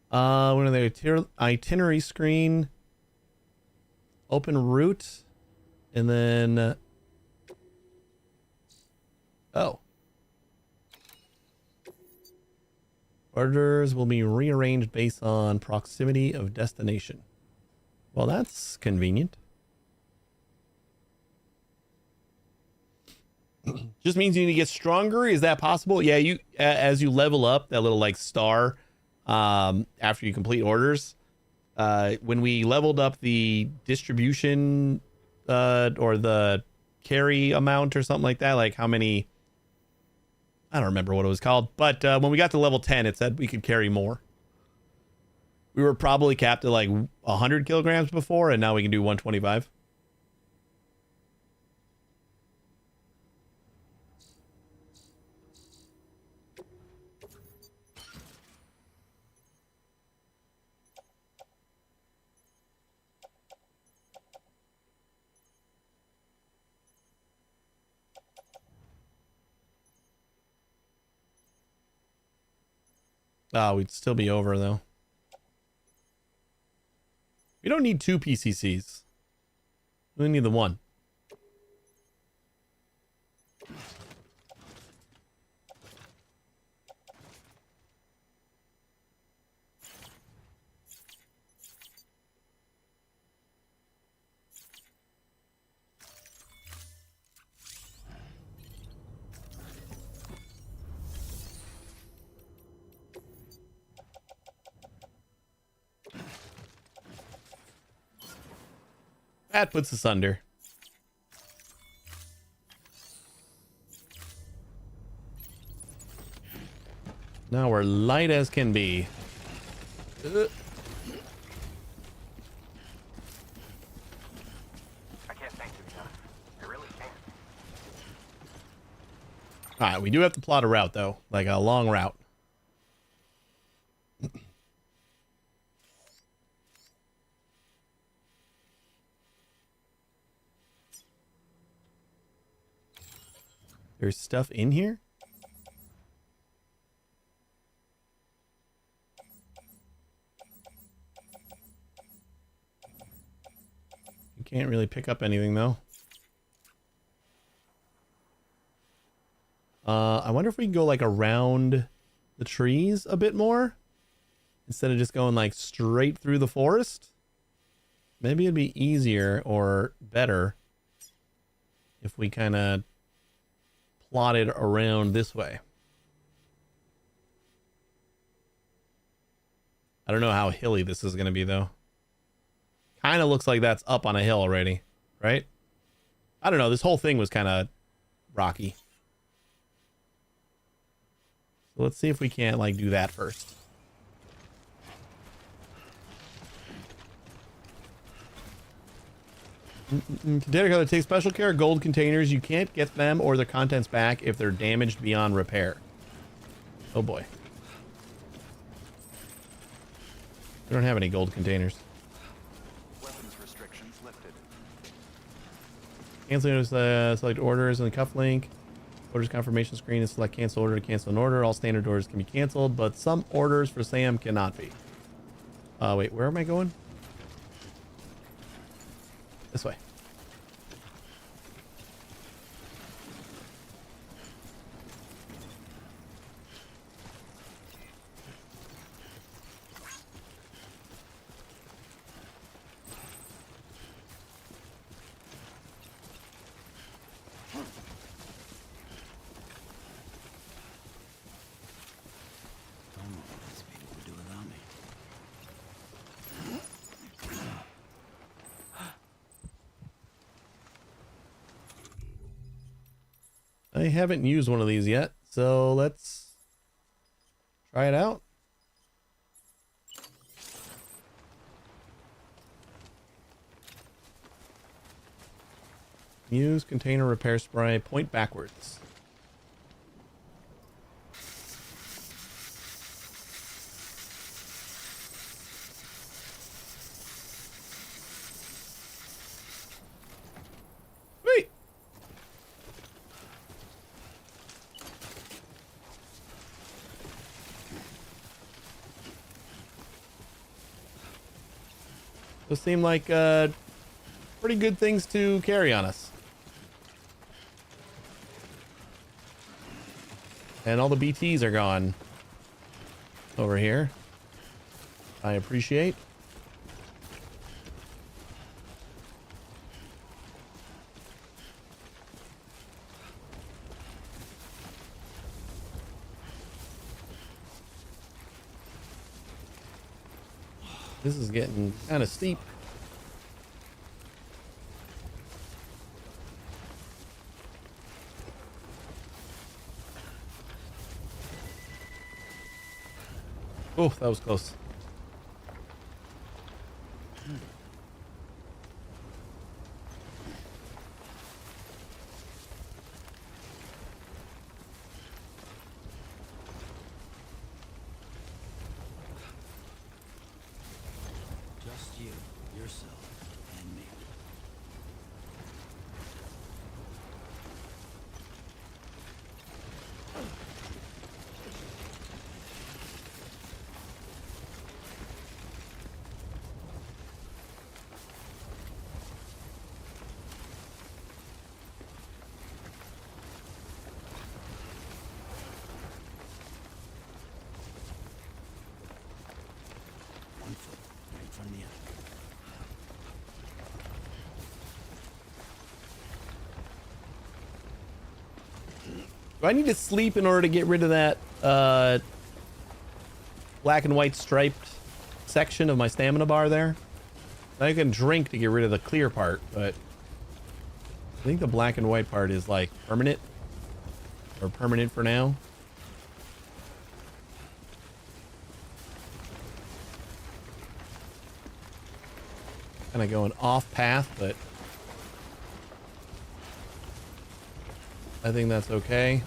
One of the itinerary screen, open route, and then oh, orders will be rearranged based on proximity of destination. Well, that's convenient. Just means you need to get stronger. Is that possible? Yeah, you as you level up, that little like star after you complete orders. When we leveled up the distribution or the carry amount or something like that, like how many, I don't remember what it was called, but when we got to level 10, it said we could carry more. We were probably capped at like 100 kilograms before, and now we can do 125. Oh, we'd still be over, though. We don't need 2 PCCs. We only need the 1. That puts us under. Now we're light as can be. I can't thank you enough. I really can't. All right, we do have to plot a route, though, like a long route. There's stuff in here? You can't really pick up anything, though. I wonder if we can go like around the trees a bit more instead of just going like straight through the forest. Maybe it'd be easier or better if we kind of plotted around this way. I don't know how hilly this is going to be, though. Kind of looks like that's up on a hill already, right? I don't know. This whole thing was kind of rocky. So let's see if we can't like do that first. Container color, take special care of gold containers. You can't get them or their contents back if they're damaged beyond repair. Oh boy. We don't have any gold containers. Weapons restrictions lifted. Cancel select orders in the cuff link. Orders confirmation screen and select cancel order to cancel an order. All standard orders can be canceled, but some orders for Sam cannot be. Wait, where am I going? This way. I haven't used one of these yet, so let's try it out. Use container repair spray, point backwards. Wait. Those seem like pretty good things to carry on us. And all the BTs are gone over here. I appreciate. This is getting kind of steep. Oh, that was close. Just you, yourself, and me. One foot right in front of the other. Do I need to sleep in order to get rid of that black and white striped section of my stamina bar there? I can drink to get rid of the clear part, but I think the black and white part is like permanent, or permanent for now. Kind of going off path, but I think that's okay.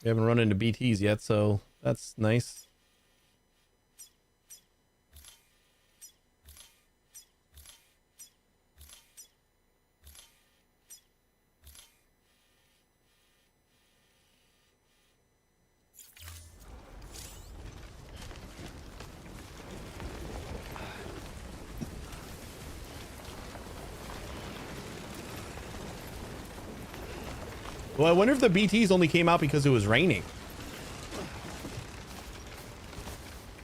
We haven't run into BTs yet, so that's nice. Well, I wonder if the BTs only came out because it was raining.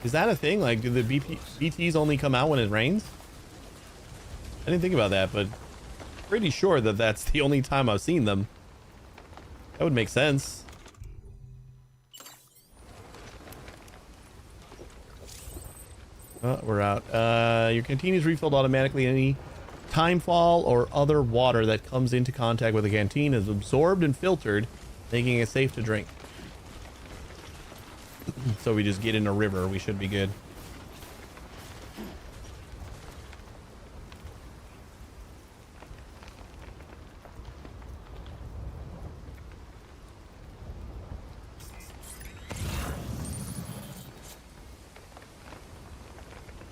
Is that a thing? Like, do the BTs only come out when it rains? I didn't think about that, but pretty sure that that's the only time I've seen them. That would make sense. Oh, we're out. Your canteen is refilled automatically. Any timefall or other water that comes into contact with the canteen is absorbed and filtered, making it safe to drink. So we just get in a river, we should be good.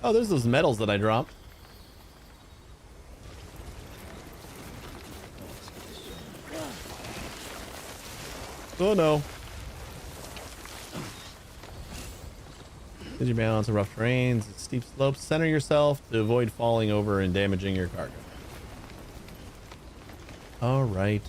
Oh, there's those metals that I dropped. Oh no. As you balance on rough terrains, steep slopes, center yourself to avoid falling over and damaging your cargo. All right.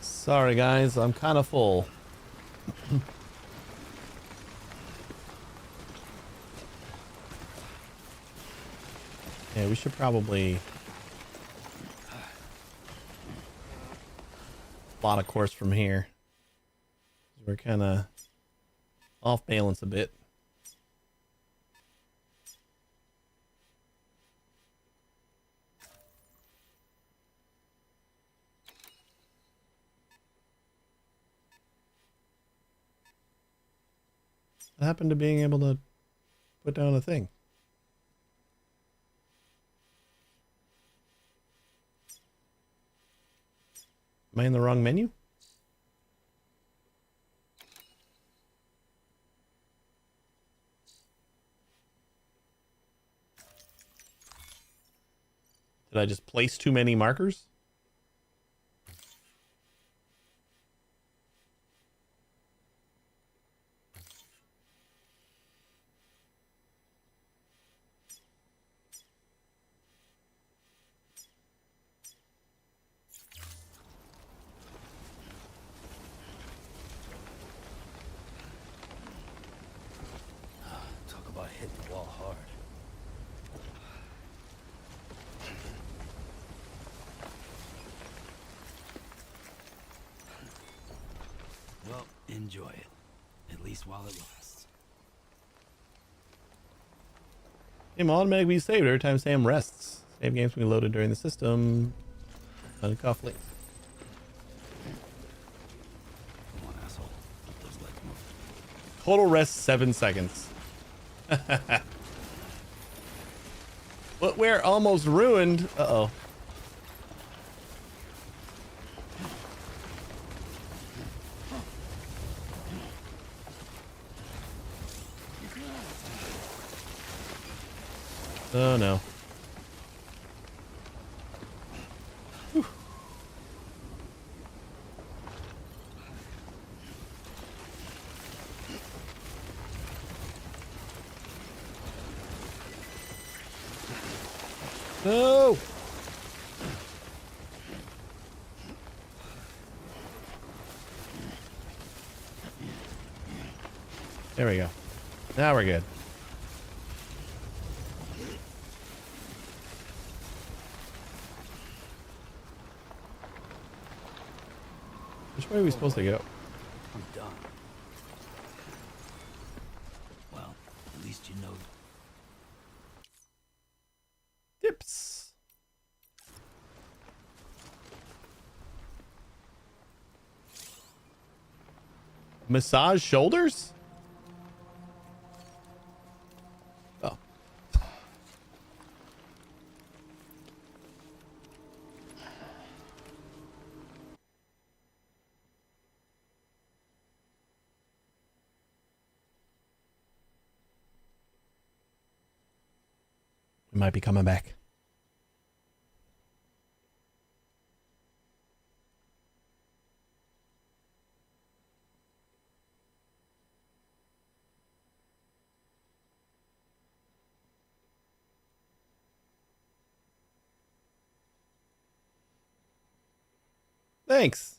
Sorry guys, I'm kind of full. Yeah, we should probably plot a course from here. We're kind of off balance a bit. What happened to being able to put down a thing? Am I in the wrong menu? Did I just place too many markers? Talk about hitting the wall hard. Well, enjoy it. At least while it lasts. Game will automatically be saved every time Sam rests. Save games can be loaded during the system. Uncuff link. Come on, asshole. Keep those legs moving. Total rest 7 seconds. But we're almost ruined. Uh-oh. Oh no. Whew. No. There we go. Now we're good. Which way are we supposed to go? I'm done. Well, at least you know. Tips. Massage shoulders? Oh. We might be coming back. Thanks.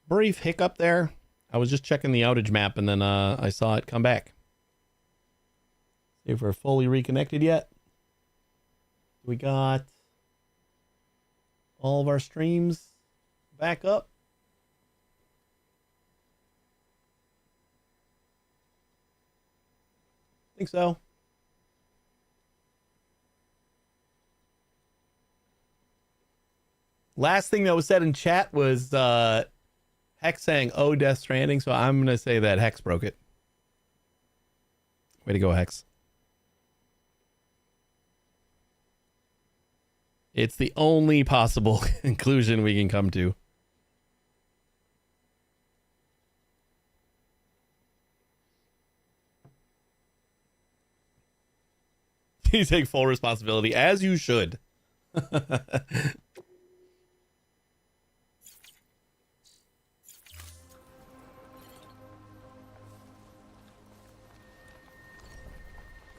Brief hiccup there. I was just checking the outage map and then I saw it come back. See if we're fully reconnected yet. We got all of our streams back up. Think so. Last thing that was said in chat was Hex saying, "Oh, Death Stranding." So I'm gonna say that Hex broke it. Way to go, Hex. It's the only possible conclusion we can come to. You take full responsibility, as you should.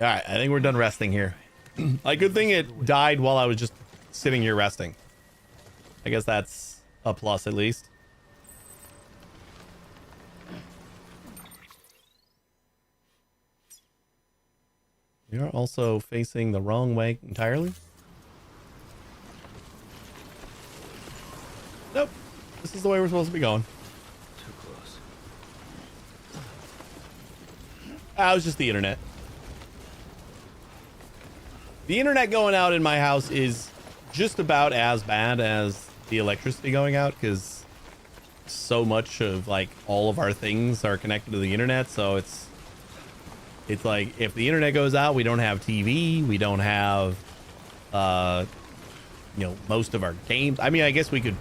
All right, I think we're done resting here. Like, good thing it died while I was just sitting here resting. I guess that's a plus at least. We are also facing the wrong way entirely. Nope. This is the way we're supposed to be going. Too close. Ah, it was just the internet. The internet going out in my house is just about as bad as the electricity going out, because so much of like all of our things are connected to the internet. So it's like if the internet goes out, we don't have TV, we don't have you know, most of our games. I mean, I guess we could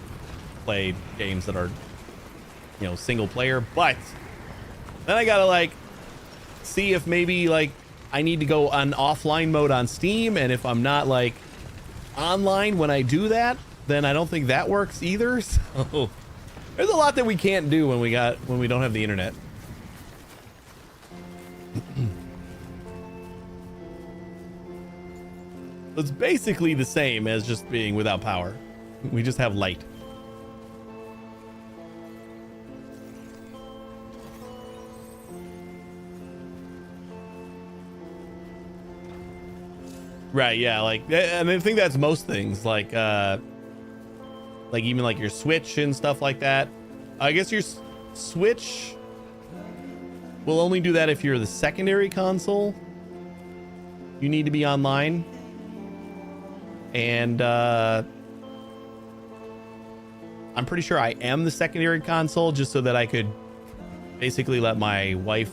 play games that are, you know, single player, but then I gotta like see if maybe like I need to go on offline mode on Steam, and if I'm not like online when I do that, then I don't think that works either. So there's a lot that we can't do when we don't have the internet. It's basically the same as just being without power. We just have light. Right, yeah, like, and I think that's most things, like even like your Switch and stuff like that. I guess your Switch will only do that if you're the secondary console. You need to be online. And I'm pretty sure I am the secondary console, just so that I could basically let my wife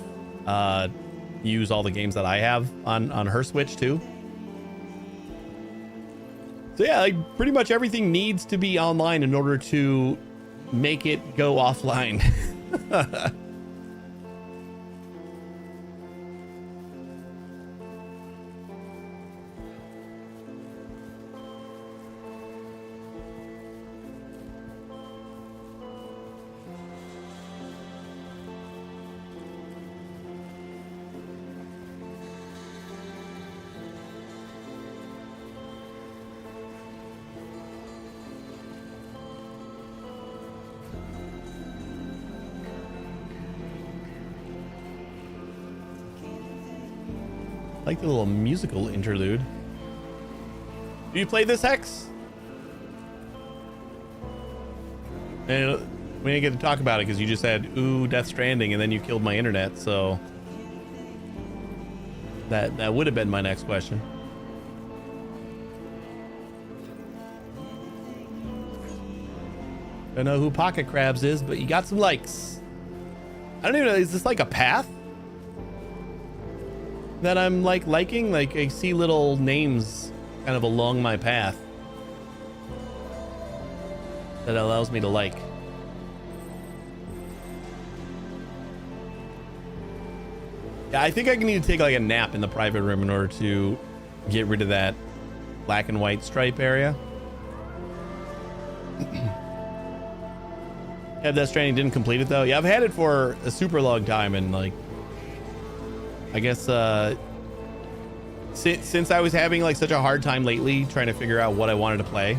use all the games that I have on her Switch too. So yeah, like pretty much everything needs to be online in order to make it go offline. Like the little musical interlude. Do you play this, Hex? And we didn't get to talk about it because you just said, ooh, Death Stranding, and then you killed my internet, so that would have been my next question. Don't know who Pocket Crabs is, but you got some likes. I don't even know, is this like a path that I'm like liking? Like I see little names kind of along my path that allows me to like. Yeah, I think I need to take like a nap in the private room in order to get rid of that black and white stripe area. Yeah, Death Stranding didn't complete it though. Yeah, I've had it for a super long time, and like I guess since I was having like such a hard time lately trying to figure out what I wanted to play,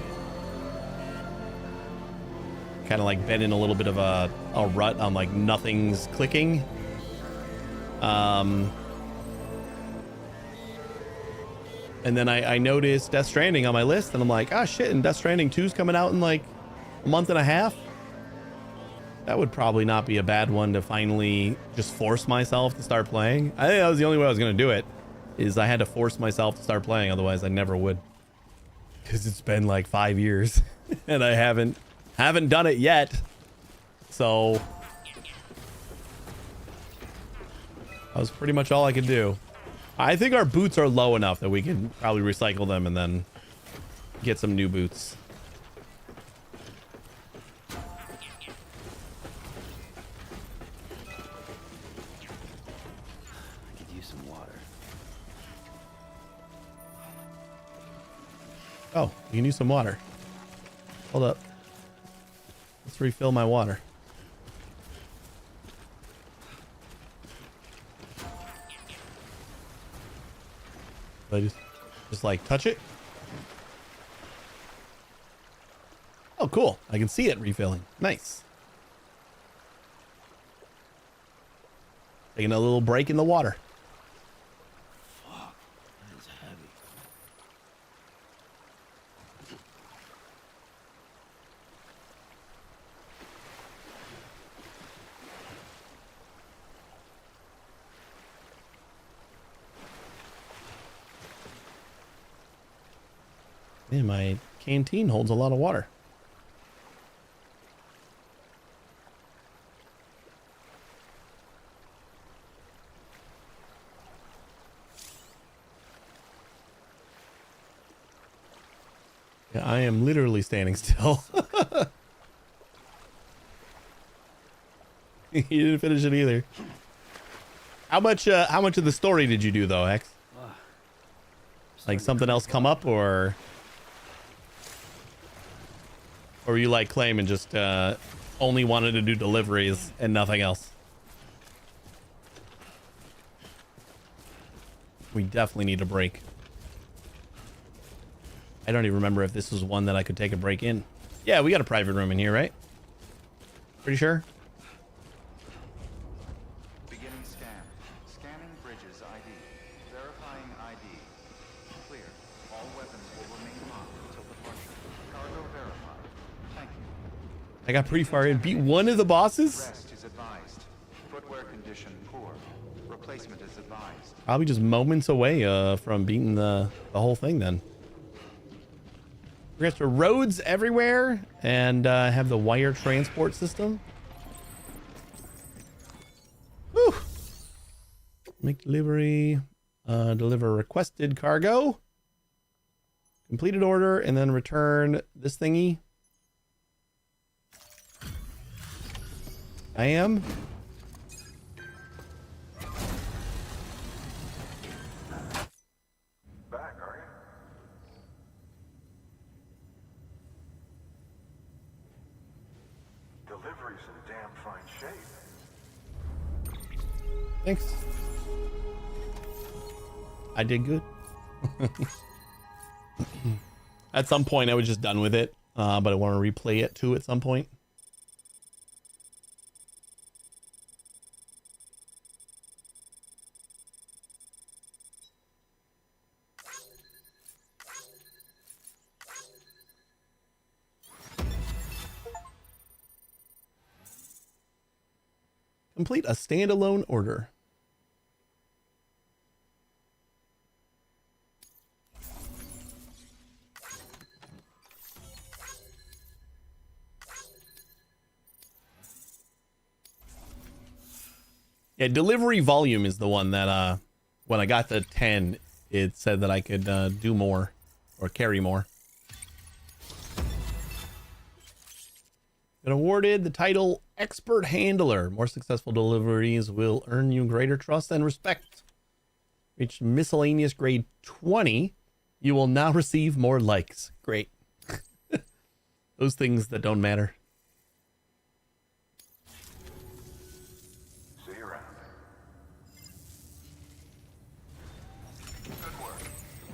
kind of like been in a little bit of a rut on like nothing's clicking. And then I noticed Death Stranding on my list, and I'm like, ah, shit, and Death Stranding 2's coming out in like a month and a half. That would probably not be a bad one to finally just force myself to start playing. I think that was the only way I was going to do it, is I had to force myself to start playing. Otherwise, I never would. Because it's been like 5 years. and I haven't done it yet. So that was pretty much all I could do. I think our boots are low enough that we can probably recycle them and then get some new boots. I could use some water. Oh, you can use some water. Hold up. Let's refill my water. I just like touch it. Oh, cool. I can see it refilling. Nice. Taking a little break in the water. Fuck, that is heavy. Man, my canteen holds a lot of water. Yeah, I am literally standing still. You didn't finish it either. How much of the story did you do though, X? Like something else come up, or were you like Claim and just only wanted to do deliveries and nothing else? We definitely need a break. I don't even remember if this was one that I could take a break in. Yeah, we got a private room in here, right? Pretty sure. Beginning scan. Scanning bridges ID. Verifying ID. Clear. All weapons will remain locked until departure. Cargo verified. Thank you. I got pretty far in. Beat one of the bosses? Rest is advised. Footwear condition poor. Replacement is advised. Probably just moments away from beating the whole thing then. We got the roads everywhere and have the wire transport system. Whew. Make delivery. Deliver requested cargo. Completed order and then return this thingy. I am. Back, are you? Delivery's in damn fine shape. Thanks. I did good. At some point I was just done with it, but I want to replay it too at some point. Complete a standalone order. Yeah, delivery volume is the one that when I got to 10, it said that I could do more or carry more. Been awarded the title Expert Handler. More successful deliveries will earn you greater trust and respect. Reach miscellaneous grade 20. You will now receive more likes. Great. Those things that don't matter. See you around. Good work.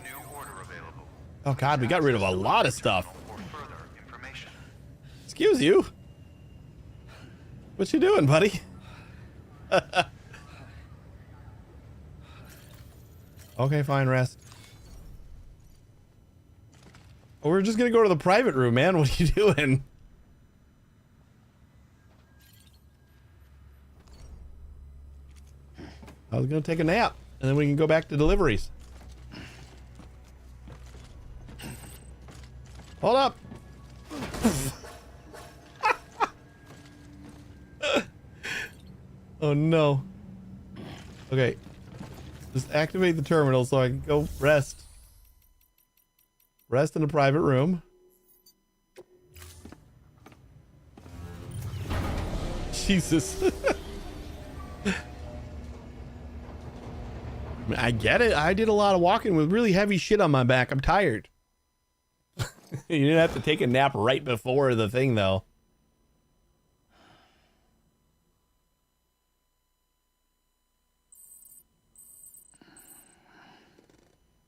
New order available. Oh God, we got rid of a lot of stuff. For further information. Excuse you. What you doing, buddy? Okay, fine, rest. Oh, we're just gonna go to the private room, man. What are you doing? I was gonna take a nap, and then we can go back to deliveries. Hold up. Oh no. Okay. Just activate the terminal so I can go rest. Rest in a private room. Jesus. I get it. I did a lot of walking with really heavy shit on my back. I'm tired. You didn't have to take a nap right before the thing, though.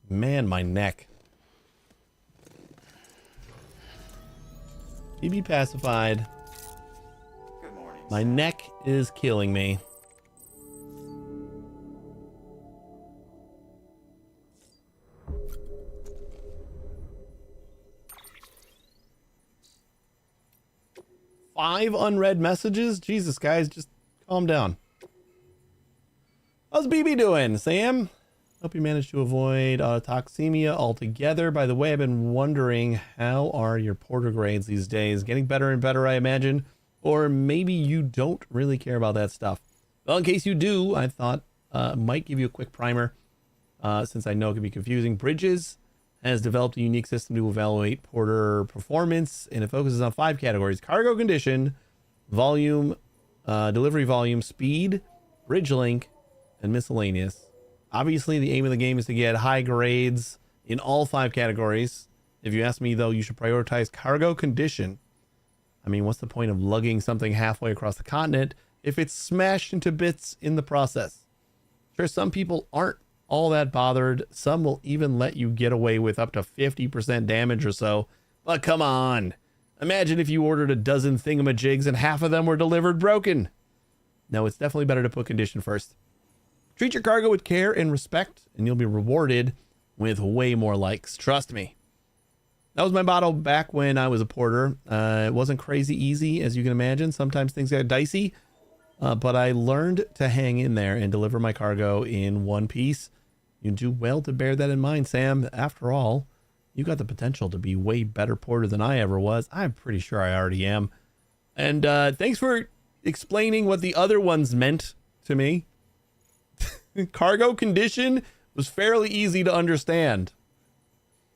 Man, my neck. BB pacified. Good morning. My neck is killing me. Five unread messages? Jesus, guys, just calm down. How's BB doing, Sam? Hope you managed to avoid toxemia altogether. By the way, I've been wondering, how are your porter grades these days? Getting better and better, I imagine. Or maybe you don't really care about that stuff. Well, in case you do, I thought might give you a quick primer, since I know it can be confusing. Bridges has developed a unique system to evaluate porter performance, and it focuses on 5 categories: cargo condition, volume, delivery volume, speed, bridge link, and miscellaneous. Obviously, the aim of the game is to get high grades in all 5 categories. If you ask me, though, you should prioritize cargo condition. I mean, what's the point of lugging something halfway across the continent if it's smashed into bits in the process? Sure, some people aren't all that bothered. Some will even let you get away with up to 50% damage or so. But come on. Imagine if you ordered a dozen thingamajigs and half of them were delivered broken. No, it's definitely better to put condition first. Treat your cargo with care and respect, and you'll be rewarded with way more likes. Trust me. That was my motto back when I was a porter. It wasn't crazy easy, as you can imagine. Sometimes things got dicey, but I learned to hang in there and deliver my cargo in one piece. You do well to bear that in mind, Sam. After all, you got the potential to be way better porter than I ever was. I'm pretty sure I already am. And thanks for explaining what the other ones meant to me. Cargo condition was fairly easy to understand.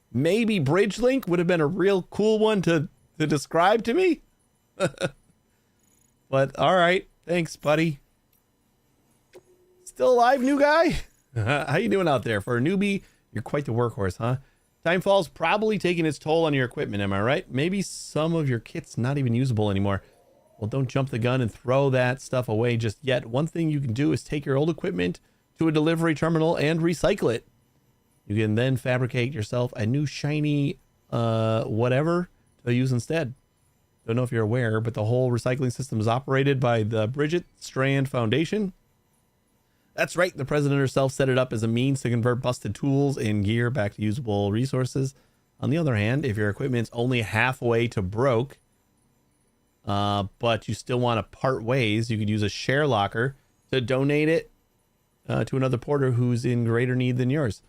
Maybe bridge link would have been a real cool one to describe to me. But all right, thanks, buddy. Still alive, new guy? How you doing out there? For a newbie, you're quite the workhorse, huh? Timefall's probably taking its toll on your equipment, am I right? Maybe some of your kit's not even usable anymore. Well, don't jump the gun and throw that stuff away just yet. One thing you can do is take your old equipment to a delivery terminal and recycle it. You can then fabricate yourself a new shiny whatever to use instead. Don't know if you're aware, but the whole recycling system is operated by the Bridget Strand Foundation. That's right, the president herself set it up as a means to convert busted tools and gear back to usable resources. On the other hand, if your equipment's only halfway to broke, but you still want to part ways, you could use a share locker to donate it to another porter who's in greater need than yours.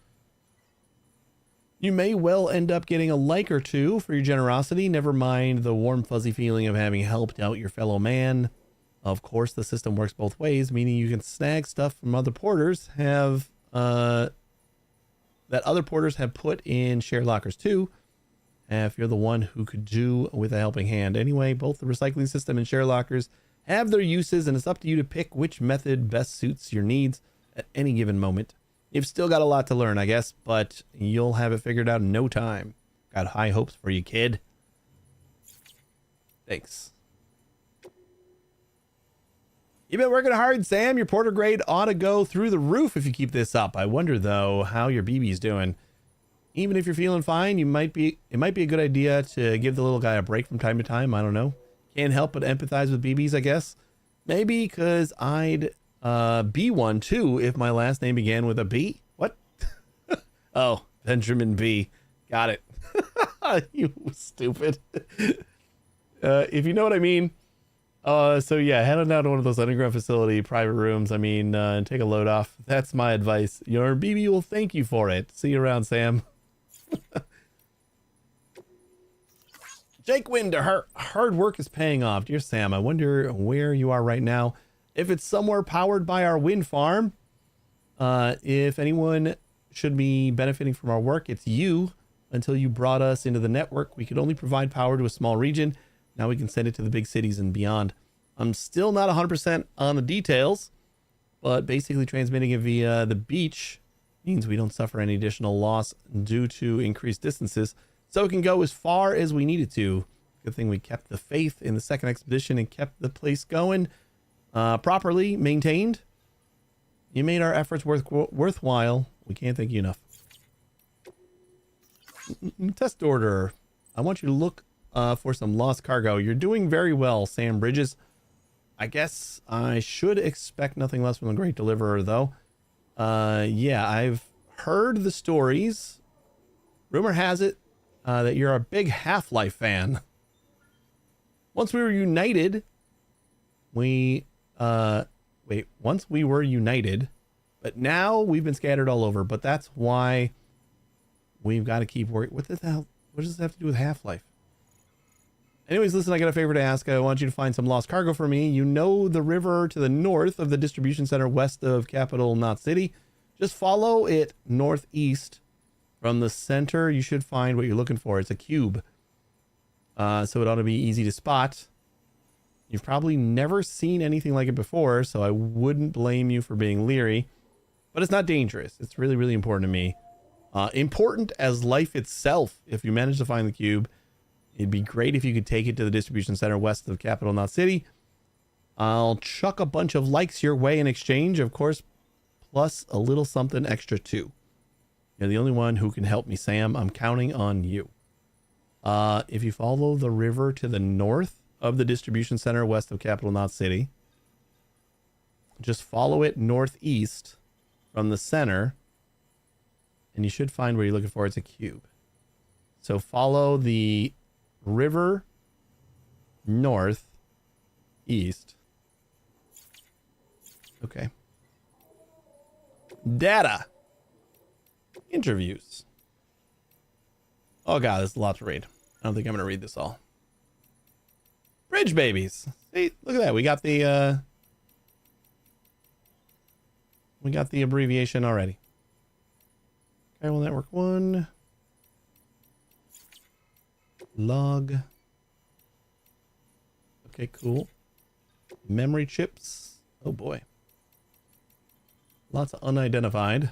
You may well end up getting a like or two for your generosity, never mind the warm fuzzy feeling of having helped out your fellow man. Of course, the system works both ways, meaning you can snag stuff from other porters that other porters have put in share lockers too, if you're the one who could do with a helping hand. Anyway, both the recycling system and share lockers have their uses, and it's up to you to pick which method best suits your needs at any given moment. You've still got a lot to learn, I guess, but you'll have it figured out in no time. Got high hopes for you, kid. Thanks. You've been working hard, Sam. Your porter grade ought to go through the roof if you keep this up. I wonder, though, how your BB's doing. Even if you're feeling fine, it might be a good idea to give the little guy a break from time to time. I don't know. Can't help but empathize with BBs, I guess. Maybe because I'd be one, too, if my last name began with a B. What? Oh, Benjamin B. Got it. You stupid. If you know what I mean. So yeah, head on down to one of those underground facility private rooms. I mean, and take a load off. That's my advice. Your BB will thank you for it. See you around, Sam. Jake Winder, her hard work is paying off. Dear Sam, I wonder where you are right now. If it's somewhere powered by our wind farm, if anyone should be benefiting from our work, it's you. Until you brought us into the network, we could only provide power to a small region. Now we can send it to the big cities and beyond. I'm still not 100% on the details, but basically transmitting it via the beach means we don't suffer any additional loss due to increased distances, so it can go as far as we need it to. Good thing we kept the faith in the second expedition and kept the place going properly maintained. You made our efforts worthwhile. We can't thank you enough. Test order. I want you to look for some lost cargo. You're doing very well, Sam Bridges. I guess I should expect nothing less from the Great Deliverer, though. Yeah, I've heard the stories. Rumor has it that you're a big Half-Life fan. Once we were united, once we were united, but now we've been scattered all over. But that's why we've got to keep working. What the hell? What does this have to do with Half-Life? Anyways, listen, I got a favor to ask. I want you to find some lost cargo for me. You know the river to the north of the distribution center west of capital Knot City. Just follow it northeast from the center. You should find what you're looking for. It's a cube. So it ought to be easy to spot. You've probably never seen anything like it before, so I wouldn't blame you for being leery. But it's not dangerous. It's really, really important to me. Important as life itself. If you manage to find the cube, it'd be great if you could take it to the distribution center west of capital Knot City. I'll chuck a bunch of likes your way in exchange, of course, plus a little something extra too. You're the only one who can help me, Sam. I'm counting on you. If you follow the river to the north of the distribution center west of capital Knot City, just follow it northeast from the center, and you should find where you're looking for. It's a cube. So follow the river north east. Okay. Data. Interviews. Oh god, there's a lot to read. I don't think I'm gonna read this all. Bridge babies. See, look at that. We got the abbreviation already. Chiral Network 1. Log. Okay, cool. Memory chips. Oh boy. Lots of unidentified.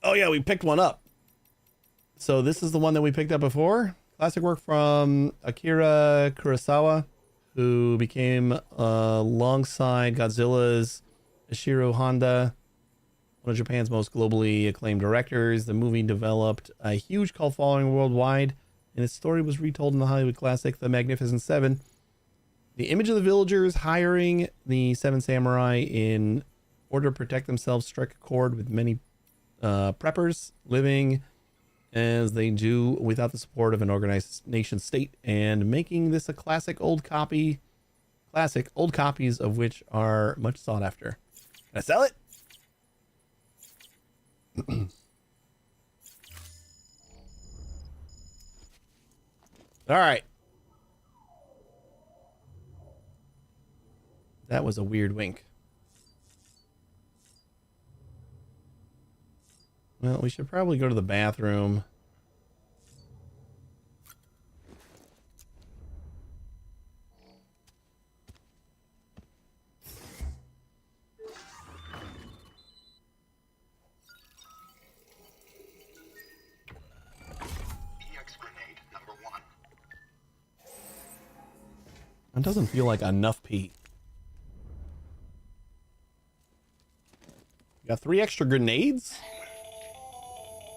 Oh yeah, we picked one up. So this is the one that we picked up before. Classic work from Akira Kurosawa, who became alongside Godzilla's Ishiro Honda, one of Japan's most globally acclaimed directors. The movie developed a huge cult following worldwide, and its story was retold in the Hollywood classic The Magnificent Seven. The image of the villagers hiring the Seven Samurai in order to protect themselves struck a chord with many preppers living as they do without the support of an organized nation state, and making this a old copies of which are much sought after. Can I sell it? All right. That was a weird wink. Well, we should probably go to the bathroom. It doesn't feel like enough pee. We got 3 extra grenades?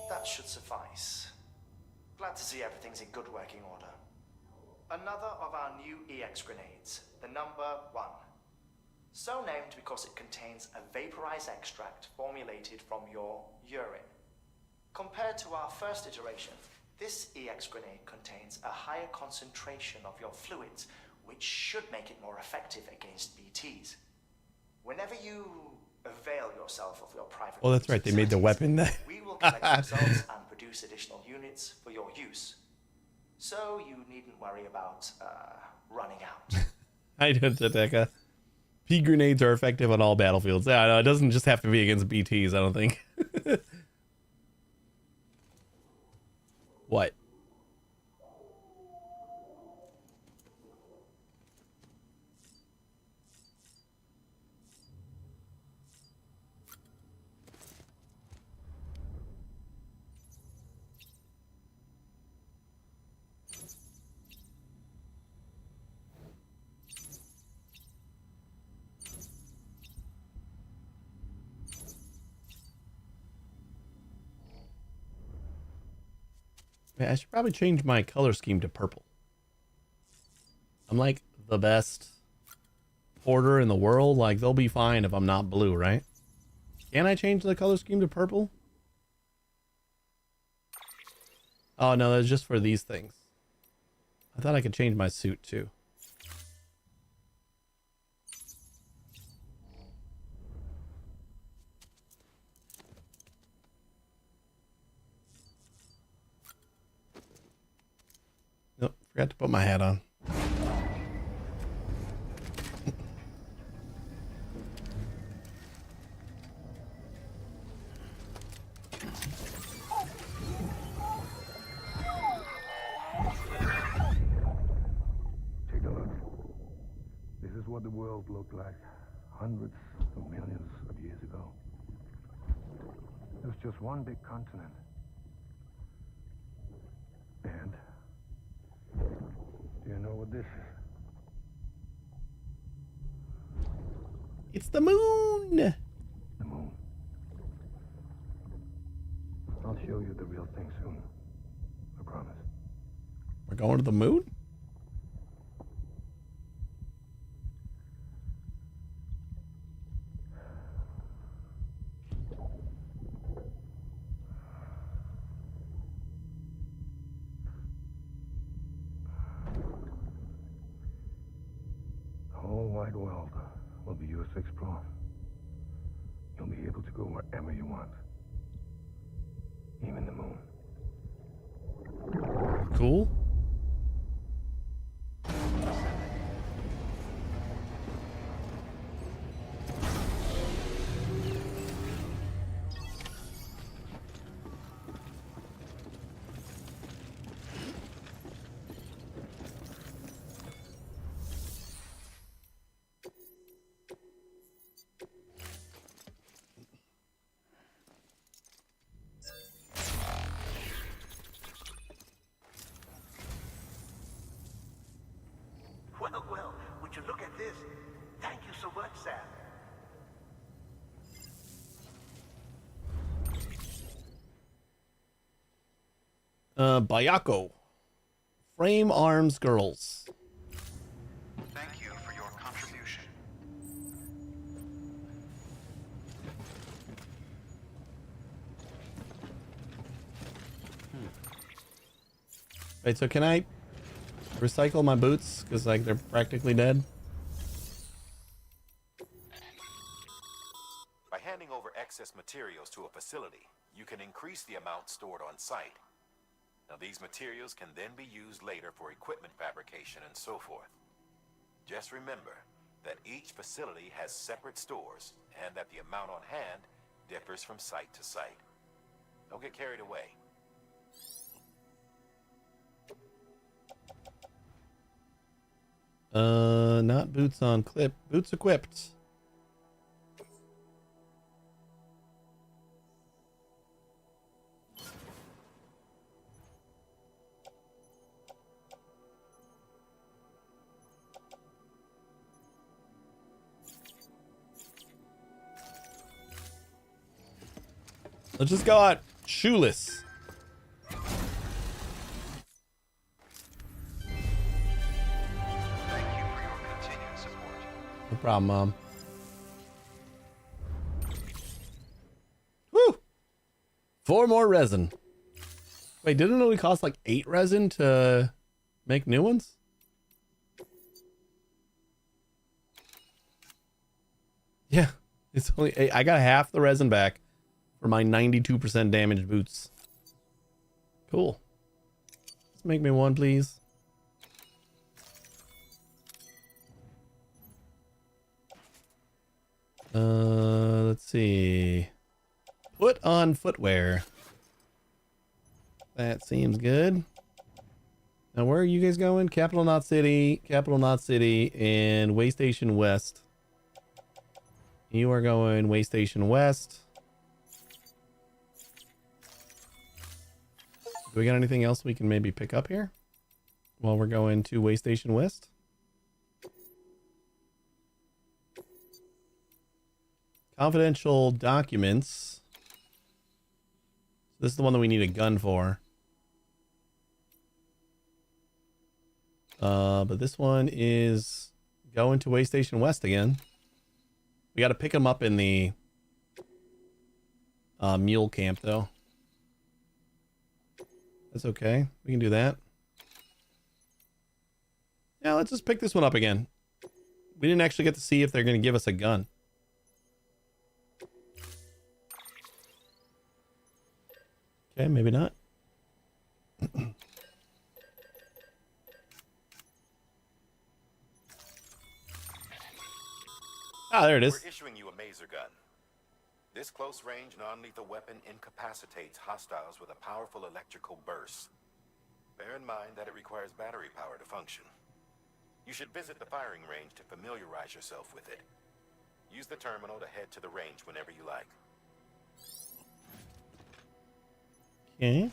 That should suffice. Glad to see everything's in good working order. Another of our new EX grenades, the number 1. So named because it contains a vaporized extract formulated from your urine. Compared to our first iteration, this EX grenade contains a higher concentration of your fluids, which should make it more effective against BTs. Whenever you avail yourself of your private... Oh, that's right. They made the weapon. We will collect results and produce additional units for your use. So you needn't worry about running out. Hi, Tadeka. Pea grenades are effective on all battlefields. Yeah, no, it doesn't just have to be against BTs, I don't think. What? I should probably change my color scheme to purple. I'm like the best porter in the world. Like, they'll be fine if I'm not blue, right? Can I change the color scheme to purple? Oh, no, that's just for these things. I thought I could change my suit, too. Nope, forgot to put my hat on. Take a look. This is what the world looked like hundreds of millions of years ago. It was just one big continent. And do you know what this is? It's the moon! The moon. I'll show you the real thing soon. I promise. We're going to the moon? The whole wide world will be yours to explore. You'll be able to go wherever you want. Even the moon. Cool. Well, would you look at this? Thank you so much, Sam. Bayako. Frame Arms Girls. Thank you for your contribution. Wait, so can I recycle my boots? Because, like, they're practically dead. By handing over excess materials to a facility, you can increase the amount stored on site. Now, these materials can then be used later for equipment fabrication and so forth. Just remember that each facility has separate stores and that the amount on hand differs from site to site. Don't get carried away. Not boots on clip. Boots equipped. Let's just go out shoeless. Thank you for your continued support. No problem, Mom. Woo! 4 more resin. Wait, didn't it only cost like 8 resin to make new ones? Yeah, it's only 8. I got half the resin back for my 92% damaged boots. Cool. Let's make me one, please. Let's see. Put on footwear. That seems good. Now, where are you guys going? Capital Knot City, and Way Station West. You are going Way Station West. Do we got anything else we can maybe pick up here while we're going to Way Station West? Confidential documents. This is the one that we need a gun for. But this one is going to Way Station West again. We got to pick them up in the mule camp, though. That's okay. We can do that. Yeah, let's just pick this one up again. We didn't actually get to see if they're going to give us a gun. Okay, maybe not. Ah, there it is. We're issuing you a maser gun. This close-range, non-lethal weapon incapacitates hostiles with a powerful electrical burst. Bear in mind that it requires battery power to function. You should visit the firing range to familiarize yourself with it. Use the terminal to head to the range whenever you like. Okay.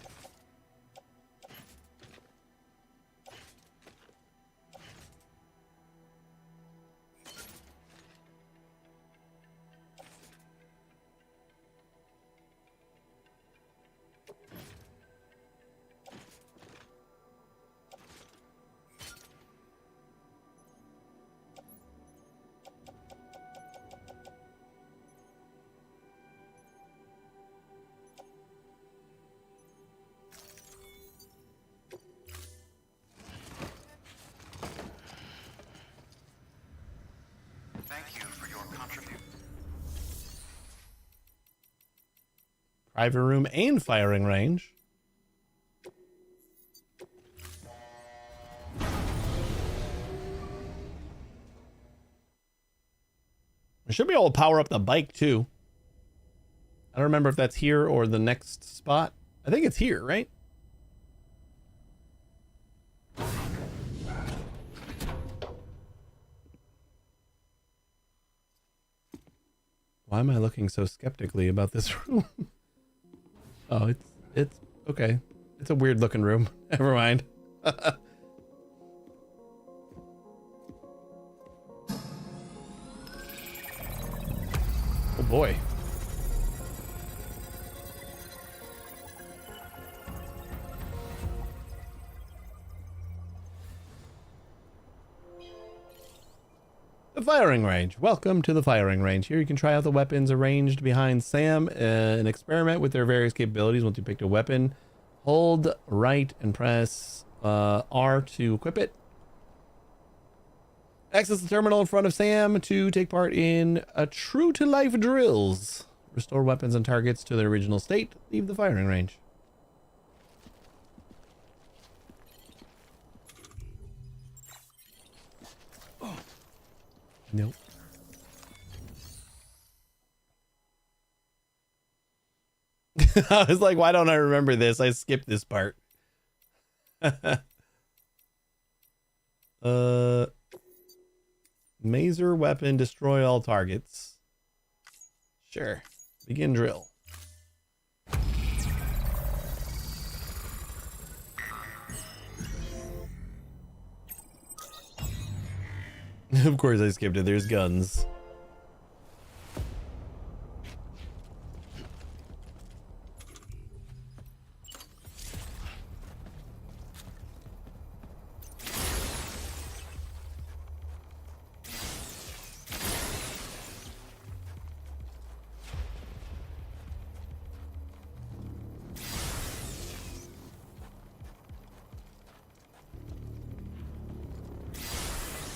Thank you for your contribution. Private room and firing range. We should be able to power up the bike too. I don't remember if that's here or the next spot. I think it's here, right? Why am I looking so skeptically about this room? Oh, it's okay. It's a weird looking room. Never mind. Oh boy. The firing range. Welcome to the firing range. Here you can try out the weapons arranged behind Sam and experiment with their various capabilities. Once you picked a weapon, hold right and press R to equip it. Access the terminal in front of Sam to take part in true-to-life drills. Restore weapons and targets to their original state. Leave the firing range. Nope. I was like, why don't I remember this? I skipped this part. Maser weapon, destroy all targets. Sure. Begin drill. Of course I skipped it. There's guns.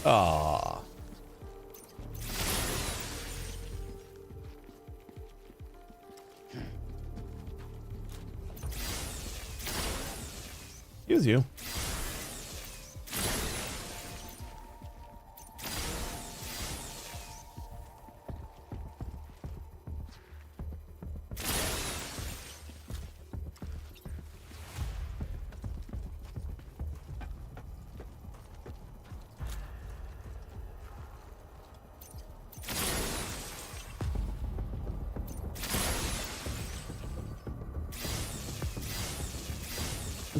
Aww. Excuse you.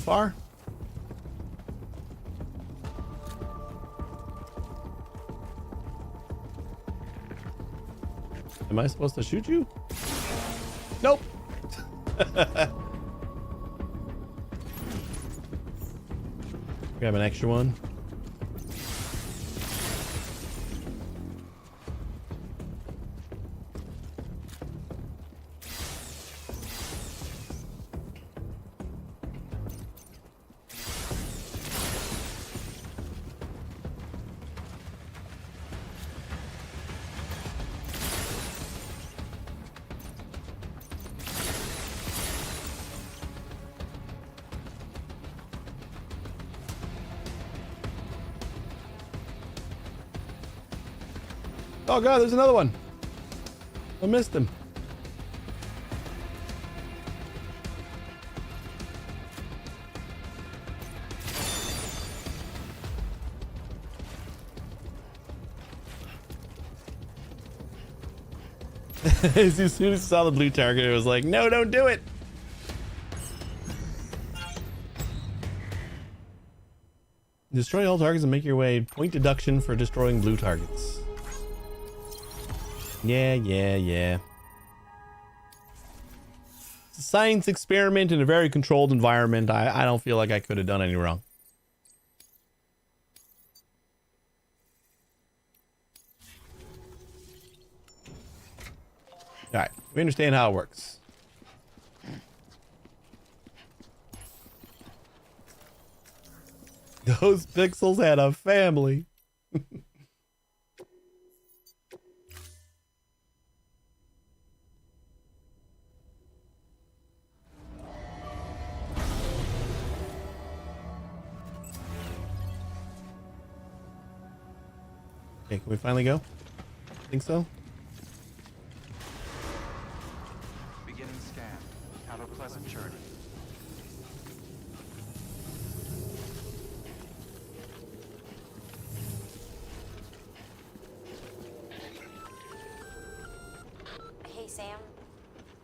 far? Am I supposed to shoot you? Nope. Grab an extra one. Oh god, there's another one. I missed him. As soon as I saw the blue target, it was like, no, don't do it. Destroy all targets and make your way. Point deduction for destroying blue targets. Yeah. It's a science experiment in a very controlled environment. I don't feel like I could have done any wrong. All right, we understand how it works. Those pixels had a family. Okay, can we finally go? Think so? Beginning scan. Have a pleasant journey. Hey, Sam.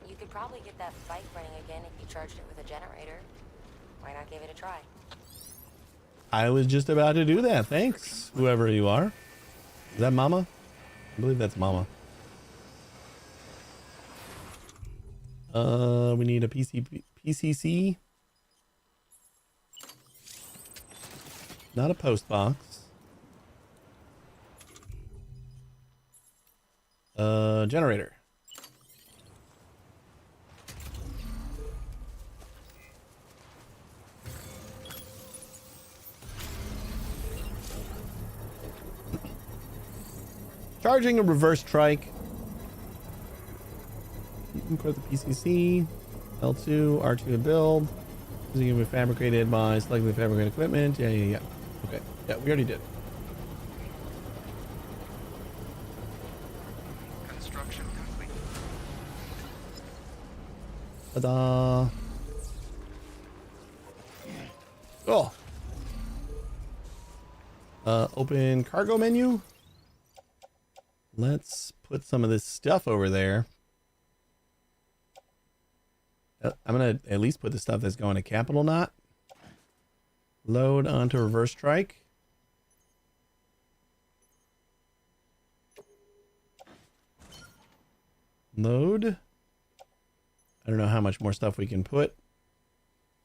You could probably get that bike running again if you charged it with a generator. Why not give it a try? I was just about to do that. Thanks, whoever you are. Is that Mama? I believe that's Mama. We need a PCC. Not a post box. Generator. Charging a reverse trike. Put the PCC. L2, R2 to build. Using it with fabricated by selecting the fabricated equipment. Yeah. Okay. Yeah, we already did. Construction complete. Ta-da. Oh. Open cargo menu. Let's put some of this stuff over there. I'm going to at least put the stuff that's going to Capital Knot. Load onto reverse trike. Load. I don't know how much more stuff we can put.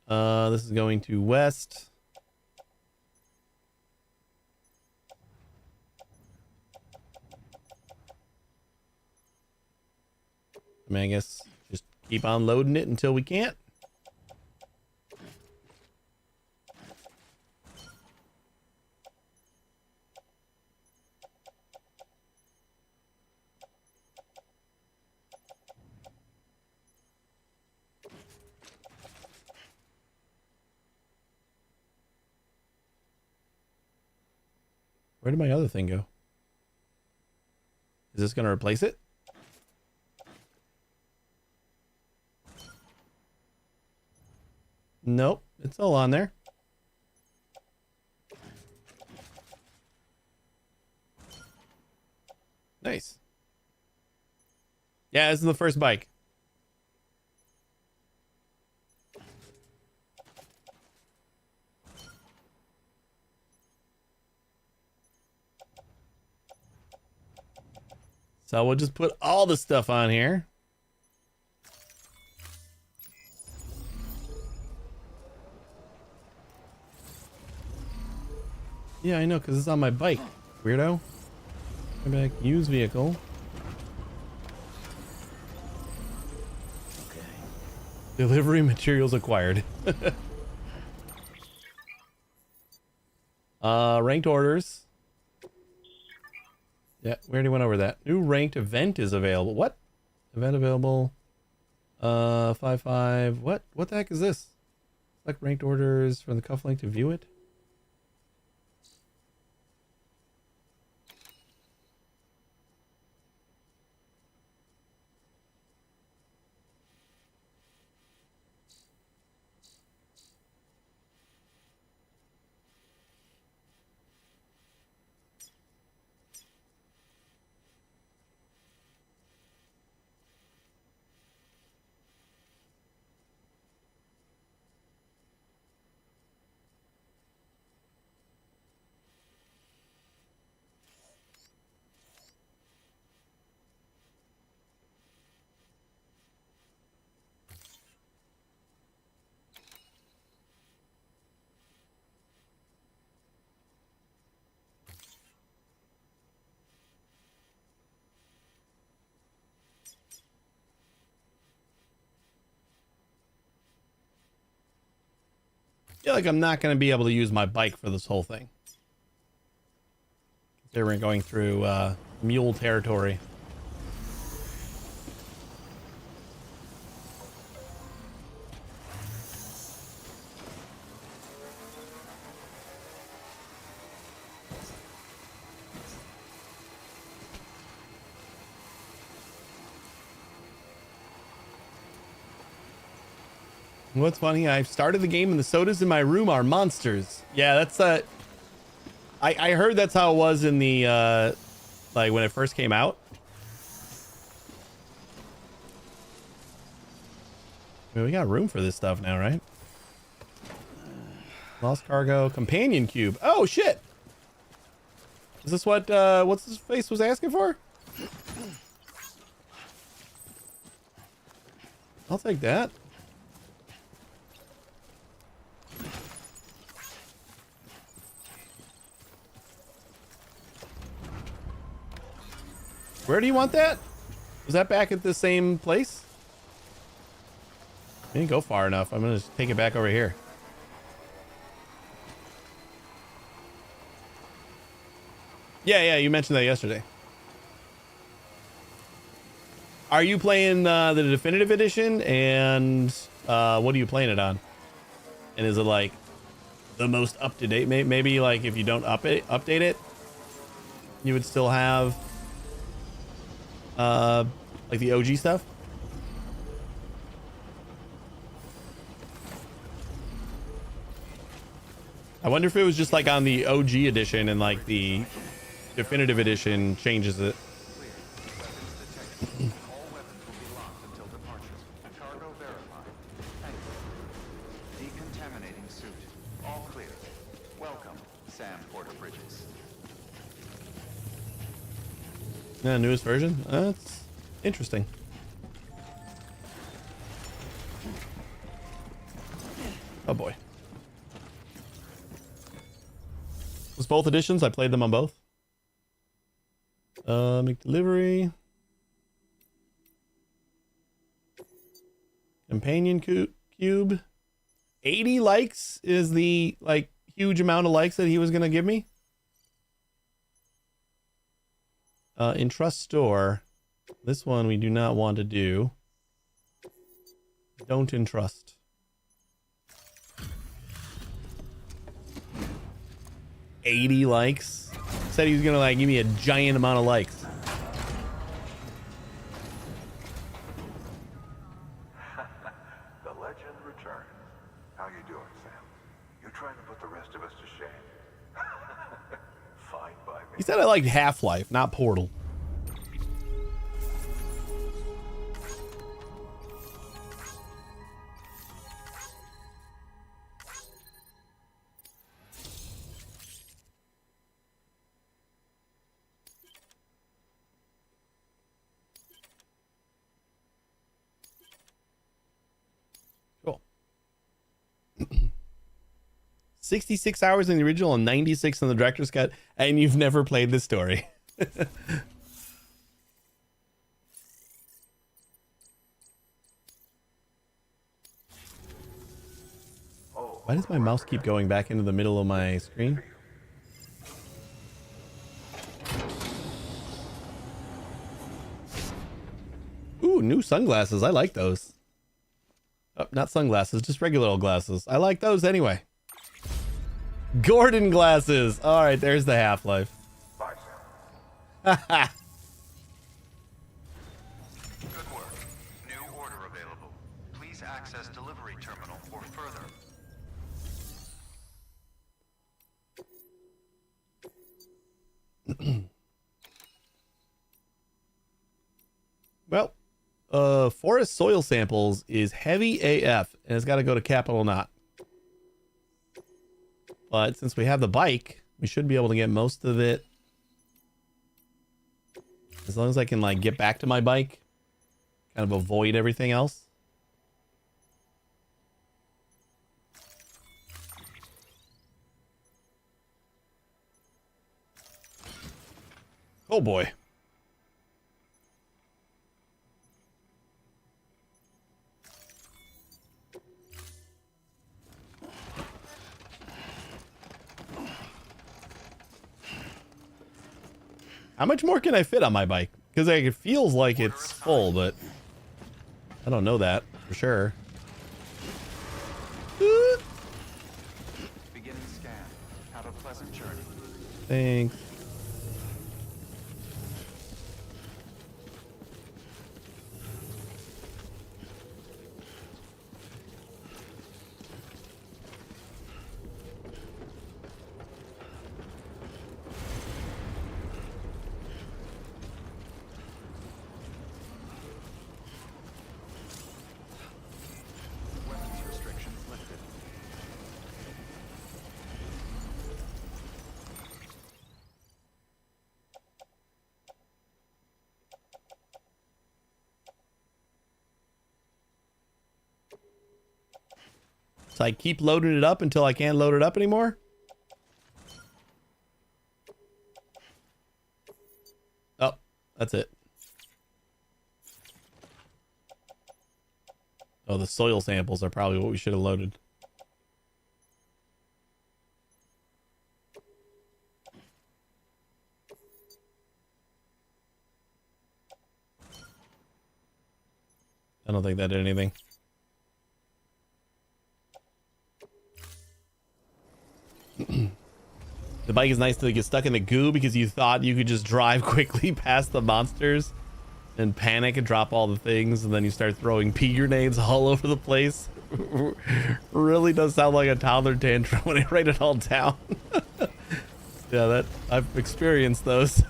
This is going to west. I mean, I guess just keep on loading it until we can't. Where did my other thing go? Is this going to replace it? Nope, it's all on there. Nice. Yeah, this is the first bike. So we'll just put all the stuff on here. Yeah, I know, because it's on my bike. Weirdo. Come back. Use vehicle. Okay. Delivery materials acquired. Ranked orders. Yeah, we already went over that. New ranked event is available. What? Event available. 5-5. What the heck is this? Select ranked orders from the cuff link to view it. I feel like I'm not going to be able to use my bike for this whole thing. Considering going through mule territory. What's funny, I've started the game and the sodas in my room are monsters. Yeah, that's I heard that's how it was in the like when it first came out. I mean, we got room for this stuff now, right? Lost cargo, companion cube. Oh shit. Is this what what's his face was asking for? I'll take that. Where do you want that? Was that back at the same place? I didn't go far enough. I'm gonna just take it back over here. Yeah, you mentioned that yesterday. Are you playing the definitive edition? And what are you playing it on? And is it like the most up to date? Maybe like if you don't update it, you would still have like the OG stuff. I wonder if it was just like on the OG edition and like the definitive edition changes it. All weapons will be locked until departure. Cargo verified. Thank you. Decontaminating suit. All clear. Welcome, Sam Porter Bridges. Yeah, newest version. That's interesting. Oh boy. Was both editions? I played them on both. Make delivery. Companion cube. 80 likes is the like huge amount of likes that he was gonna give me. Entrust store. This one we do not want to do. Don't entrust. $80 likes. Said he was gonna like give me a giant amount of likes. The legend returns. How you doing, Sam? You trying to put the rest of us to shame? Fine by me. He said I liked Half-Life, not Portal. 66 hours in the original and 96 in the director's cut, and you've never played this story. Why does my mouse keep going back into the middle of my screen? Ooh, new sunglasses. I like those. Oh, not sunglasses, just regular old glasses. I like those anyway. Gordon glasses. All right, there's the Half-Life. Haha. Good work. New order available. Please access delivery terminal for further. Well, forest soil samples is heavy AF, and it's got to go to Capital Knot. But since we have the bike, we should be able to get most of it. As long as I can, like, get back to my bike. Kind of avoid everything else. Oh boy. How much more can I fit on my bike? Because it feels like it's full, but I don't know that for sure. Beginning scan. Have a pleasant journey. Thanks. Weapons restrictions lifted. So I keep loading it up until I can't load it up anymore? Oh, that's it. Oh, the soil samples are probably what we should have loaded. I don't think that did anything. The bike is nice to get stuck in the goo because you thought you could just drive quickly past the monsters and panic and drop all the things, and then you start throwing pea grenades all over the place. Really does sound like a toddler tantrum when I write it all down. Yeah, that I've experienced those.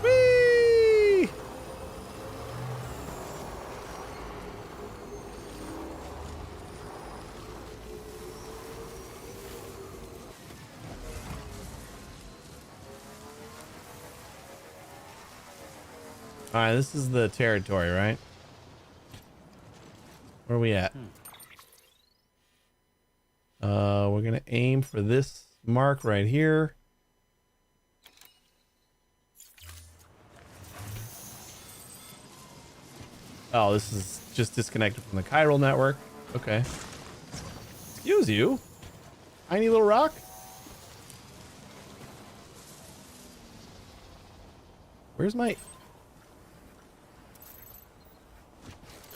Whee! All right, this is the territory, right? Where are we at? We're gonna aim for this mark right here. Oh, this is just disconnected from the chiral network. Okay. Excuse you. Tiny little rock. Where's my...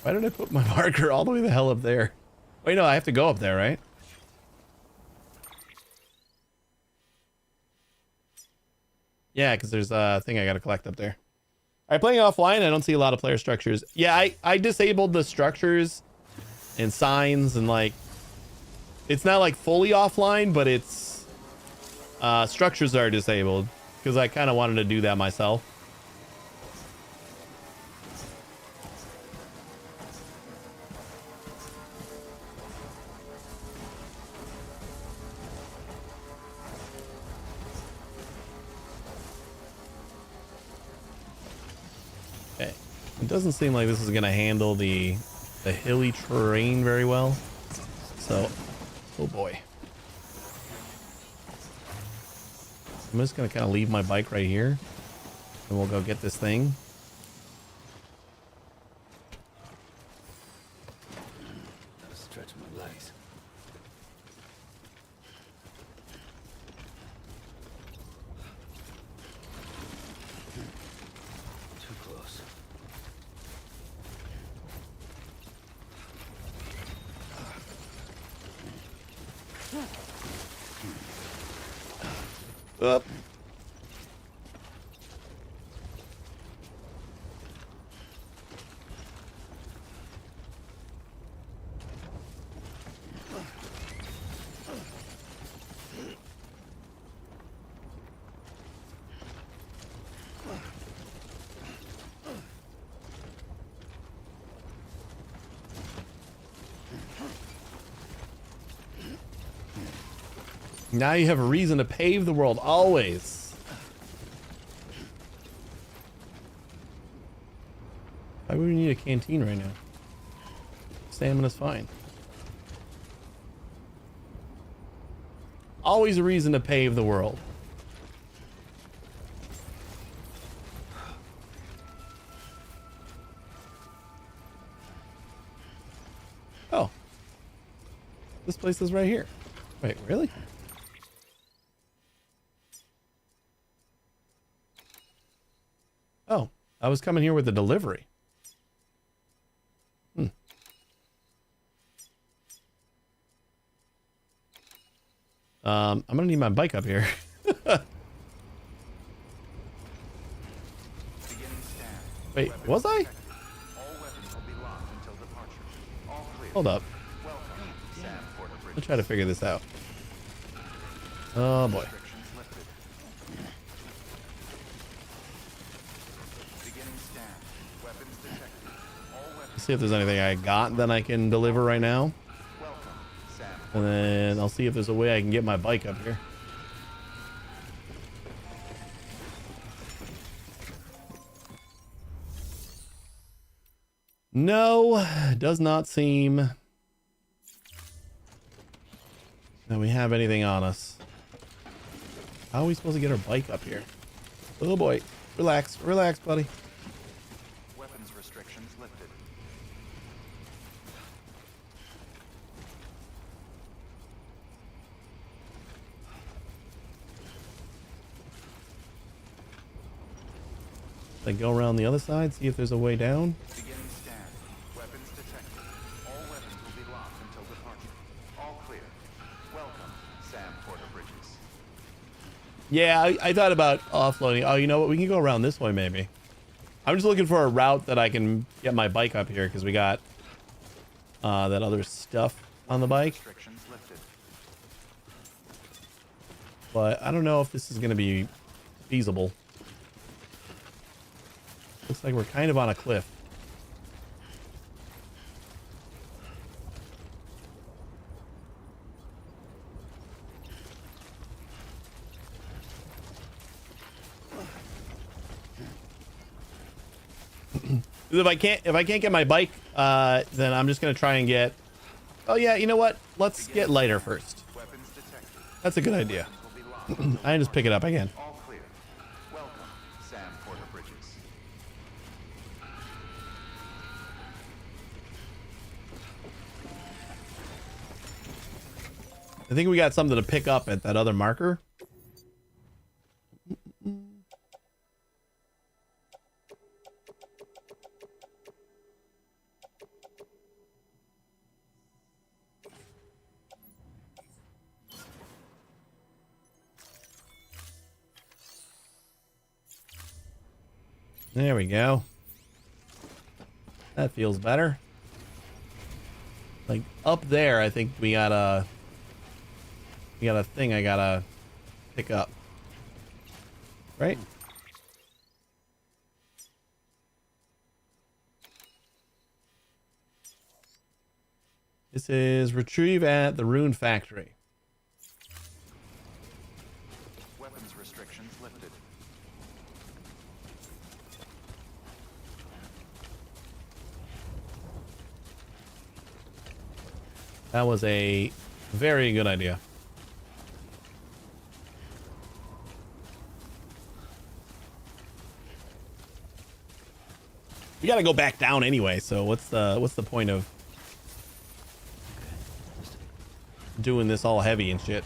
Why did I put my marker all the way the hell up there? Wait, no, I have to go up there, right? Yeah, because there's a thing I got to collect up there. All right, playing offline, I don't see a lot of player structures. Yeah, I disabled the structures and signs and like... It's not like fully offline, but it's... structures are disabled because I kind of wanted to do that myself. It doesn't seem like this is going to handle the hilly terrain very well. So, oh boy. I'm just going to kind of leave my bike right here. And we'll go get this thing. Gotta stretch my legs. Too close. Up. Now you have a reason to pave the world, always. Why would we need a canteen right now? Stamina's fine. Always a reason to pave the world. Oh. This place is right here. Wait, really? Oh, I was coming here with a delivery. I'm gonna need my bike up here. Wait, was I? Hold up. Let's try to figure this out. Oh boy. Let's see if there's anything I got that I can deliver right now. And then I'll see if there's a way I can get my bike up here. No, does not seem that we have anything on us. How are we supposed to get our bike up here? Oh boy. Relax, relax, buddy. Weapons restrictions lifted. Like go around the other side, see if there's a way down. Beginning scan. Weapons detected. All weapons will be locked until departure. All clear. Welcome, Sam Porter Bridges. Yeah, I thought about offloading. Oh, you know what? We can go around this way, maybe. I'm just looking for a route that I can get my bike up here, because we got that other stuff on the bike. Restrictions lifted. But I don't know if this is going to be feasible. Looks like we're kind of on a cliff. If I can't get my bike, then I'm just gonna try and get. Oh yeah, you know what? Let's get lighter first. That's a good idea. I can just pick it up again. All clear. Welcome, Sam Porter Bridges. I think we got something to pick up at that other marker. There we go. That feels better. Like up there, I think we got a thing I gotta pick up. Right? This is retrieve at the Rune Factory. Weapons restrictions lifted. That was a very good idea. We gotta go back down anyway, so what's the point of doing this all heavy and shit?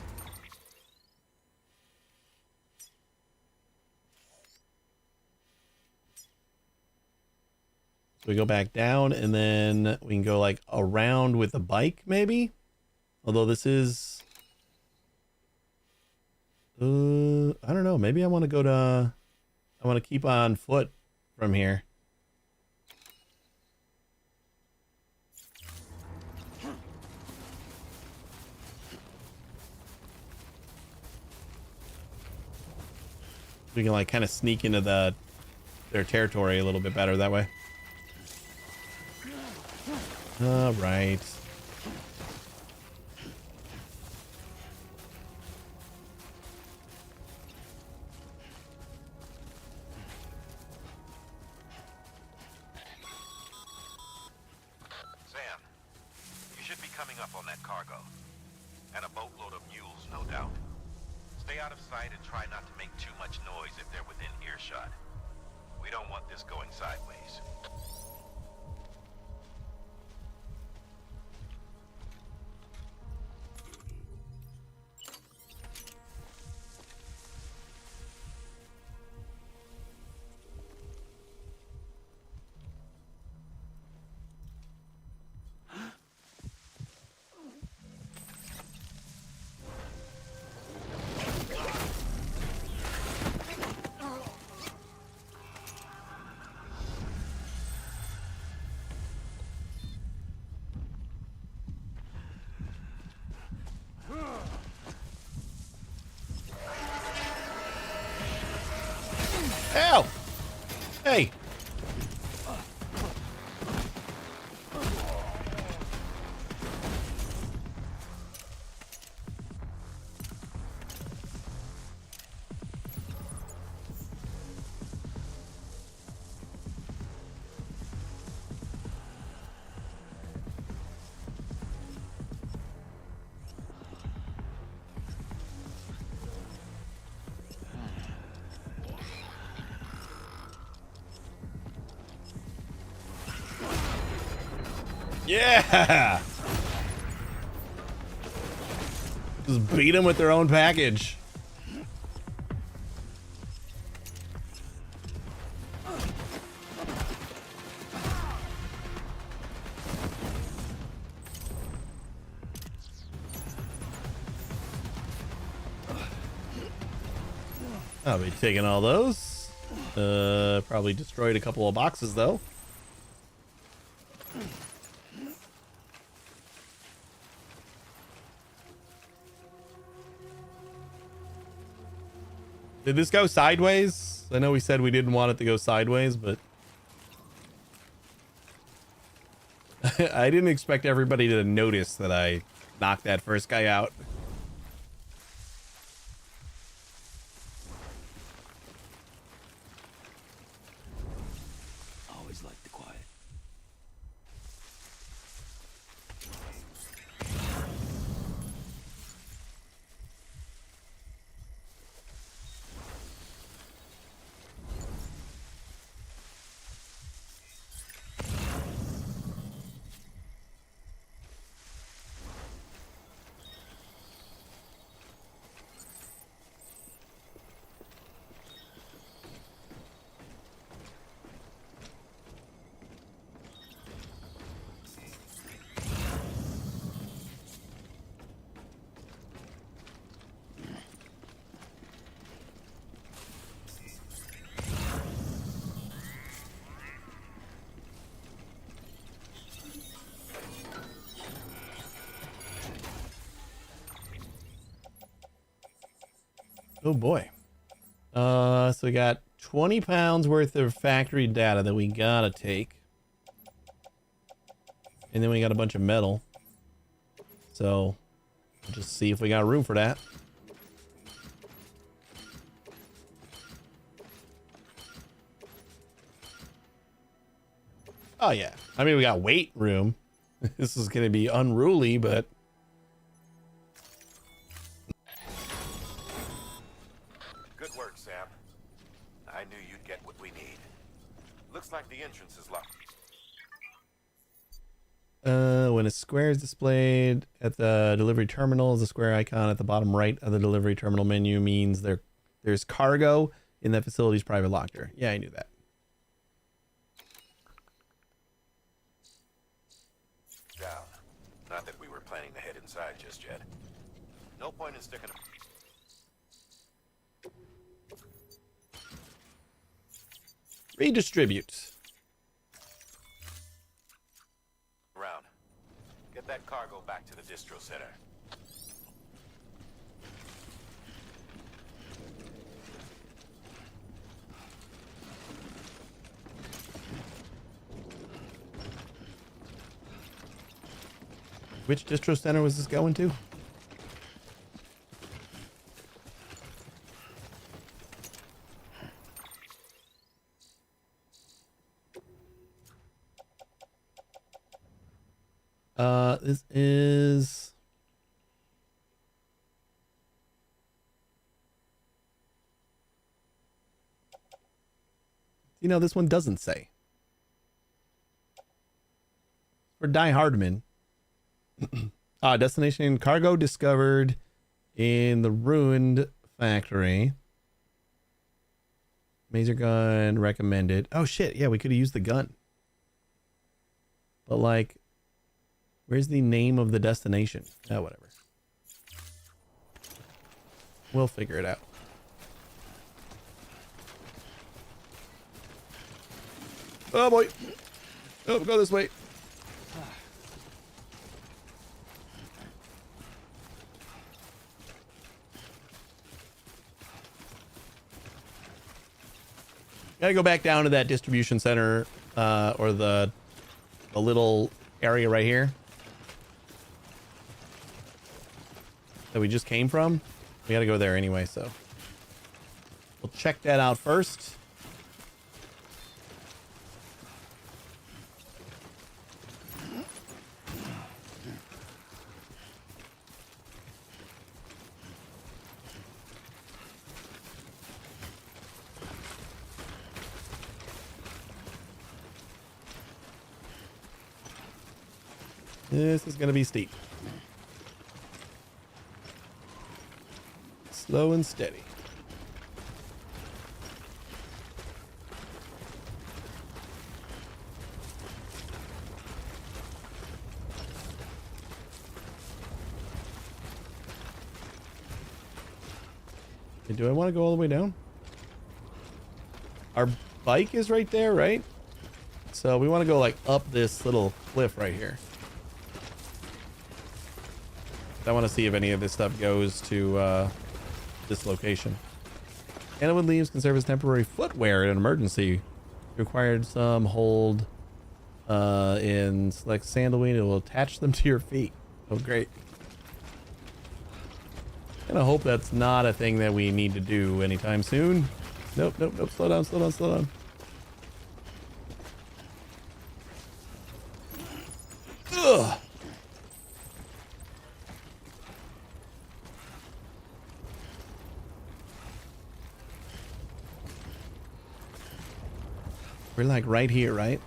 We go back down and then we can go like around with a bike maybe? Although this is I don't know, maybe I want to keep on foot from here. We can like kind of sneak into their territory a little bit better that way. All right. Sam, you should be coming up on that cargo. And a boatload of mules, no doubt. Stay out of sight and try not to make too much noise if they're within earshot. We don't want this going sideways. Ow! Hey! Yeah! Just beat them with their own package. I'll be taking all those. Probably destroyed a couple of boxes though. Did this go sideways? I know we said we didn't want it to go sideways, but I didn't expect everybody to notice that I knocked that first guy out. Always like the quiet. Oh boy. So we got 20 pounds worth of factory data that we gotta take. And then we got a bunch of metal. So we'll just see if we got room for that. Oh yeah. I mean, we got weight room. This is gonna be unruly, but I knew you'd get what we need. Looks like the entrance is locked. When a square is displayed at the delivery terminal, the square icon at the bottom right of the delivery terminal menu means there's cargo in that facility's private locker. Yeah, I knew that. Down. Not that we were planning to head inside just yet. No point in sticking Redistribute. around. Get that cargo back to the distro center. Which distro center was this going to? This is... You know, this one doesn't say. For Die Hardman. Destination cargo discovered in the ruined factory. Maser gun recommended. Oh shit, yeah, we could have used the gun. But like, where's the name of the destination? Oh, whatever. We'll figure it out. Oh boy. Oh, go this way. Gotta go back down to that distribution center, or the little area right here that we just came from. We gotta go there anyway, so we'll check that out first. This is going to be steep. Slow and steady. Okay, do I want to go all the way down? Our bike is right there, right? So we want to go like up this little cliff right here. I want to see if any of this stuff goes to this location. Annawood leaves can serve as temporary footwear in an emergency. Required some hold in select sandalweed. It will attach them to your feet. Oh, great. And I hope that's not a thing that we need to do anytime soon. Nope, nope, nope. Slow down, slow down, slow down. Ugh. We're like right here, right?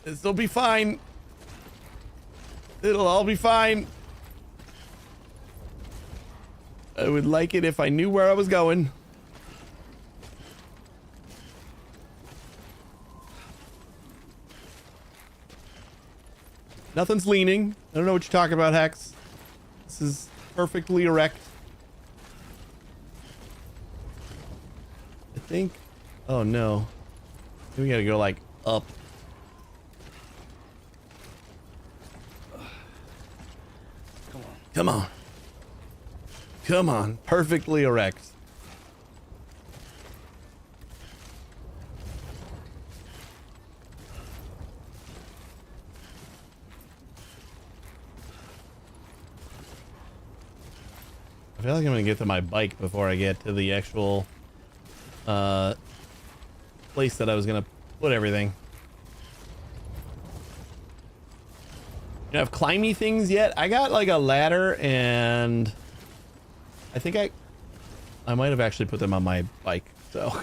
This'll be fine. It'll all be fine. I would like it if I knew where I was going. Nothing's leaning. I don't know what you're talking about, Hex. This is perfectly erect. I think... Oh, no. We gotta go, like, up. Come on. Come on. Come on. Perfectly erect. I feel like I'm gonna get to my bike before I get to the actual place that I was gonna put everything. You have climby things yet? I got like a ladder, and I think I might have actually put them on my bike. So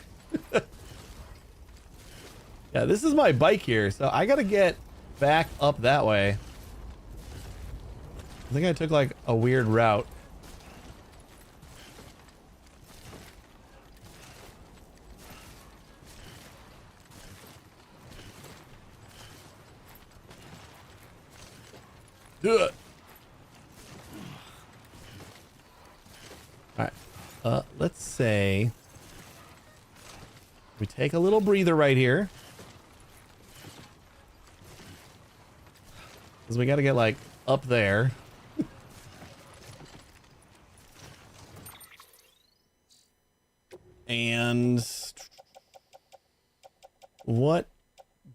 yeah, this is my bike here. So I got to get back up that way. I think I took like a weird route. Ugh. All right. Let's say we take a little breather right here, because we got to get like up there. And what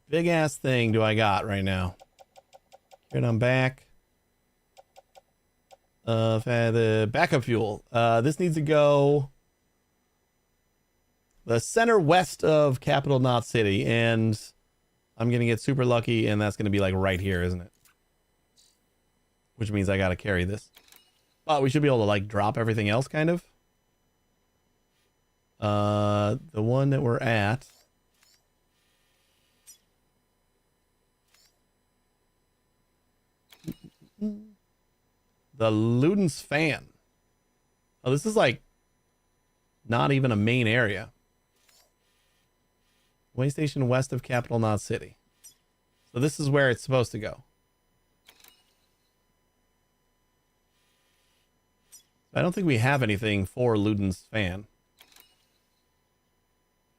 big ass thing do I got right now? Good, I'm back. The backup fuel. This needs to go the center west of Capital Knot City, and I'm gonna get super lucky, and that's gonna be like right here, isn't it? Which means I gotta carry this. Oh, we should be able to like drop everything else, kind of. The one that we're at. The Luden's Fan. Oh, this is like not even a main area. Way station west of Capital Knot City. So this is where it's supposed to go. I don't think we have anything for Luden's Fan.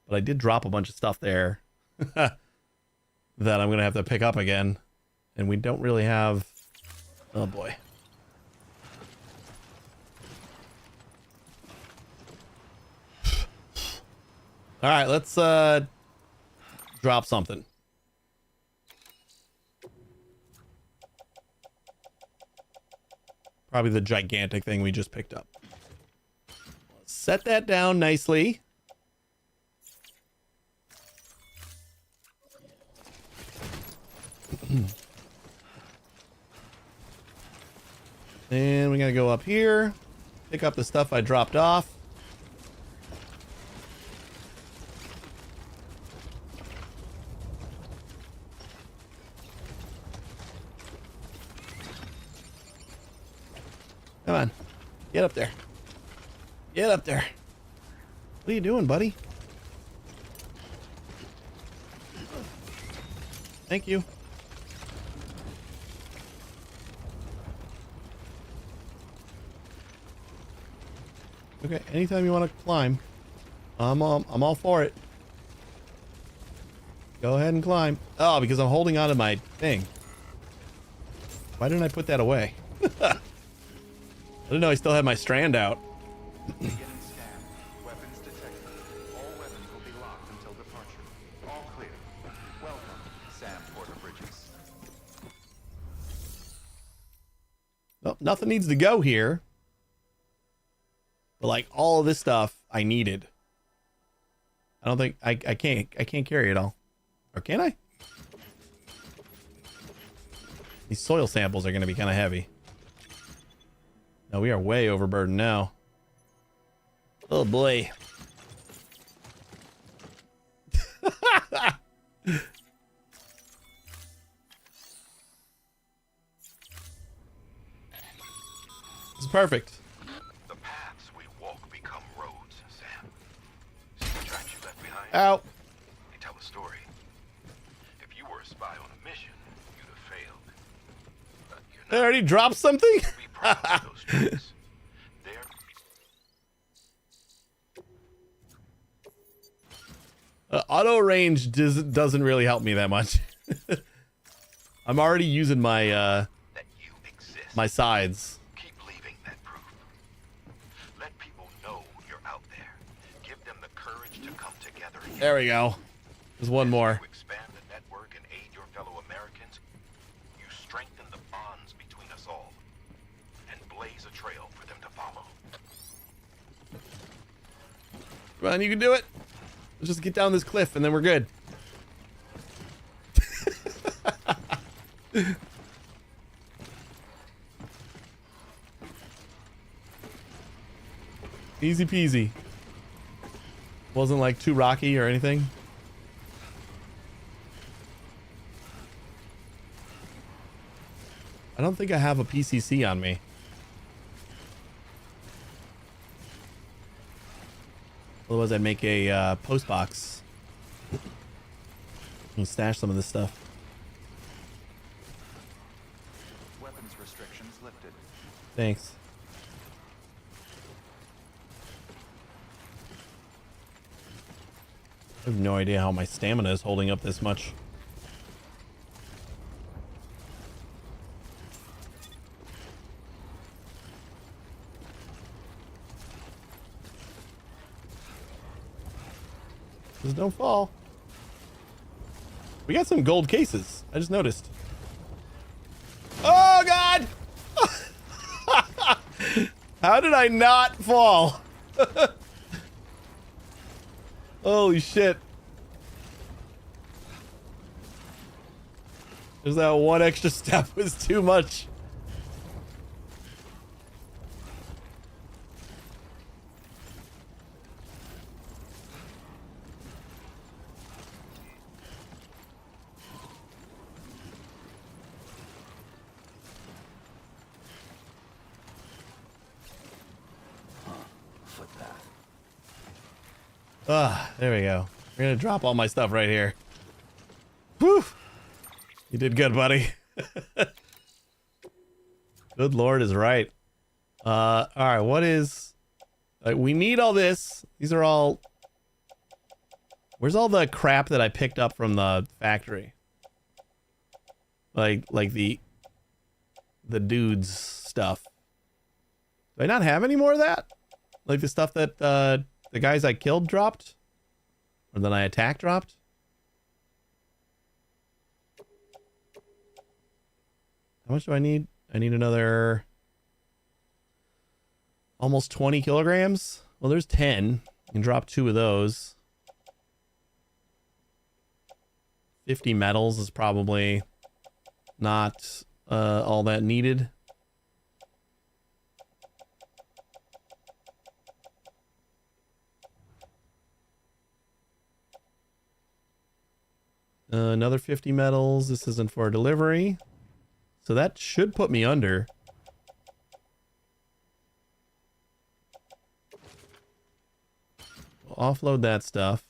But I did drop a bunch of stuff there that I'm going to have to pick up again. And we don't really have... Oh boy. All right, let's drop something. Probably the gigantic thing we just picked up. Set that down nicely. And we gotta go up here, pick up the stuff I dropped off. Come on, get up there. Get up there. What are you doing, buddy? Thank you. Okay, anytime you want to climb, I'm all for it. Go ahead and climb. Oh, because I'm holding on to my thing. Why didn't I put that away? I didn't know I still had my strand out. Beginning scan. Weapons detected. All weapons will be locked until departure. All clear. Welcome, Sam Porter Bridges. Well, nothing needs to go here. But like all of this stuff I needed. I don't think I can't carry it all. Or can I? These soil samples are gonna be kind of heavy. No, we are way overburdened now. Oh boy. This is perfect. The paths we walk become roads, Sam. See the tracks you left behind? Ow. They tell a story. If you were a spy on a mission, you'd have failed. They already dropped something? Be proud of those tracks. Auto range doesn't really help me that much. I'm already using my my sides. Keep leaving that proof. Let people know you're out there. Give them the courage to come together. There we go. There's one more. To expand the network and aid your fellow Americans, you strengthen the bonds between us all and blaze a trail for them to follow. Come on, you can do it. Let's just get down this cliff and then we're good. Easy peasy. Wasn't like too rocky or anything. I don't think I have a PCC on me. Otherwise I'd make a post box and stash some of this stuff. Weapons restrictions lifted. Thanks. I have no idea how my stamina is holding up this much. Just don't fall. We got some gold cases. I just noticed. Oh God! How did I not fall? Holy shit. There's that one extra step was too much. Ah, there we go. We're gonna drop all my stuff right here. Whew! You did good, buddy. Good Lord is right. Alright, what is... we need all this. These are all... Where's all the crap that I picked up from the factory? Like the dudes stuff. Do I not have any more of that? Like the stuff that, the guys I killed dropped? Or that I attacked dropped? How much do I need? I need another... almost 20 kilograms? Well, there's 10. You can drop 2 of those. 50 metals is probably not all that needed. Another 50 metals. This isn't for delivery. So that should put me under. We'll offload that stuff.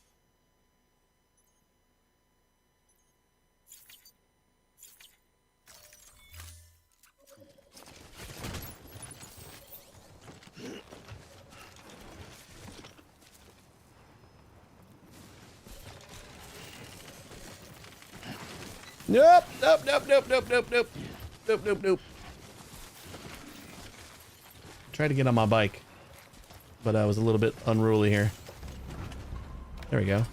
Nope, nope, nope, nope, nope, nope, nope. Nope, nope, nope. Tried to get on my bike, but I was a little bit unruly here. There we go.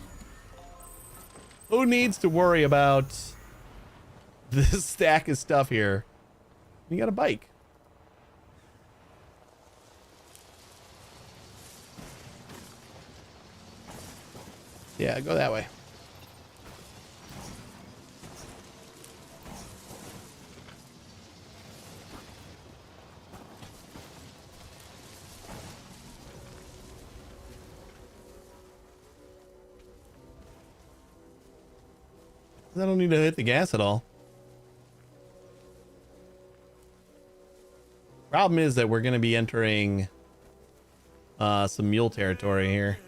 Who needs to worry about this stack of stuff here? You got a bike. Yeah, go that way. I don't need to hit the gas at all. Problem is that we're going to be entering some mule territory here.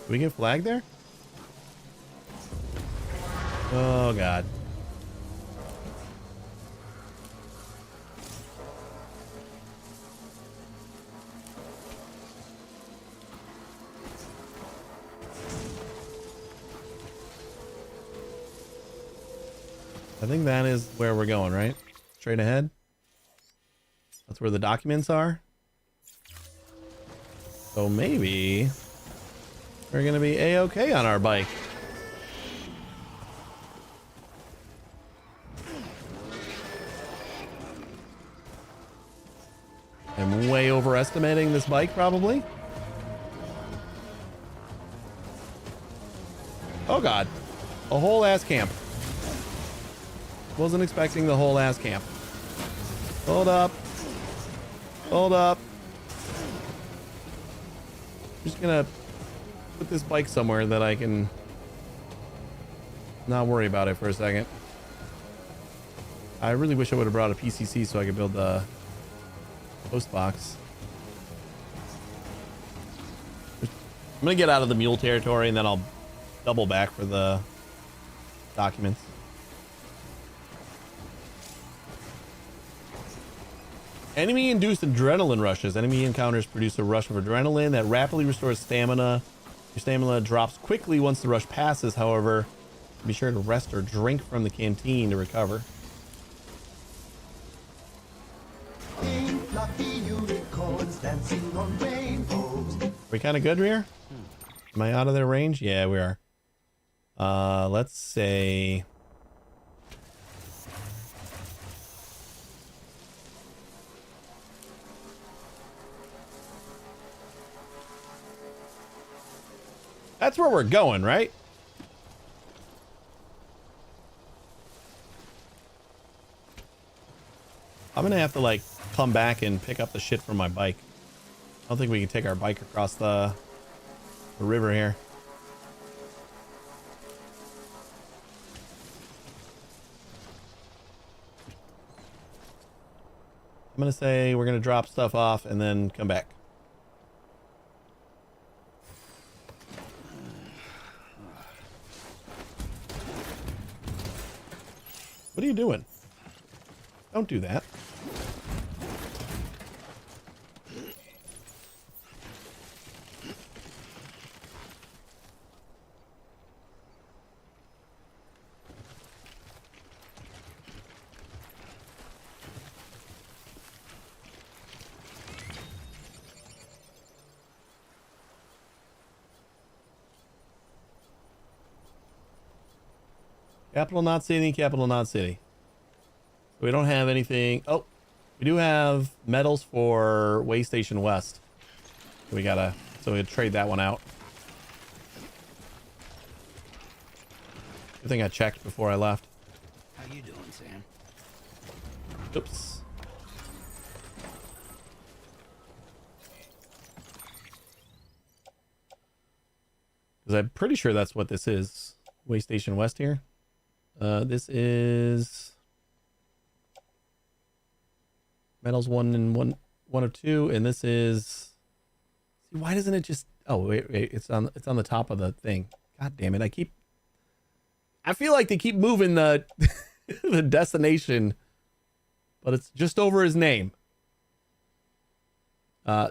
Do we get flagged there? Oh God. I think that is where we're going, right? Straight ahead. That's where the documents are. So maybe we're gonna be A-okay on our bike. I'm way overestimating this bike, probably. Oh god, a whole ass camp. Wasn't expecting the whole ass camp. Hold up. Hold up. Just gonna put this bike somewhere that I can not worry about it for a second. I really wish I would have brought a PCC so I could build the post box. I'm gonna get out of the mule territory and then I'll double back for the documents. Enemy-induced adrenaline rushes. Enemy encounters produce a rush of adrenaline that rapidly restores stamina. Your stamina drops quickly once the rush passes, however. Be sure to rest or drink from the canteen to recover. Are we kind of good here? Am I out of their range? Yeah, we are. Let's say... That's where we're going, right? I'm gonna have to like come back and pick up the shit from my bike. I don't think we can take our bike across the river here. I'm gonna say we're gonna drop stuff off and then come back. What are you doing? Don't do that. Capital not city, capital not city. We don't have anything. Oh, we do have medals for Way Station West. So we gotta trade that one out. Good thing I checked before I left. How you doing, Sam? Oops. Because I'm pretty sure that's what this is. Way Station West here. This is metals 1 of 2, and this is. See, why doesn't it just? Oh wait, it's on the top of the thing. God damn it! I feel like they keep moving the the destination, but it's just over his name.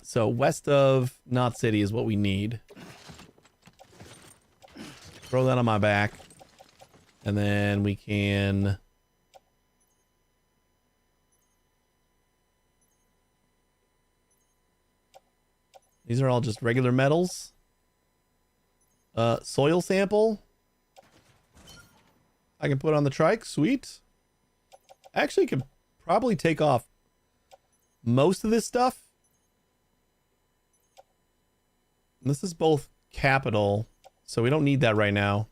So west of Knot City is what we need. Throw that on my back. And then we can... These are all just regular metals. Soil sample. I can put on the trike. Sweet. Actually could probably take off most of this stuff. And this is both capital, so we don't need that right now.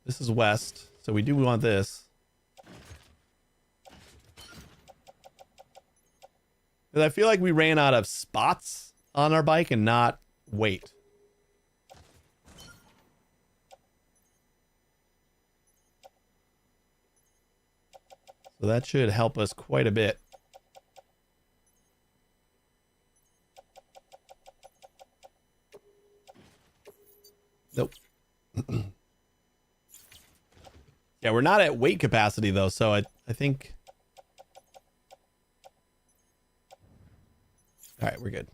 This is west, so we do want this. Because I feel like we ran out of spots on our bike and not weight. So that should help us quite a bit. Nope. Yeah, we're not at weight capacity though, so I think... All right, we're good.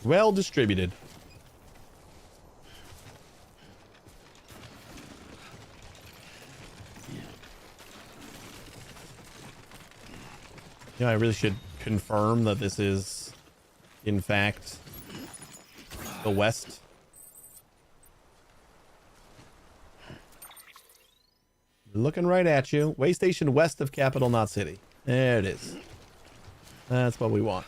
Well distributed. I really should confirm that this is, in fact, the west. Looking right at you. Way station west of Capital Knot City. There it is. That's what we want.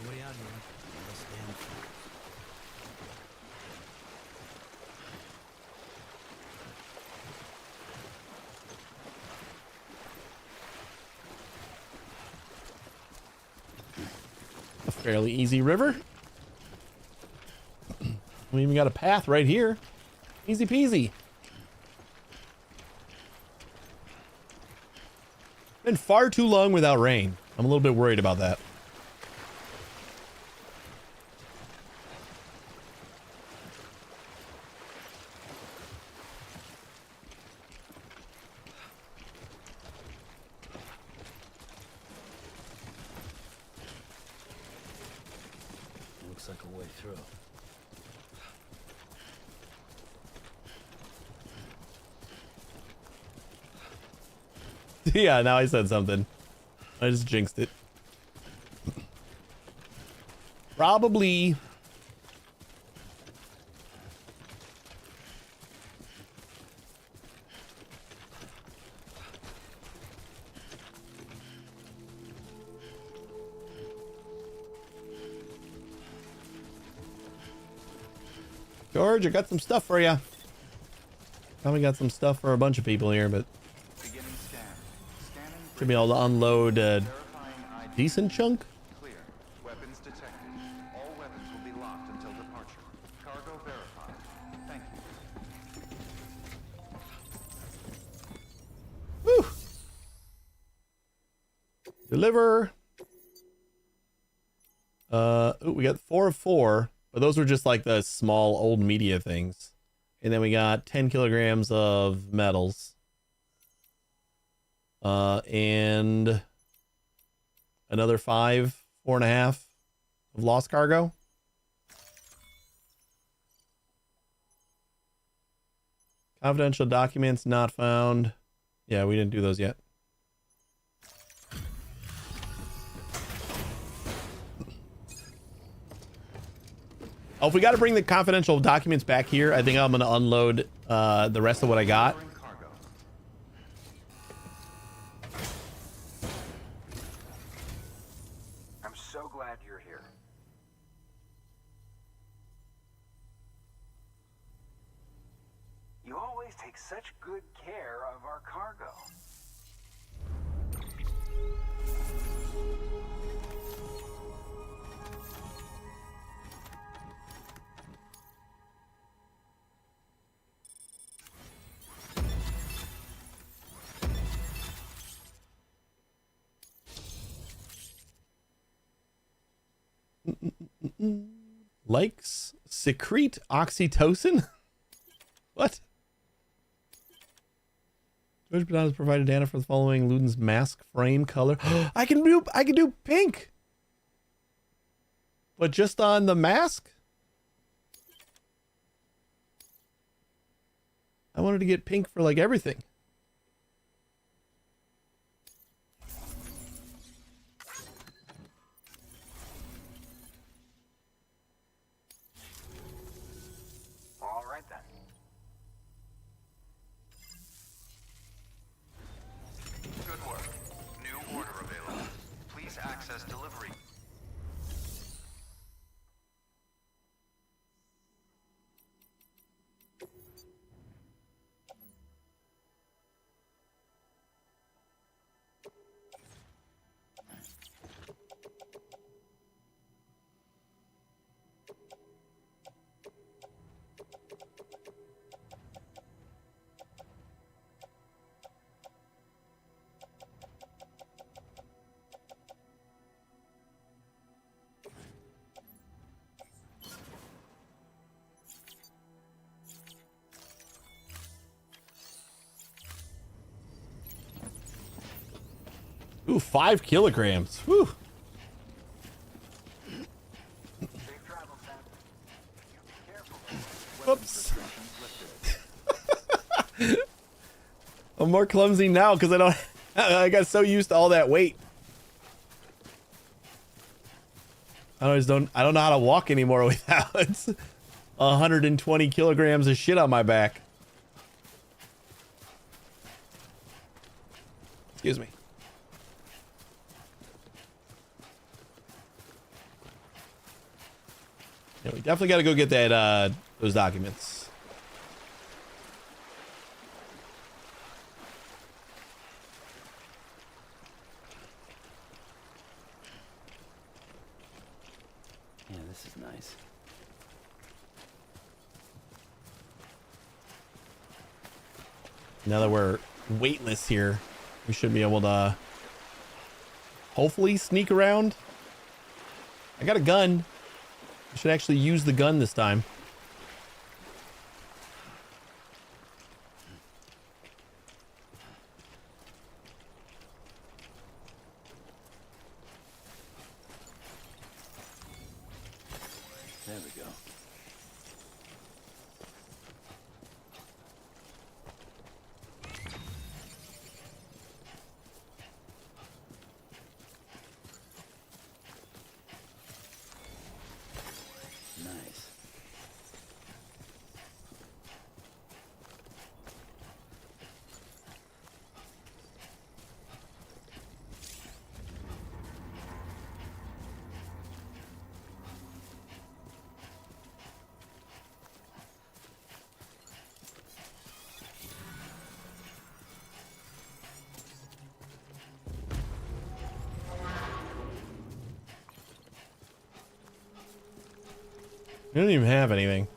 Way out here. Let's stand firm. A fairly easy river. We even got a path right here. Easy peasy. Been far too long without rain. I'm a little bit worried about that. Looks like a way through. Yeah, now I said something. I just jinxed it. Probably. George, I got some stuff for you. Probably got some stuff for a bunch of people here, but Beginning scan. Scanning should be able to unload a verifying ID. decent chunk. Clear. Weapons detected. All weapons will be locked until departure. Cargo verified. Thank you. Whew. Deliver. Ooh, we got 4 of 4, but those were just like the small old media things. And then we got 10 kilograms of metals. And another 4.5 of lost cargo. Confidential documents not found. Yeah, we didn't do those yet. Oh, if we got to bring the confidential documents back here, I think I'm going to unload the rest of what I got. I'm so glad you're here. You always take such good care of our cargo. Likes secrete oxytocin? What? George Bananas provided data for the following Luden's mask frame color. I can do pink. But just on the mask? I wanted to get pink for like everything. All right then. Good work. New order available. Please access delivery. Ooh, 5 kilograms. Whew. Whoops. I'm more clumsy now because I got so used to all that weight. I don't know how to walk anymore without 120 kilograms of shit on my back. Excuse me. Yeah, we definitely got to go get that those documents. Yeah, this is nice. Now that we're weightless here, we should be able to hopefully sneak around. I got a gun. I should actually use the gun this time. There we go. Nice. We don't even have anything.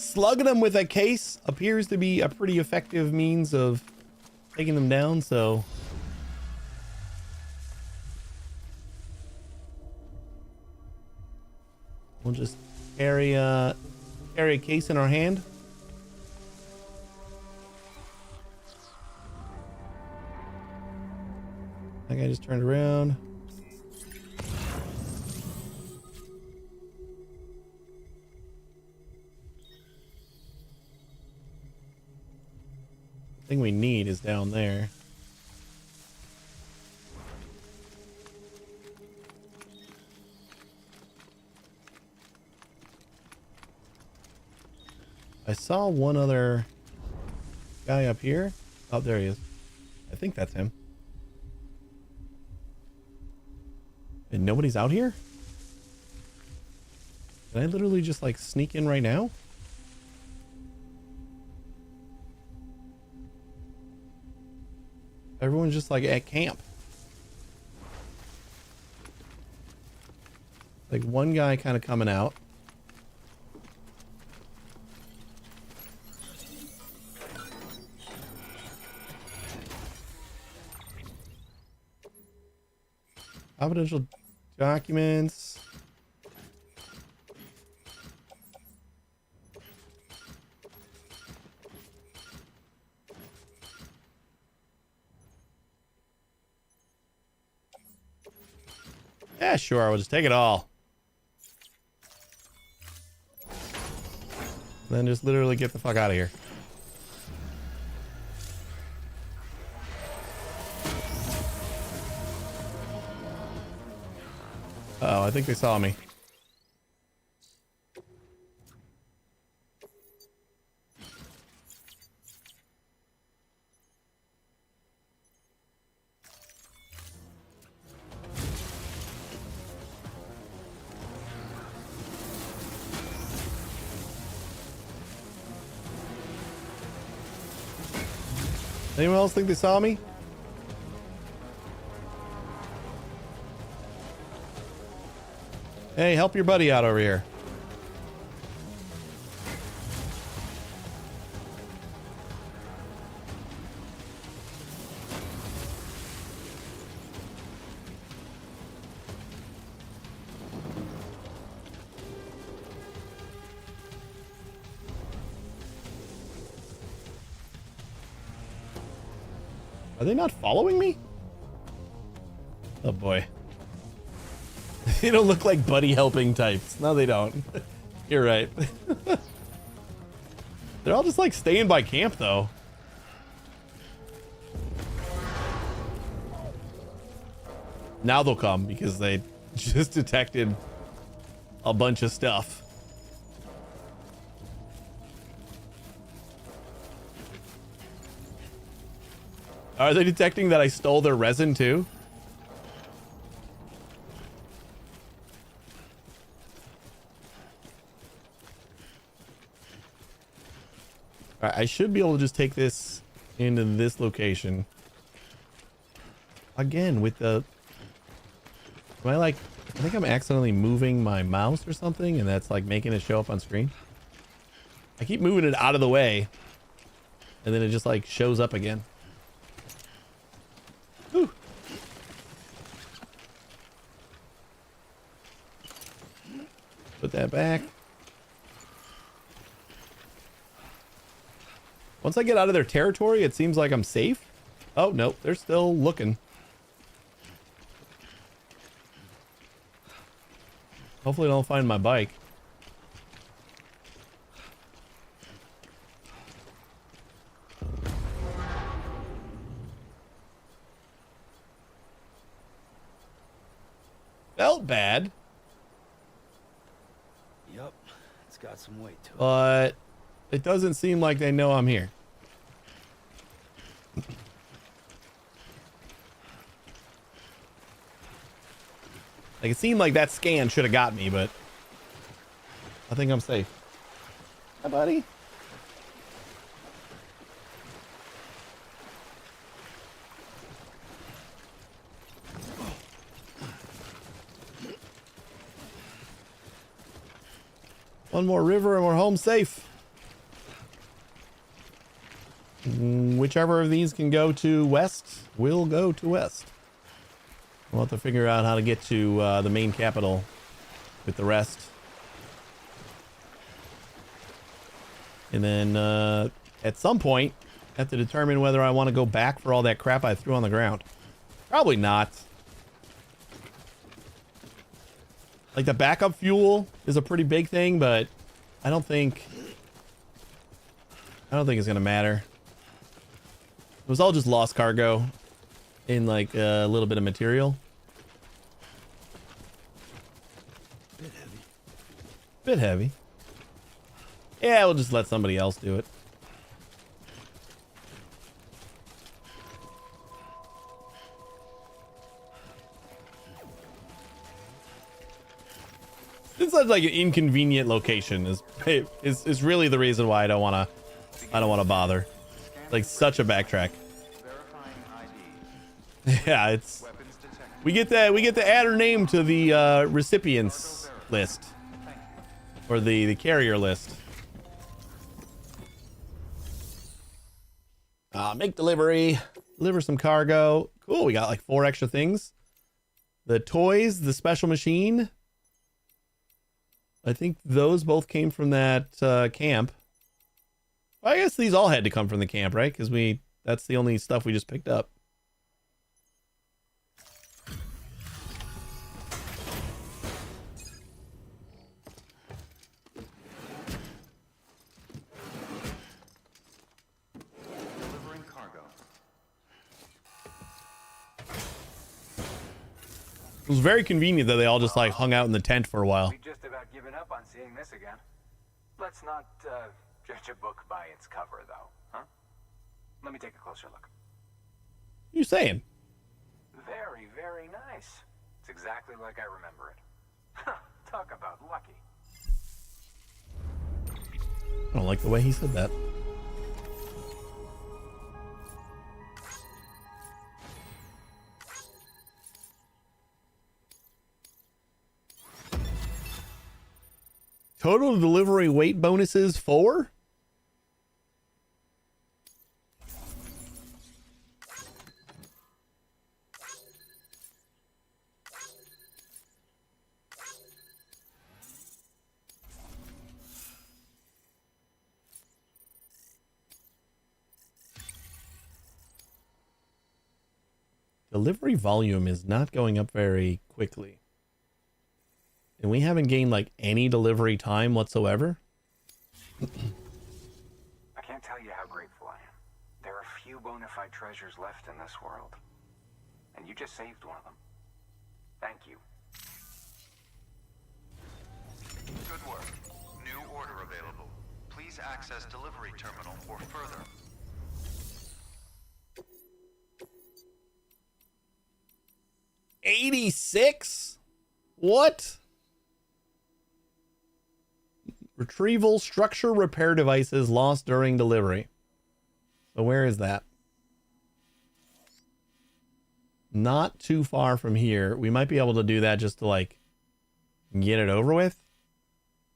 Slugging them with a case appears to be a pretty effective means of taking them down, so we'll just carry a case in our hand. That guy just turned around. Thing we need is down there. I saw one other guy up here. Oh, there he is. I think that's him. And nobody's out here? Can I literally just like sneak in right now? Everyone's just like at camp. Like one guy kind of coming out. Confidential documents. Yeah, sure. We'll just take it all. Then just literally get the fuck out of here. Uh-oh, I think they saw me. Anyone else think they saw me? Hey, help your buddy out over here. Are they not following me? Oh boy. They don't look like buddy helping types. No, they don't. You're right. They're all just like staying by camp though. Now they'll come because they just detected a bunch of stuff. Are they detecting that I stole their resin too? All right, I should be able to just take this into this location. Again, with the... Am I like... I think I'm accidentally moving my mouse or something, and that's like making it show up on screen. I keep moving it out of the way, and then it just like shows up again. Whew. Put that back. Once I get out of their territory, it seems like I'm safe. Oh, no, they're still looking. Hopefully they don't find my bike. Felt bad. Yup, it's got some weight to it. But it doesn't seem like they know I'm here. Like, it seemed like that scan should have got me, but I think I'm safe. Hi, buddy. One more river and we're home safe. Whichever of these can go to west, will go to west. We'll have to figure out how to get to the main capital with the rest. And then at some point, have to determine whether I want to go back for all that crap I threw on the ground. Probably not. Like, the backup fuel is a pretty big thing, but I don't think it's gonna matter. It was all just lost cargo in like a little bit of material. Bit heavy. Yeah, we'll just let somebody else do it. It's such like an inconvenient location is really the reason why I don't want to bother. Like, such a backtrack. Yeah, it's we get to add her name to the recipients list, or the carrier list. Make delivery, deliver some cargo. Cool, we got like 4 extra things. The toys, the special machine. I think those both came from that camp. Well, I guess these all had to come from the camp, right? Because that's the only stuff we just picked up. Delivering cargo. It was very convenient that they all just like hung out in the tent for a while. We just about given up on seeing this again. Let's not judge a book by its cover, though, huh? Let me take a closer look. You saying? Very, very nice. It's exactly like I remember it. Talk about lucky. I don't like the way he said that. Total delivery weight bonuses 4. Delivery volume is not going up very quickly. And we haven't gained like any delivery time whatsoever. I can't tell you how grateful I am. There are few bona fide treasures left in this world. And you just saved one of them. Thank you. Good work. New order available. Please access delivery terminal for further. $86? What? Retrieval structure repair devices lost during delivery. So where is that? Not too far from here. We might be able to do that just to like get it over with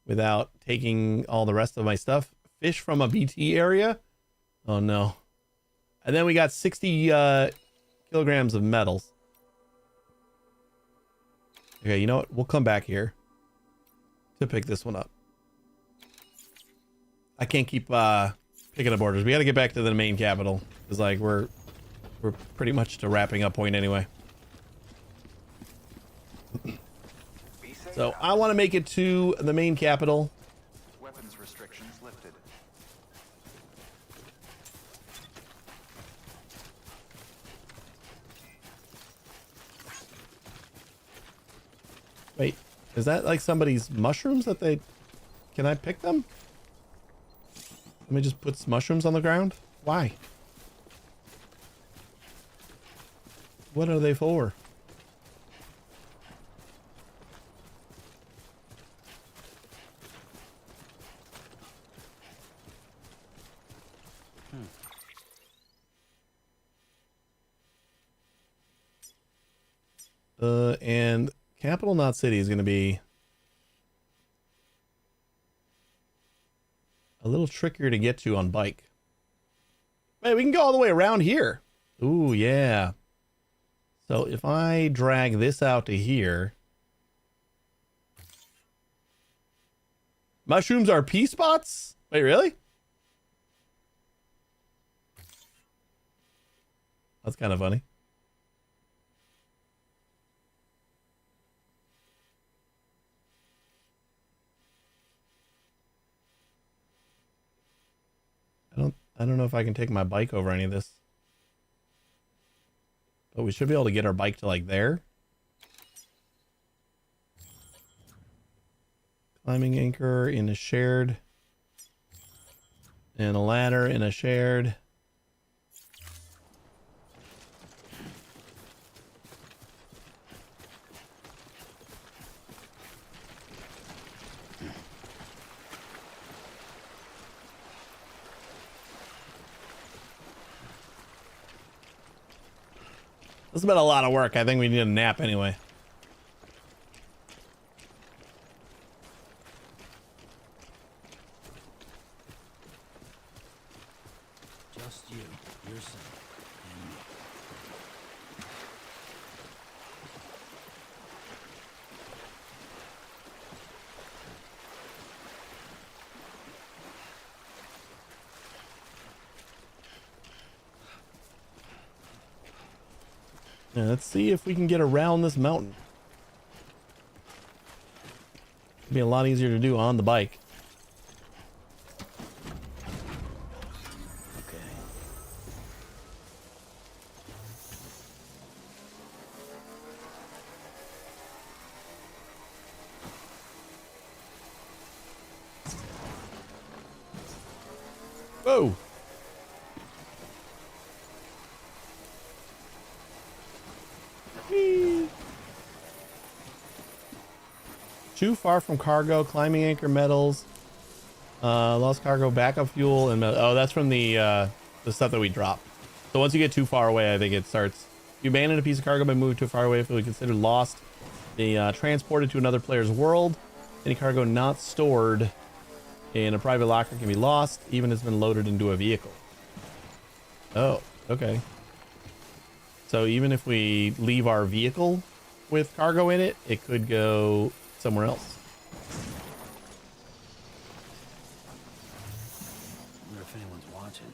without taking all the rest of my stuff. Fish from a BT area? Oh no. And then we got 60 kilograms of metals. Okay, you know what? We'll come back here to pick this one up. I can't keep picking up orders. We got to get back to the main capital. It's like we're pretty much to wrapping up point anyway. So I want to make it to the main capital. Weapons restrictions lifted. Wait, is that like somebody's mushrooms that they... Can I pick them? Let me just put some mushrooms on the ground. Why? What are they for? And Capital Knot City is going to be a little trickier to get to on bike. Wait, we can go all the way around here. Ooh, yeah. So if I drag this out to here. Mushrooms are pea spots? Wait, really? That's kind of funny. I don't know if I can take my bike over any of this. But we should be able to get our bike to like there. Climbing anchor in a shared. And a ladder in a shared. This has been a lot of work. I think we need a nap anyway. Just you, yourself, and me. Yeah, let's see if we can get around this mountain. It'll be a lot easier to do on the bike. Okay. Whoa! Too far from cargo, climbing anchor metals, lost cargo, backup fuel, and oh, that's from the stuff that we dropped. So once you get too far away, I think it starts. You abandon a piece of cargo by moving too far away, if it would be considered lost. They transported to another player's world. Any cargo not stored in a private locker can be lost, even if it's been loaded into a vehicle. Oh, okay. So even if we leave our vehicle with cargo in it, it could go somewhere else. I wonder if anyone's watching.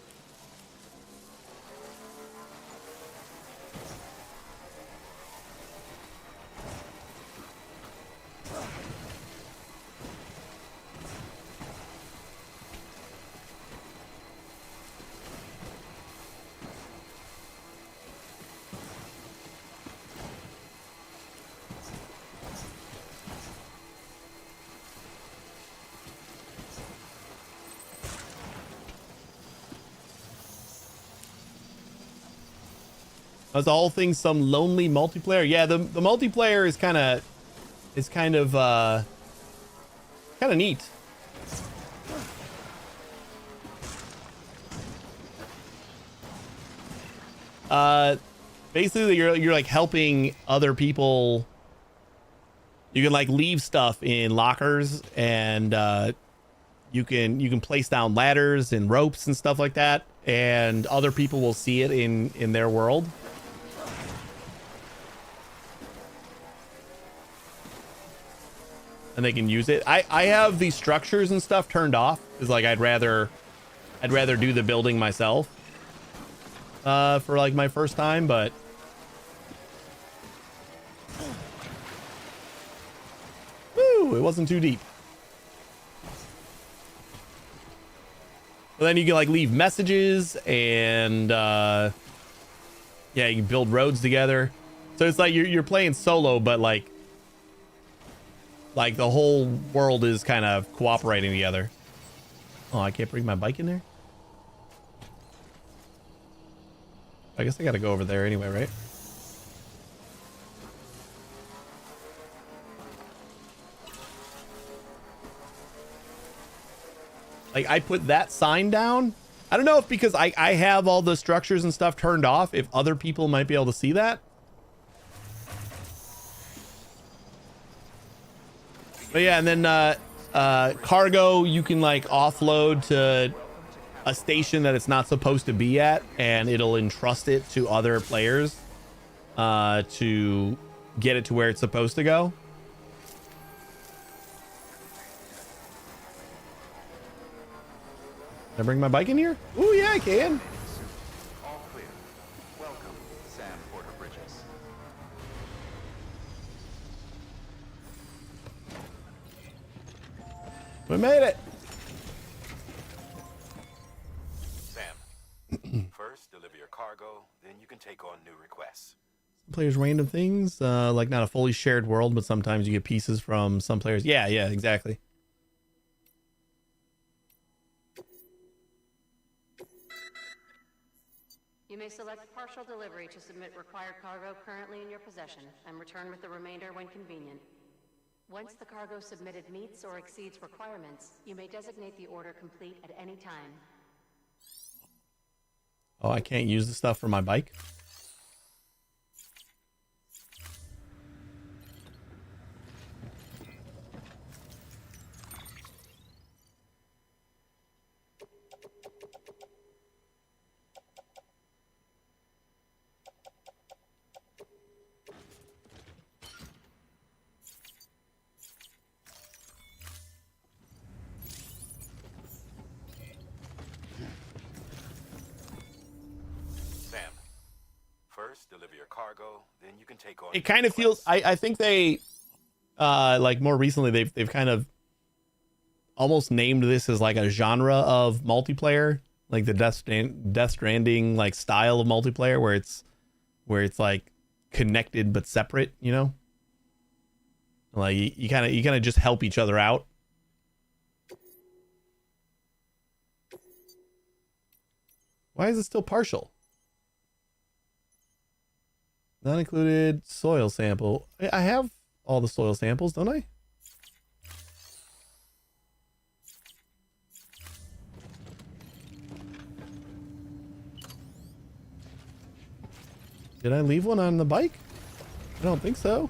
Was the whole thing some lonely multiplayer? Yeah, the multiplayer is kind of neat. Basically you're like helping other people. You can like leave stuff in lockers, and you can place down ladders and ropes and stuff like that, and other people will see it in their world. And they can use it. I have these structures and stuff turned off because like I'd rather do the building myself for like my first time, but woo, it wasn't too deep. But then you can like leave messages, and yeah, you can build roads together. So it's like you're playing solo, but like the whole world is kind of cooperating together. Oh, I can't bring my bike in there? I guess I gotta go over there anyway, right? Like, I put that sign down. I don't know if because I have all the structures and stuff turned off, if other people might be able to see that. But yeah, and then cargo you can like offload to a station that it's not supposed to be at, and it'll entrust it to other players to get it to where it's supposed to go. Can I bring my bike in here? Oh yeah, I can. All clear. Welcome, Sam Porter Bridges. We made it. Sam, first deliver your cargo, then you can take on new requests. Players random things, like not a fully shared world, but sometimes you get pieces from some players. Yeah, exactly. You may select partial delivery to submit required cargo currently in your possession and return with the remainder when convenient. Once the cargo submitted meets or exceeds requirements, you may designate the order complete at any time. Oh, I can't use the stuff for my bike? Deliver your cargo, then you can take on. It kind of feels. I think they, like more recently, they've kind of almost named this as like a genre of multiplayer, like the Death Stranding like style of multiplayer, where it's like connected but separate. You know, like you kind of just help each other out. Why is it still partial? Not included soil sample. I have all the soil samples, don't I? Did I leave one on the bike? I don't think so.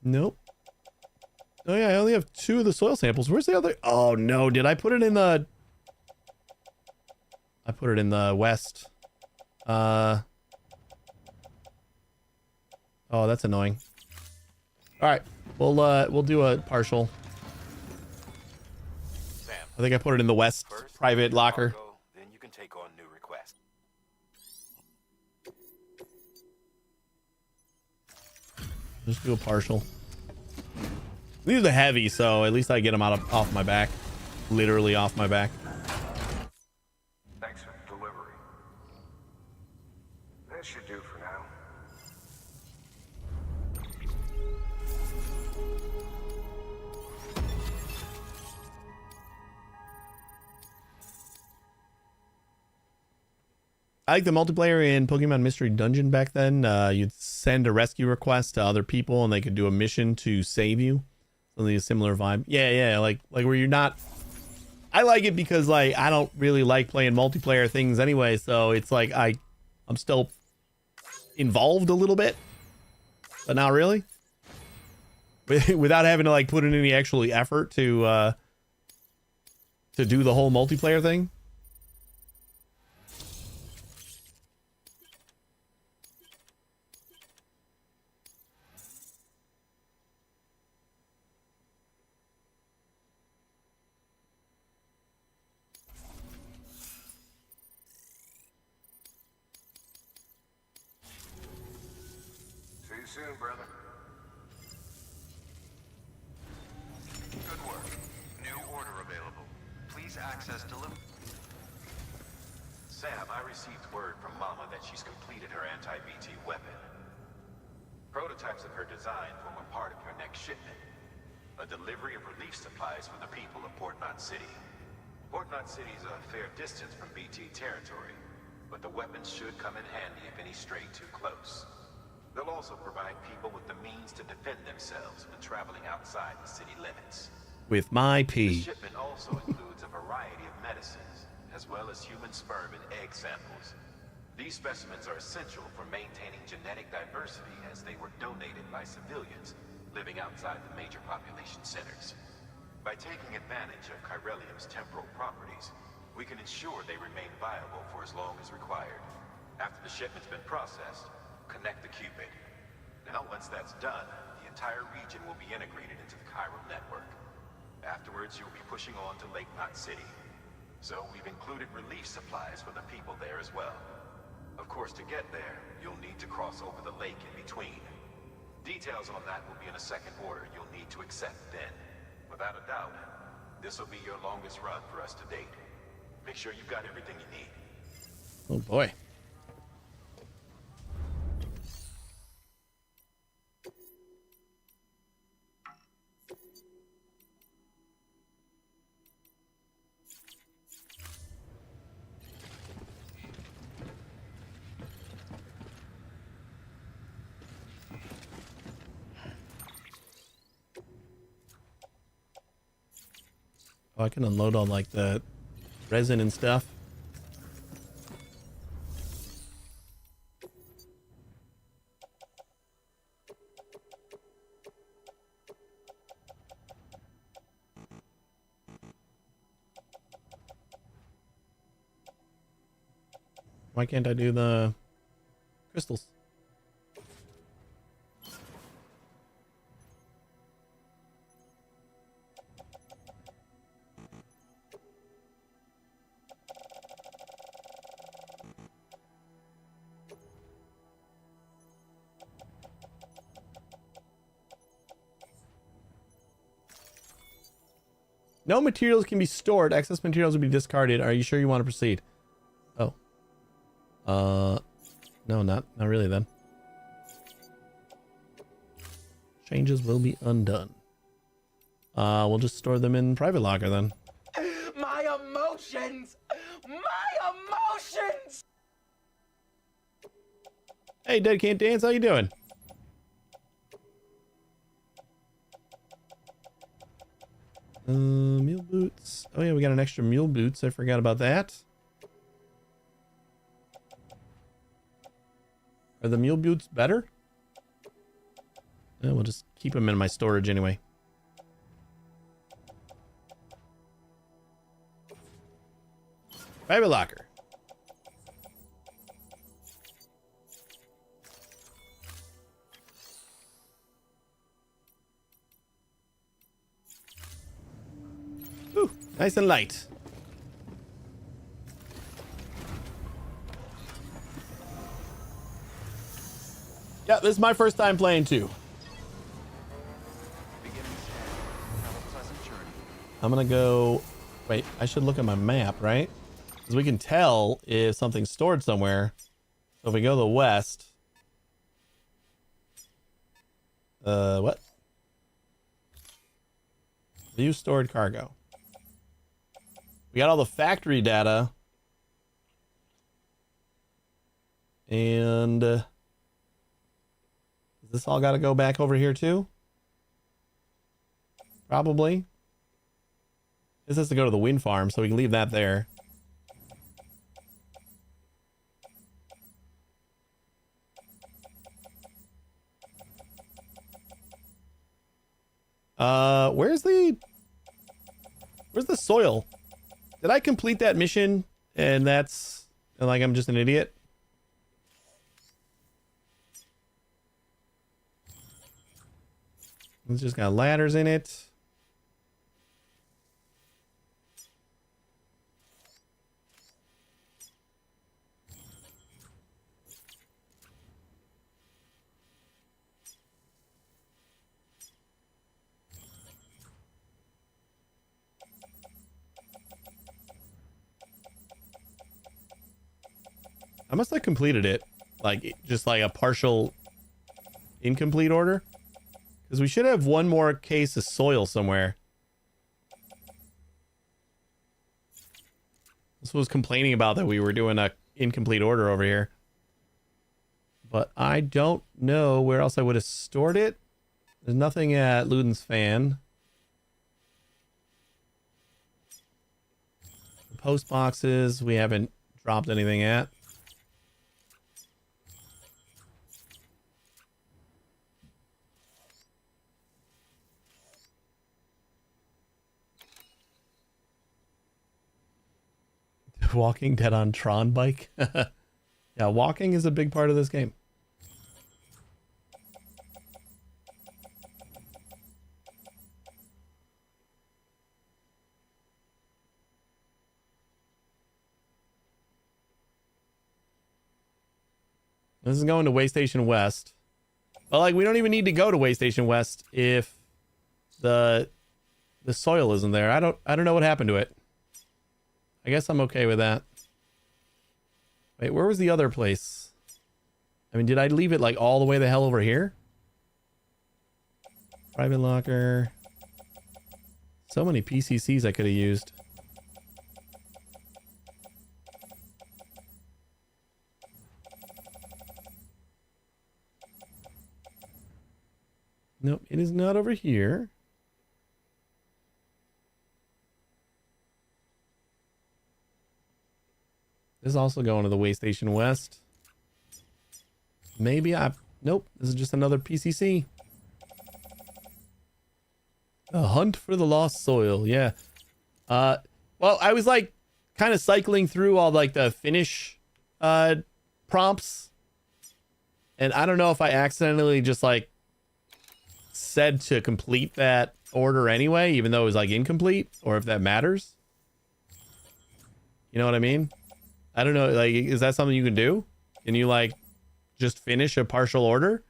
Nope. Oh yeah, I only have 2 of the soil samples. Where's the other? Oh no, did I put it in the... I put it in the west. Oh, that's annoying. All right, we'll do a partial. Sam, I think I put it in the west first, private locker. cargo, then you can take on new requests. Just do a partial. These are heavy, so at least I get them off my back. Literally off my back. Thanks for the delivery. That should do for now. I like the multiplayer in Pokemon Mystery Dungeon back then. You'd send a rescue request to other people and they could do a mission to save you. Something a similar vibe. Yeah, like where you're not... I like it because like I don't really like playing multiplayer things anyway, so it's like I'm still involved a little bit, but not really. Without having to like put in any actual effort to do the whole multiplayer thing. See you soon, brother. Good work. New order available. Please access delivery. Sam, I received word from Mama that she's completed her anti-BT weapon. Prototypes of her design form a part of your next shipment. A delivery of relief supplies for the people of Port Knot City. Port Knot City is a fair distance from BT territory, but the weapons should come in handy if any stray too close. They'll also provide people with the means to defend themselves when traveling outside the city limits. With my The pee. shipment also includes a variety of medicines, as well as human sperm and egg samples. These specimens are essential for maintaining genetic diversity as they were donated by civilians living outside the major population centers. By taking advantage of chiralium's temporal properties, we can ensure they remain viable for as long as required. After the shipment's been processed, connect the Cupid. Now, once that's done, the entire region will be integrated into the chiral network. Afterwards, you'll be pushing on to Lake Knot City. So we've included relief supplies for the people there as well. Of course, to get there, you'll need to cross over the lake in between. Details on that will be in a second order you'll need to accept then. Without a doubt, this will be your longest run for us to date. Make sure you've got everything you need. Oh boy. Oh, I can unload all like the resin and stuff. Why can't I do the crystals? No materials can be stored. Excess materials will be discarded. Are you sure you want to proceed? Oh. No, not really then. Changes will be undone. We'll just store them in private locker then. My emotions! My emotions! Hey, Dead Can't Dance, how you doing? Mule boots. Oh yeah, we got an extra mule boots. I forgot about that. Are the mule boots better? We'll just keep them in my storage anyway. Private locker. Ooh, nice and light. Yeah, this is my first time playing too. I'm gonna go. Wait, I should look at my map, right? Because we can tell if something's stored somewhere. So if we go to the west. What? View stored cargo. We got all the factory data. And does this all got to go back over here too? Probably. This has to go to the wind farm, so we can leave that there. Where's the soil? Did I complete that mission and that's like I'm just an idiot? It's just got ladders in it. I must have completed it, like just like a partial incomplete order, because we should have one more case of soil somewhere. This was complaining about that we were doing a incomplete order over here, but I don't know where else I would have stored it. There's nothing at Luden's fan. The post boxes we haven't dropped anything at. Walking Dead on Tron bike. Yeah, walking is a big part of this game. This is going to Waystation West. But like we don't even need to go to Waystation West if the soil isn't there. I don't know what happened to it. I guess I'm okay with that. Wait, where was the other place? I mean, did I leave it like all the way the hell over here? Private locker. So many PCCs I could have used. Nope, it is not over here. This is also going to the Waystation West. Maybe nope, this is just another PCC. A hunt for the lost soil, yeah. Well, I was like kind of cycling through all like the finish prompts. And I don't know if I accidentally just like said to complete that order anyway, even though it was like incomplete, or if that matters. You know what I mean? I don't know, like, is that something you can do? Can you, like, just finish a partial order?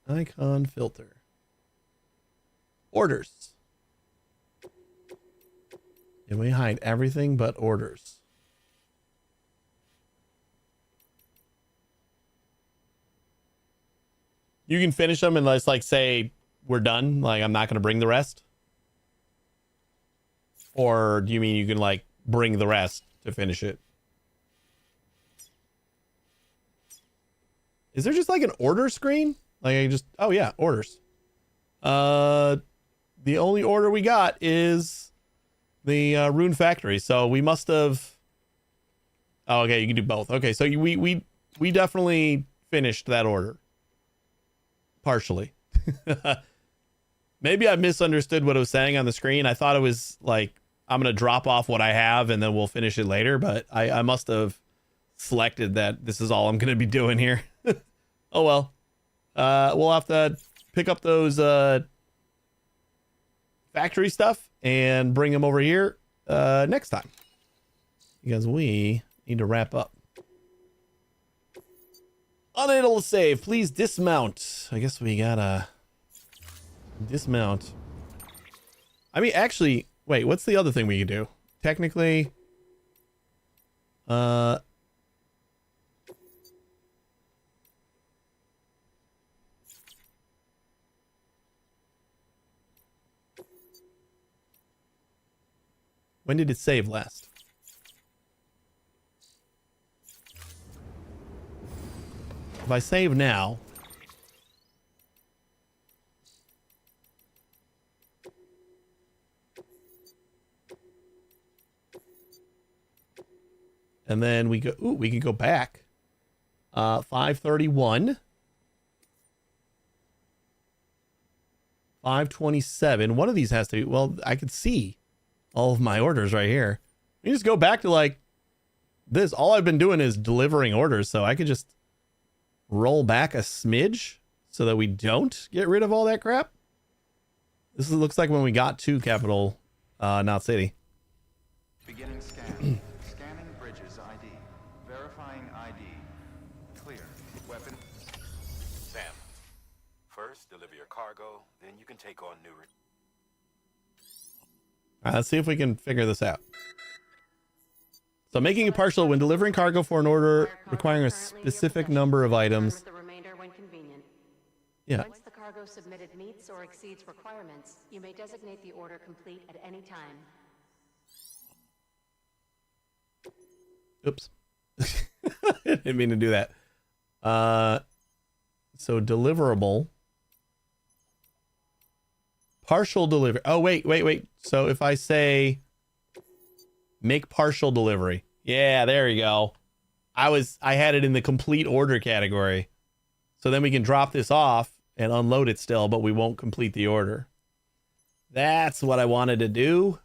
Icon filter. Orders. And we hide everything but orders. You can finish them and let's like say we're done. Like I'm not going to bring the rest. Or do you mean you can like bring the rest to finish it? Is there just like an order screen? Like I just, oh yeah, orders. The only order we got is the Rune Factory. So we must have. Oh, okay, you can do both. Okay, so we definitely finished that order. Partially. Maybe I misunderstood what it was saying on the screen. I thought it was like, I'm going to drop off what I have and then we'll finish it later. But I must have selected that this is all I'm going to be doing here. Oh, well. We'll have to pick up those factory stuff and bring them over here next time. Because we need to wrap up. Unable to save. Please dismount. I guess we gotta dismount. I mean, actually, wait, what's the other thing we can do? Technically, when did it save last? If I save now, and then we go, ooh, we can go back. 531, 527. One of these has to be, well, I could see all of my orders right here. You just go back to like this. All I've been doing is delivering orders, so I could just roll back a smidge so that we don't get rid of all that crap. This looks like when we got to Capital, not City. Beginning scan. Scanning bridges ID. Verifying ID. Clear. Weapon. Sam, first deliver your cargo, then you can take on new. All right, let's see if we can figure this out. So making it partial when delivering cargo for an order requiring a specific number of items. Yeah. Once the cargo submitted meets or exceeds requirements, you may designate the order complete at any time. Oops. Didn't mean to do that. So deliverable. Partial delivery. Oh, wait. So if I say make partial delivery. Yeah, there you go. I had it in the complete order category. So then we can drop this off and unload it still, but we won't complete the order. That's what I wanted to do.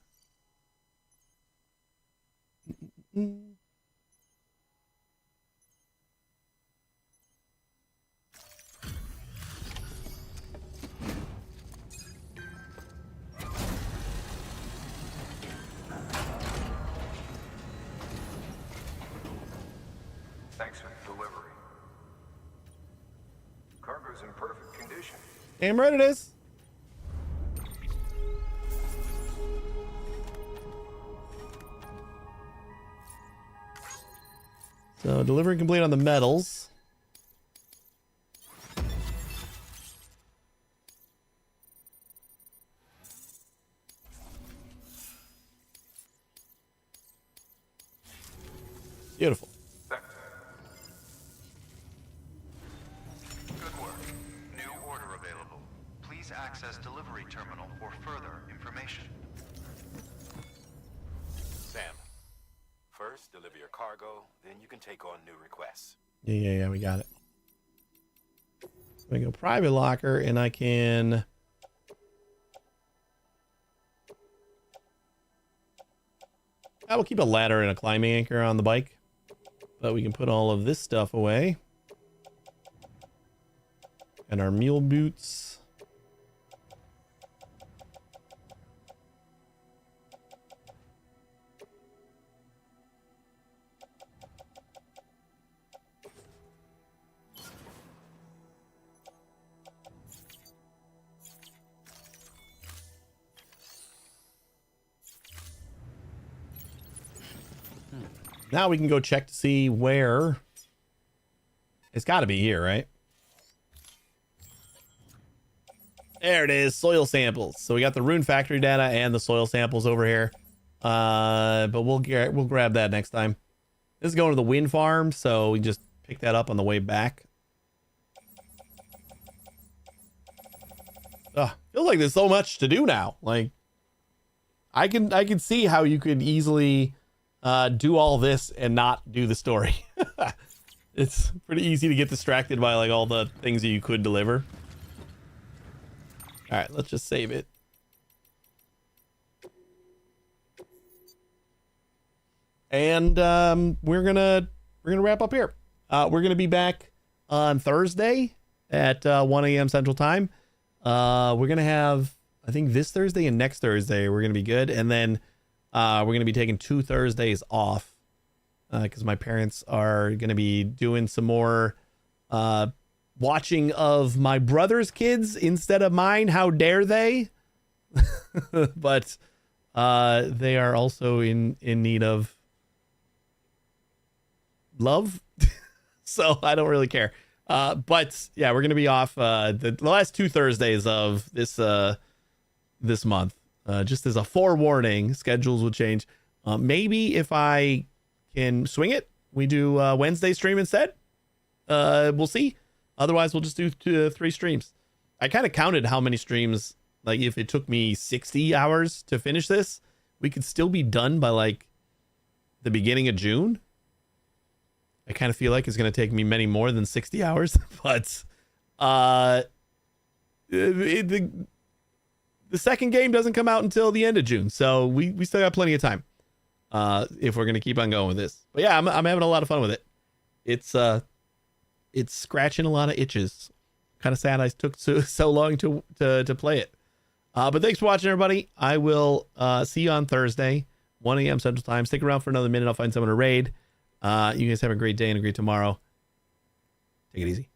Thanks for the delivery. Cargo's in perfect condition. Damn right it is. So delivery complete on the metals. Beautiful. Good work. New order available. Please access delivery terminal for further information. Sam, first deliver your cargo, then you can take on new requests. Yeah, we got it. So I go private locker and I can I will keep a ladder and a climbing anchor on the bike, but we can put all of this stuff away. And our mule boots. Now we can go check to see where. It's got to be here, right? There it is, soil samples. So we got the Rune Factory data and the soil samples over here. But we'll grab that next time. This is going to the wind farm, so we just pick that up on the way back. Feels like there's so much to do now. Like, I can see how you could easily do all this and not do the story. It's pretty easy to get distracted by like all the things that you could deliver. All right, let's just save it. And we're gonna wrap up here. We're gonna be back on Thursday at 1 a.m. Central Time. We're gonna have, I think, this Thursday and next Thursday we're gonna be good, and then we're gonna be taking 2 Thursdays off because my parents are gonna be doing some more watching of my brother's kids instead of mine. How dare they? But they are also in need of love. So I don't really care. But yeah, we're gonna be off the last 2 Thursdays of this month. Just as a forewarning, schedules will change. Maybe if I can swing it, we do Wednesday stream instead. We'll see. Otherwise, we'll just do 3 streams. I kind of counted how many streams. Like, if it took me 60 hours to finish this, we could still be done by like the beginning of June. I kind of feel like it's going to take me many more than 60 hours, but the second game doesn't come out until the end of June, so we still got plenty of time if we're going to keep on going with this. But yeah, I'm having a lot of fun with it. It's scratching a lot of itches. Kind of sad I took so long to play it. But thanks for watching, everybody. I will see you on Thursday, 1 a.m. Central Time. Stick around for another minute. I'll find someone to raid. You guys have a great day and a great tomorrow. Take it easy.